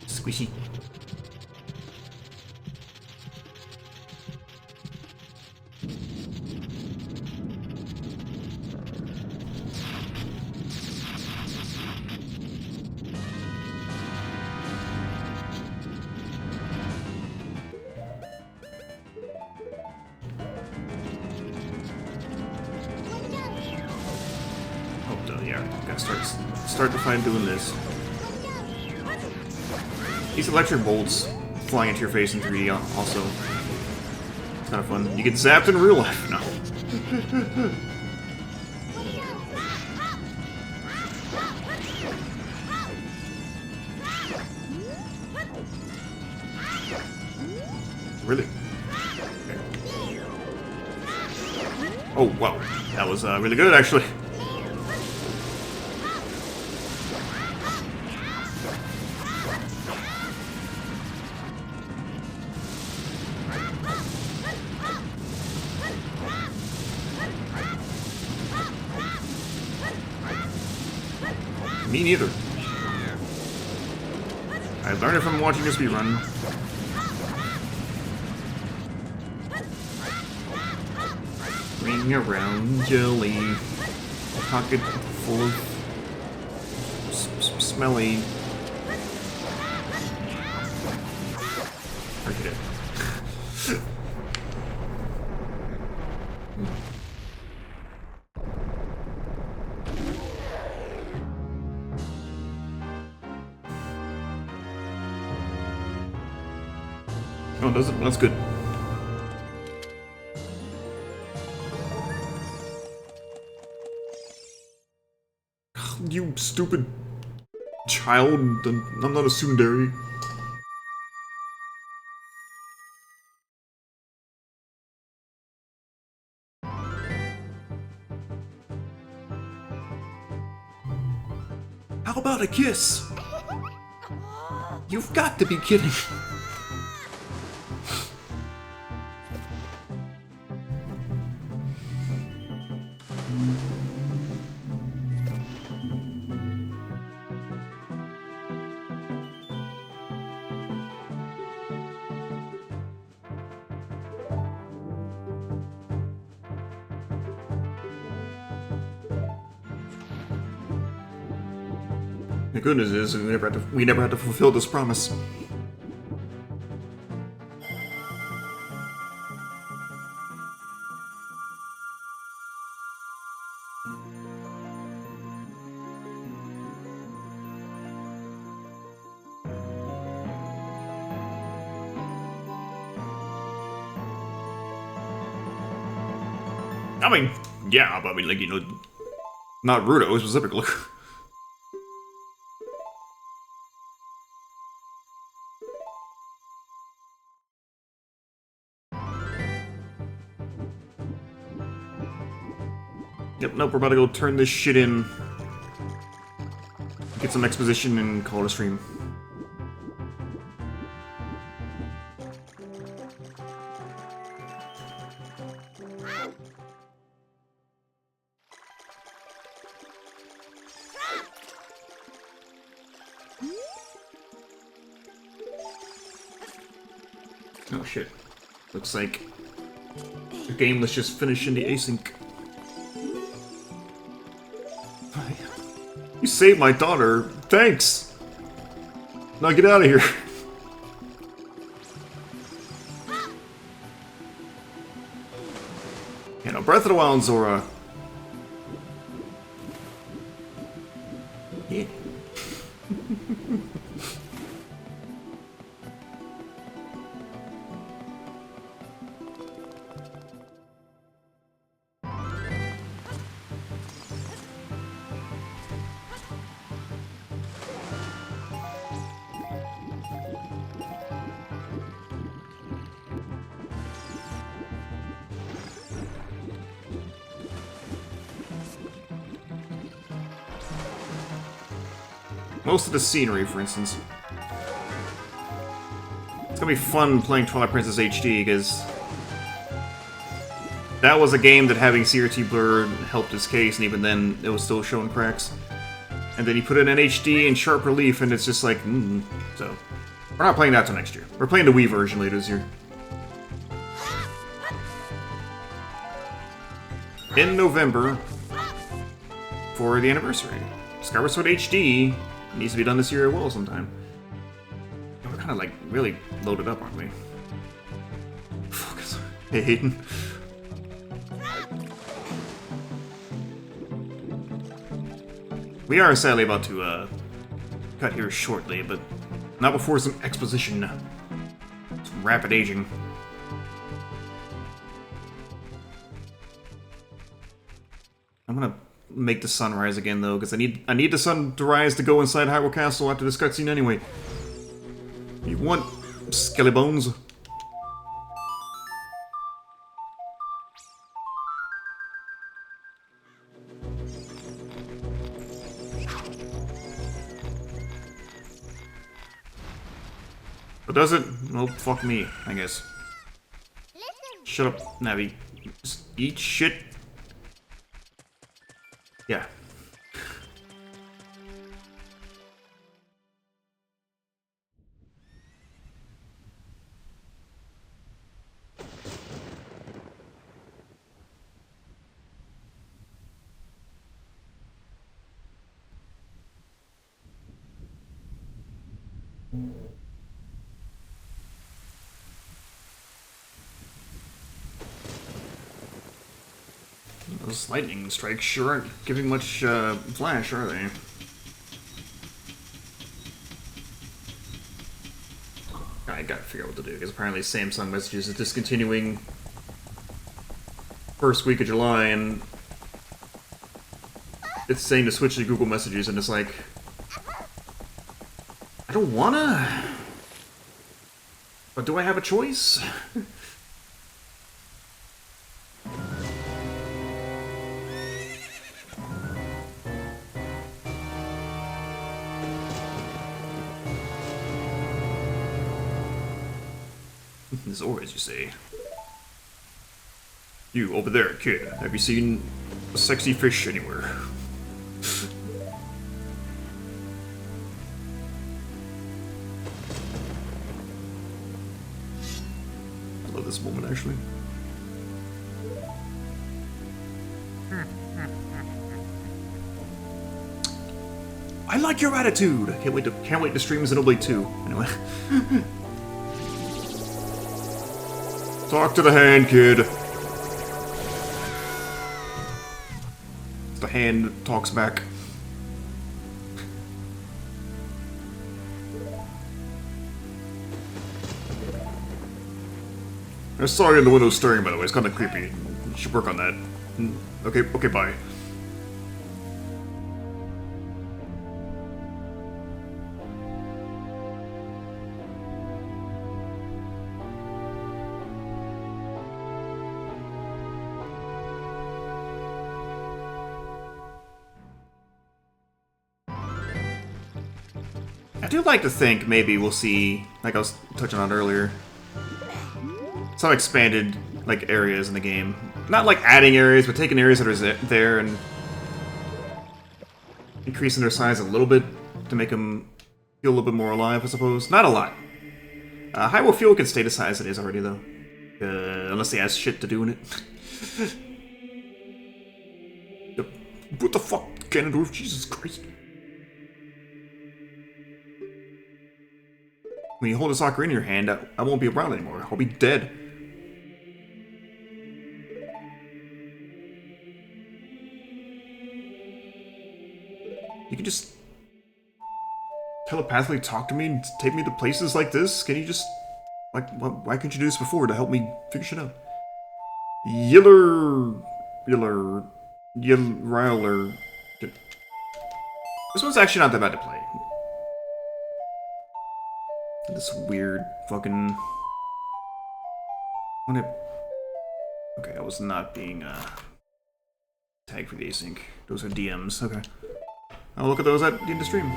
Squishy. Yeah, gotta start to find doing this. These electric bolts flying into your face in 3D also. It's kind of fun. You get zapped in real life. No. Really? Okay. Oh, wow. That was really good, actually. Me neither. I learned it from watching this rerun. Ring around jelly. Pocket full of smelly. Forget it. Oh, does it? That's good. You stupid child. I'm not a tsundere. How about a kiss? You've got to be kidding. The good news is we never had to fulfill this promise. I mean, yeah, but I mean, like, you know, not Rudo specifically. Yep, nope, we're about to go turn this shit in. Get some exposition and call it a stream. Oh shit. Looks like the game was just finishing the async. You saved my daughter. Thanks. Now get out of here. You know, Breath of the Wild, Zora. Yeah. Most of the scenery, for instance. It's gonna be fun playing Twilight Princess HD, because that was a game that having CRT blur helped its case, and even then, it was still showing cracks. And then you put it in HD and sharp relief, and it's just like, So, we're not playing that till next year. We're playing the Wii version later this year. In November, for the anniversary. Skyward Sword HD needs to be done this year as well sometime. We're kind of like really loaded up, aren't we? Focus. Hey, Hayden. We are sadly about to cut here shortly, but not before some exposition. Some rapid aging. I'm gonna make the sun rise again though, because I need the sun to rise to go inside Hyrule Castle after this cutscene anyway. You want skelly bones? But does it? Well, fuck me, I guess. Shut up, Navi. Just eat shit. Yeah. Those lightning strikes sure aren't giving much flash, are they? I gotta figure out what to do, because apparently Samsung Messages is discontinuing first week of July, and it's saying to switch to Google Messages, and it's like, I don't wanna, but do I have a choice? As always, you say. You, over there, kid. Have you seen a sexy fish anywhere? I love this moment, actually. I like your attitude! Can't wait to stream Xenoblade 2. Anyway. Talk to the hand, kid. The hand talks back. I saw you in the window staring, by the way. It's kind of creepy. You should work on that. Okay, bye. I do like to think maybe we'll see, like I was touching on earlier, some expanded, like, areas in the game. Not like adding areas, but taking areas that are there and increasing their size a little bit to make them feel a little bit more alive, I suppose. Not a lot. Hyrule Fuel can stay the size it is already, though. Unless they has shit to do in it. What the fuck, Ganondorf? Jesus Christ. When you hold this ocarina in your hand, I won't be around anymore. I'll be dead. You can just telepathically talk to me and take me to places like this? Can you just... like, why couldn't you do this before to help me figure shit out? Yiller... This one's actually not that bad to play. This weird fucking... Okay, I was not being tagged for the async. Those are DMs, okay. I'll look at those at the end of stream.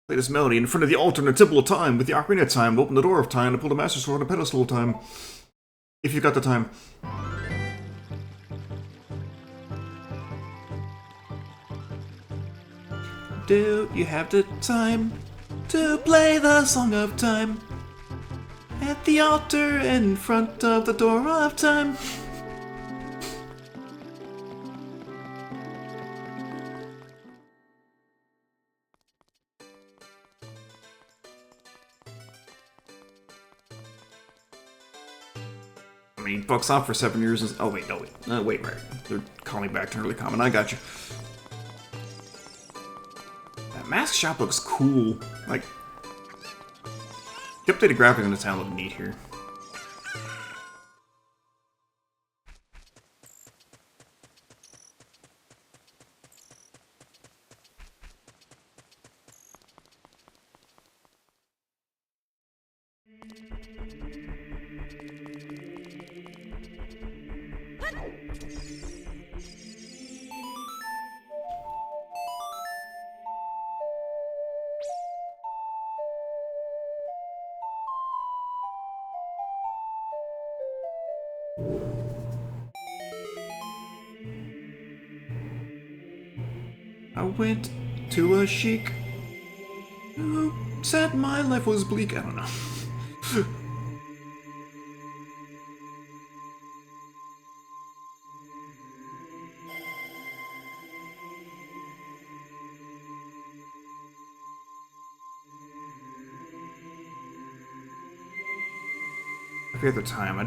Play this melody in front of the altar in the Temple of Time with the Ocarina of Time to open the door of time to pull the Master Sword on the pedestal of time. If you've got the time. Do you have the time to play the Song of Time at the altar in front of the door of time? $70 off for 7 years. Oh, wait, no, wait. Wait, right. They're calling back to early common. I got you. That mask shop looks cool. Like, the updated graphics in the town look neat here. I went to a chic who said my life was bleak. I don't know. I forget the time. I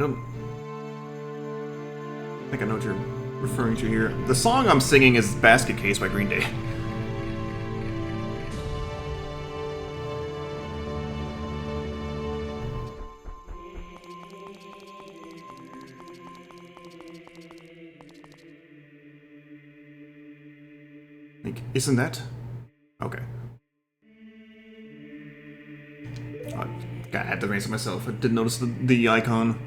think I know what you're referring to here. The song I'm singing is Basket Case by Green Day. Like, isn't that? Okay. I had to raise it myself. I didn't notice the icon.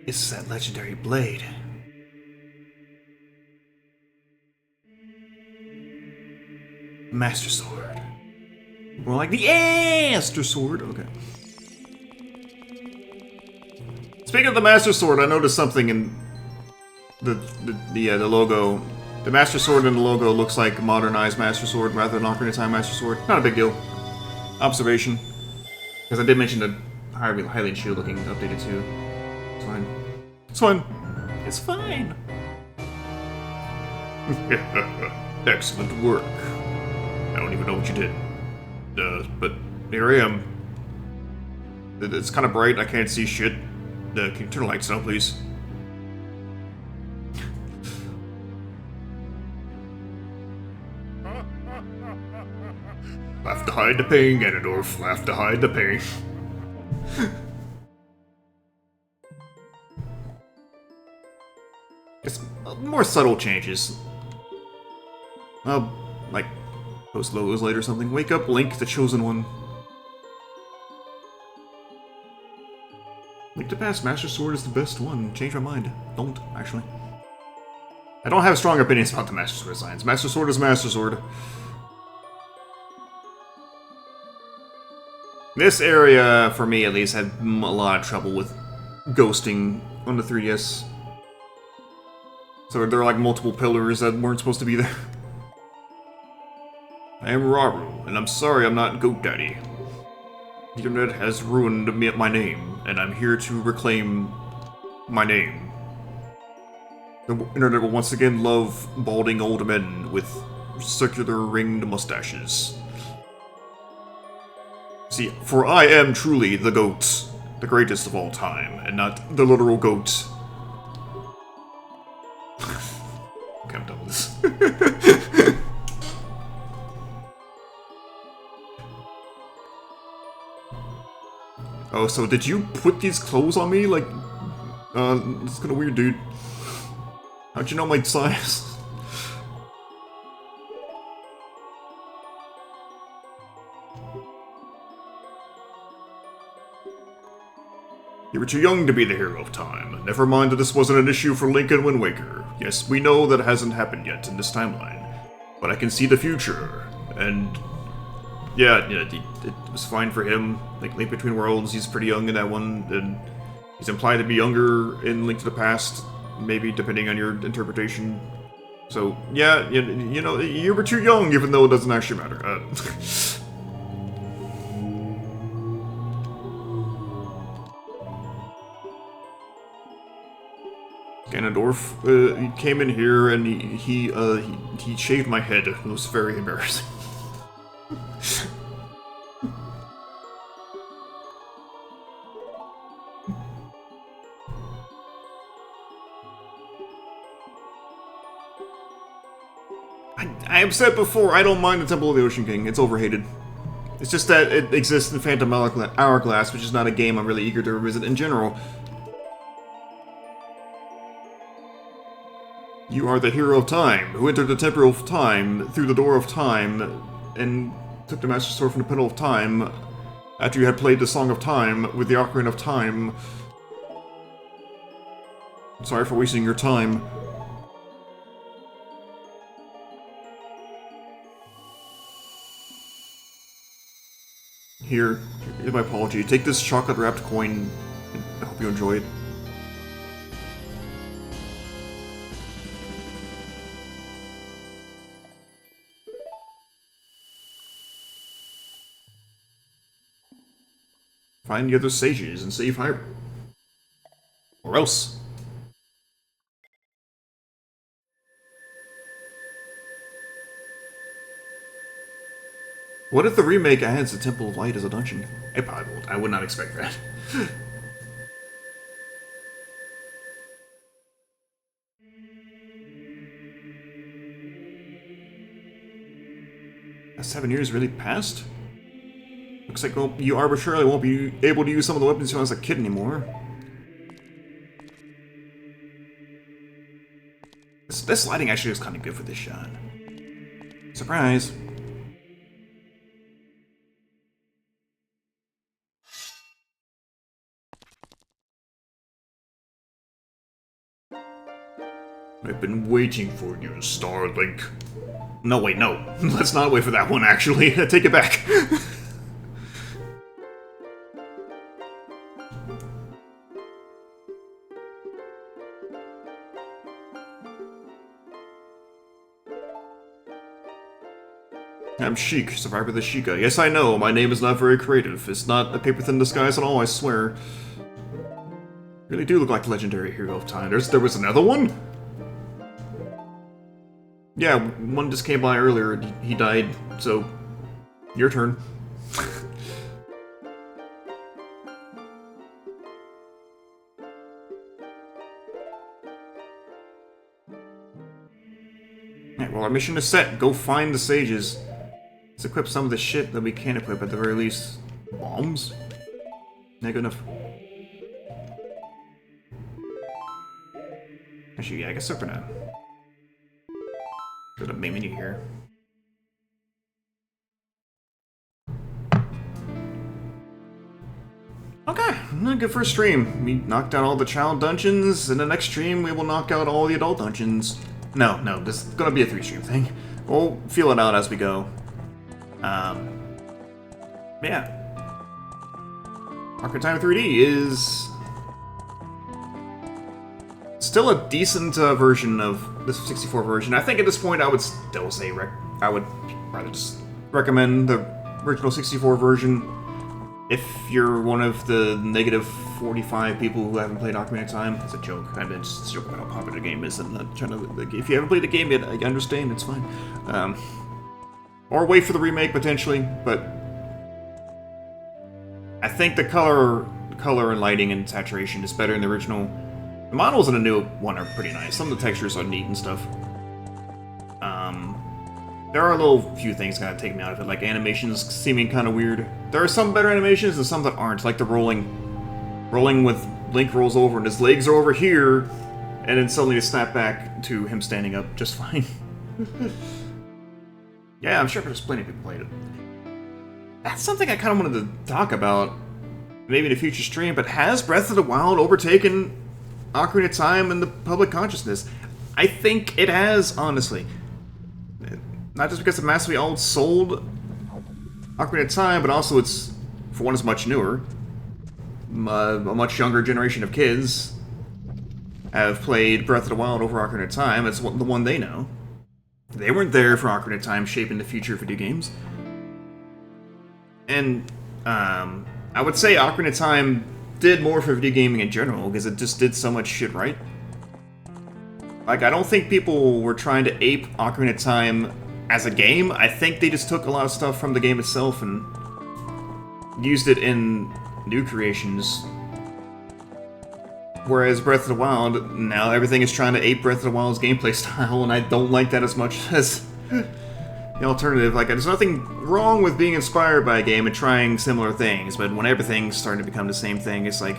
It's that legendary blade. Master Sword. More like the Master Sword. Okay. Speaking of the Master Sword, I noticed something in the logo. The Master Sword in the logo looks like modernized Master Sword rather than Ocarina of Time Master Sword. Not a big deal. Observation. Because I did mention the Hylian shield looking updated too. It's fine. It's fine. It's fine. Excellent work. I don't even know what you did. But here I am. It's kind of bright. I can't see shit. Can you turn the lights down, please? Laugh to hide the pain, Ganondorf. Laugh to hide the pain. It's more subtle changes. Like post logos later or something. Wake up, Link, the chosen one. Link to Past, Master Sword is the best one. Change my mind. Don't, actually. I don't have strong opinions about the Master Sword designs. Master Sword is Master Sword. This area, for me at least, had a lot of trouble with ghosting on the 3DS. So there are like multiple pillars that weren't supposed to be there. I am Raru, and I'm sorry I'm not Goat Daddy. The internet has ruined my name, and I'm here to reclaim my name. The internet will once again love balding old men with circular ringed mustaches. See, for I am truly the goat, the greatest of all time, and not the literal goat. Okay, I'm done with this. Oh, so did you put these clothes on me? Like, it's kinda weird, dude. How'd you know my size? You were too young to be the hero of time. Never mind that this wasn't an issue for Link and Wind Waker. Yes, we know that it hasn't happened yet in this timeline. But I can see the future, and... Yeah, it was fine for him. Like, Link Between Worlds, he's pretty young in that one, and he's implied to be younger in Link to the Past, maybe, depending on your interpretation. So, yeah, you know, you were too young, even though it doesn't actually matter. Ganondorf, he came in here and he shaved my head. It was very embarrassing. I have said before, I don't mind the Temple of the Ocean King. It's overhated. It's just that it exists in Phantom Hourglass, which is not a game I'm really eager to revisit in general. You are the hero of time, who entered the Temple of Time through the door of time, and took the Master Sword from the Pedal of Time after you had played the Song of Time with the Ocarina of Time. Sorry for wasting your time. Here's my apology. Take this chocolate-wrapped coin, and I hope you enjoy it. Find the other sages and save Hyrule. Or else. What if the remake adds the Temple of Light as a dungeon? I probably won't. I would not expect that. Has 7 years really passed? Looks like you arbitrarily won't be able to use some of the weapons you had as a kid anymore. This lighting actually is kind of good for this shot. Surprise! I've been waiting for you, Starlink. No, wait, no. Let's not wait for that one, actually. Take it back. I'm Sheik, survivor of the Sheikah. Yes, I know, my name is not very creative. It's not a paper-thin disguise at all, I swear. Really do look like the legendary hero of time. There was another one? Yeah, one just came by earlier, he died, so... Your turn. Alright, well, our mission is set. Go find the sages. Let's equip some of the shit that we can equip at the very least. Bombs? Not good enough. Actually, yeah, I guess we're gonna go to the main menu here. Okay, good for a stream. We knocked out all the child dungeons. In the next stream, we will knock out all the adult dungeons. No, this is gonna be a 3-stream thing. We'll feel it out as we go. Yeah. Ocarina of Time 3D is still a decent version of the 64 version. I think at this point I would still say I would rather just recommend the original 64 version if you're one of the negative 45 people who haven't played Ocarina of Time. It's a joke. I'm just joking about how popular the game is. I'm not trying to. If you haven't played the game yet, I understand. It's fine. Or wait for the remake potentially, but I think the color and lighting and saturation is better in the original. The models in the new one are pretty nice. Some of the textures are neat and stuff. There are a little few things kind of take me out of it, like animations seeming kind of weird. There are some better animations and some that aren't, like the rolling with Link rolls over and his legs are over here, and then suddenly they snap back to him standing up just fine. Yeah, I'm sure there's plenty of people played it. That's something I kind of wanted to talk about, maybe in a future stream, but has Breath of the Wild overtaken Ocarina of Time in the public consciousness? I think it has, honestly. Not just because it massively outsold Ocarina of Time, but also it's, for one, it's much newer. A much younger generation of kids have played Breath of the Wild over Ocarina of Time. It's the one they know. They weren't there for Ocarina of Time shaping the future of video games. And I would say Ocarina of Time did more for video gaming in general, because it just did so much shit right. Like, I don't think people were trying to ape Ocarina of Time as a game. I think they just took a lot of stuff from the game itself and used it in new creations. Whereas Breath of the Wild, now everything is trying to ape Breath of the Wild's gameplay style, and I don't like that as much as The alternative, like, there's nothing wrong with being inspired by a game and trying similar things, but when everything's starting to become the same thing, it's like...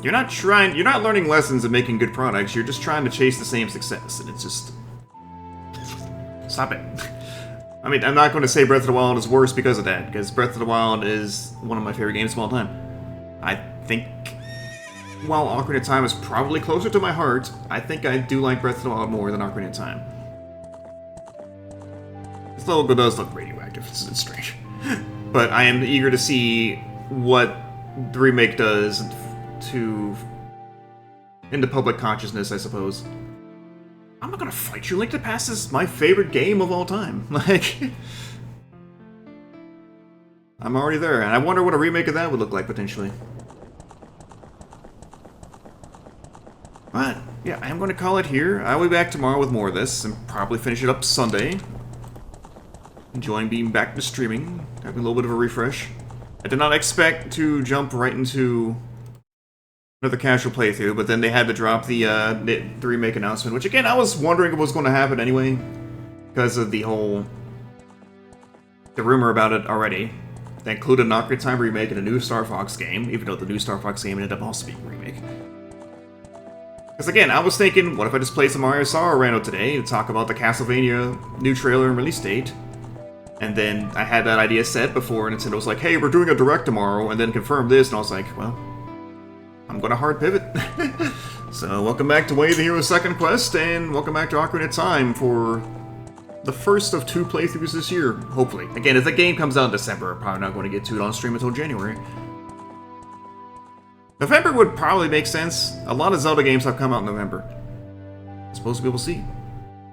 You're not learning lessons and making good products, you're just trying to chase the same success, and it's just... Stop it. I mean, I'm not going to say Breath of the Wild is worse because of that, because Breath of the Wild is one of my favorite games of all time. I think... While Ocarina of Time is probably closer to my heart, I think I do like Breath of the Wild more than Ocarina of Time. This level does look radioactive, it's strange. But I am eager to see what the remake does into public consciousness, I suppose. I'm not gonna fight you. Link to the Past is my favorite game of all time. Like... I'm already there, and I wonder what a remake of that would look like, potentially. But, yeah, I am going to call it here. I'll be back tomorrow with more of this, and probably finish it up Sunday. Enjoying being back to streaming, having a little bit of a refresh. I did not expect to jump right into another casual playthrough, but then they had to drop the remake announcement, which again, I was wondering what was going to happen anyway, because of the rumor about it already. They included an Ocarina of Time remake and a new Star Fox game, even though the new Star Fox game ended up also being a remake. Because again, I was thinking, what if I just played some Aria of Sorrow rando today to talk about the Castlevania new trailer and release date? And then I had that idea set before Nintendo was like, hey, we're doing a direct tomorrow, and then confirmed this, and I was like, well, I'm gonna hard pivot. So, welcome back to Way of the Hero's Second Quest, and welcome back to Ocarina of Time for the first of 2 playthroughs this year, hopefully. Again, if the game comes out in December, I'm probably not going to get to it on stream until January. November would probably make sense. A lot of Zelda games have come out in November. I suppose we will see.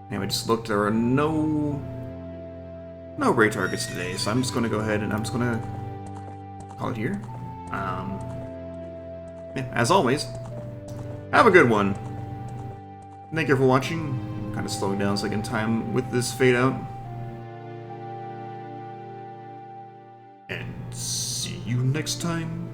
Anyway, just looked, there are no raid targets today, so I'm just going to go ahead and I'm just going to call it here. Yeah, as always, have a good one. Thank you for watching. I'm kind of slowing down so I can time with this fade out. And see you next time.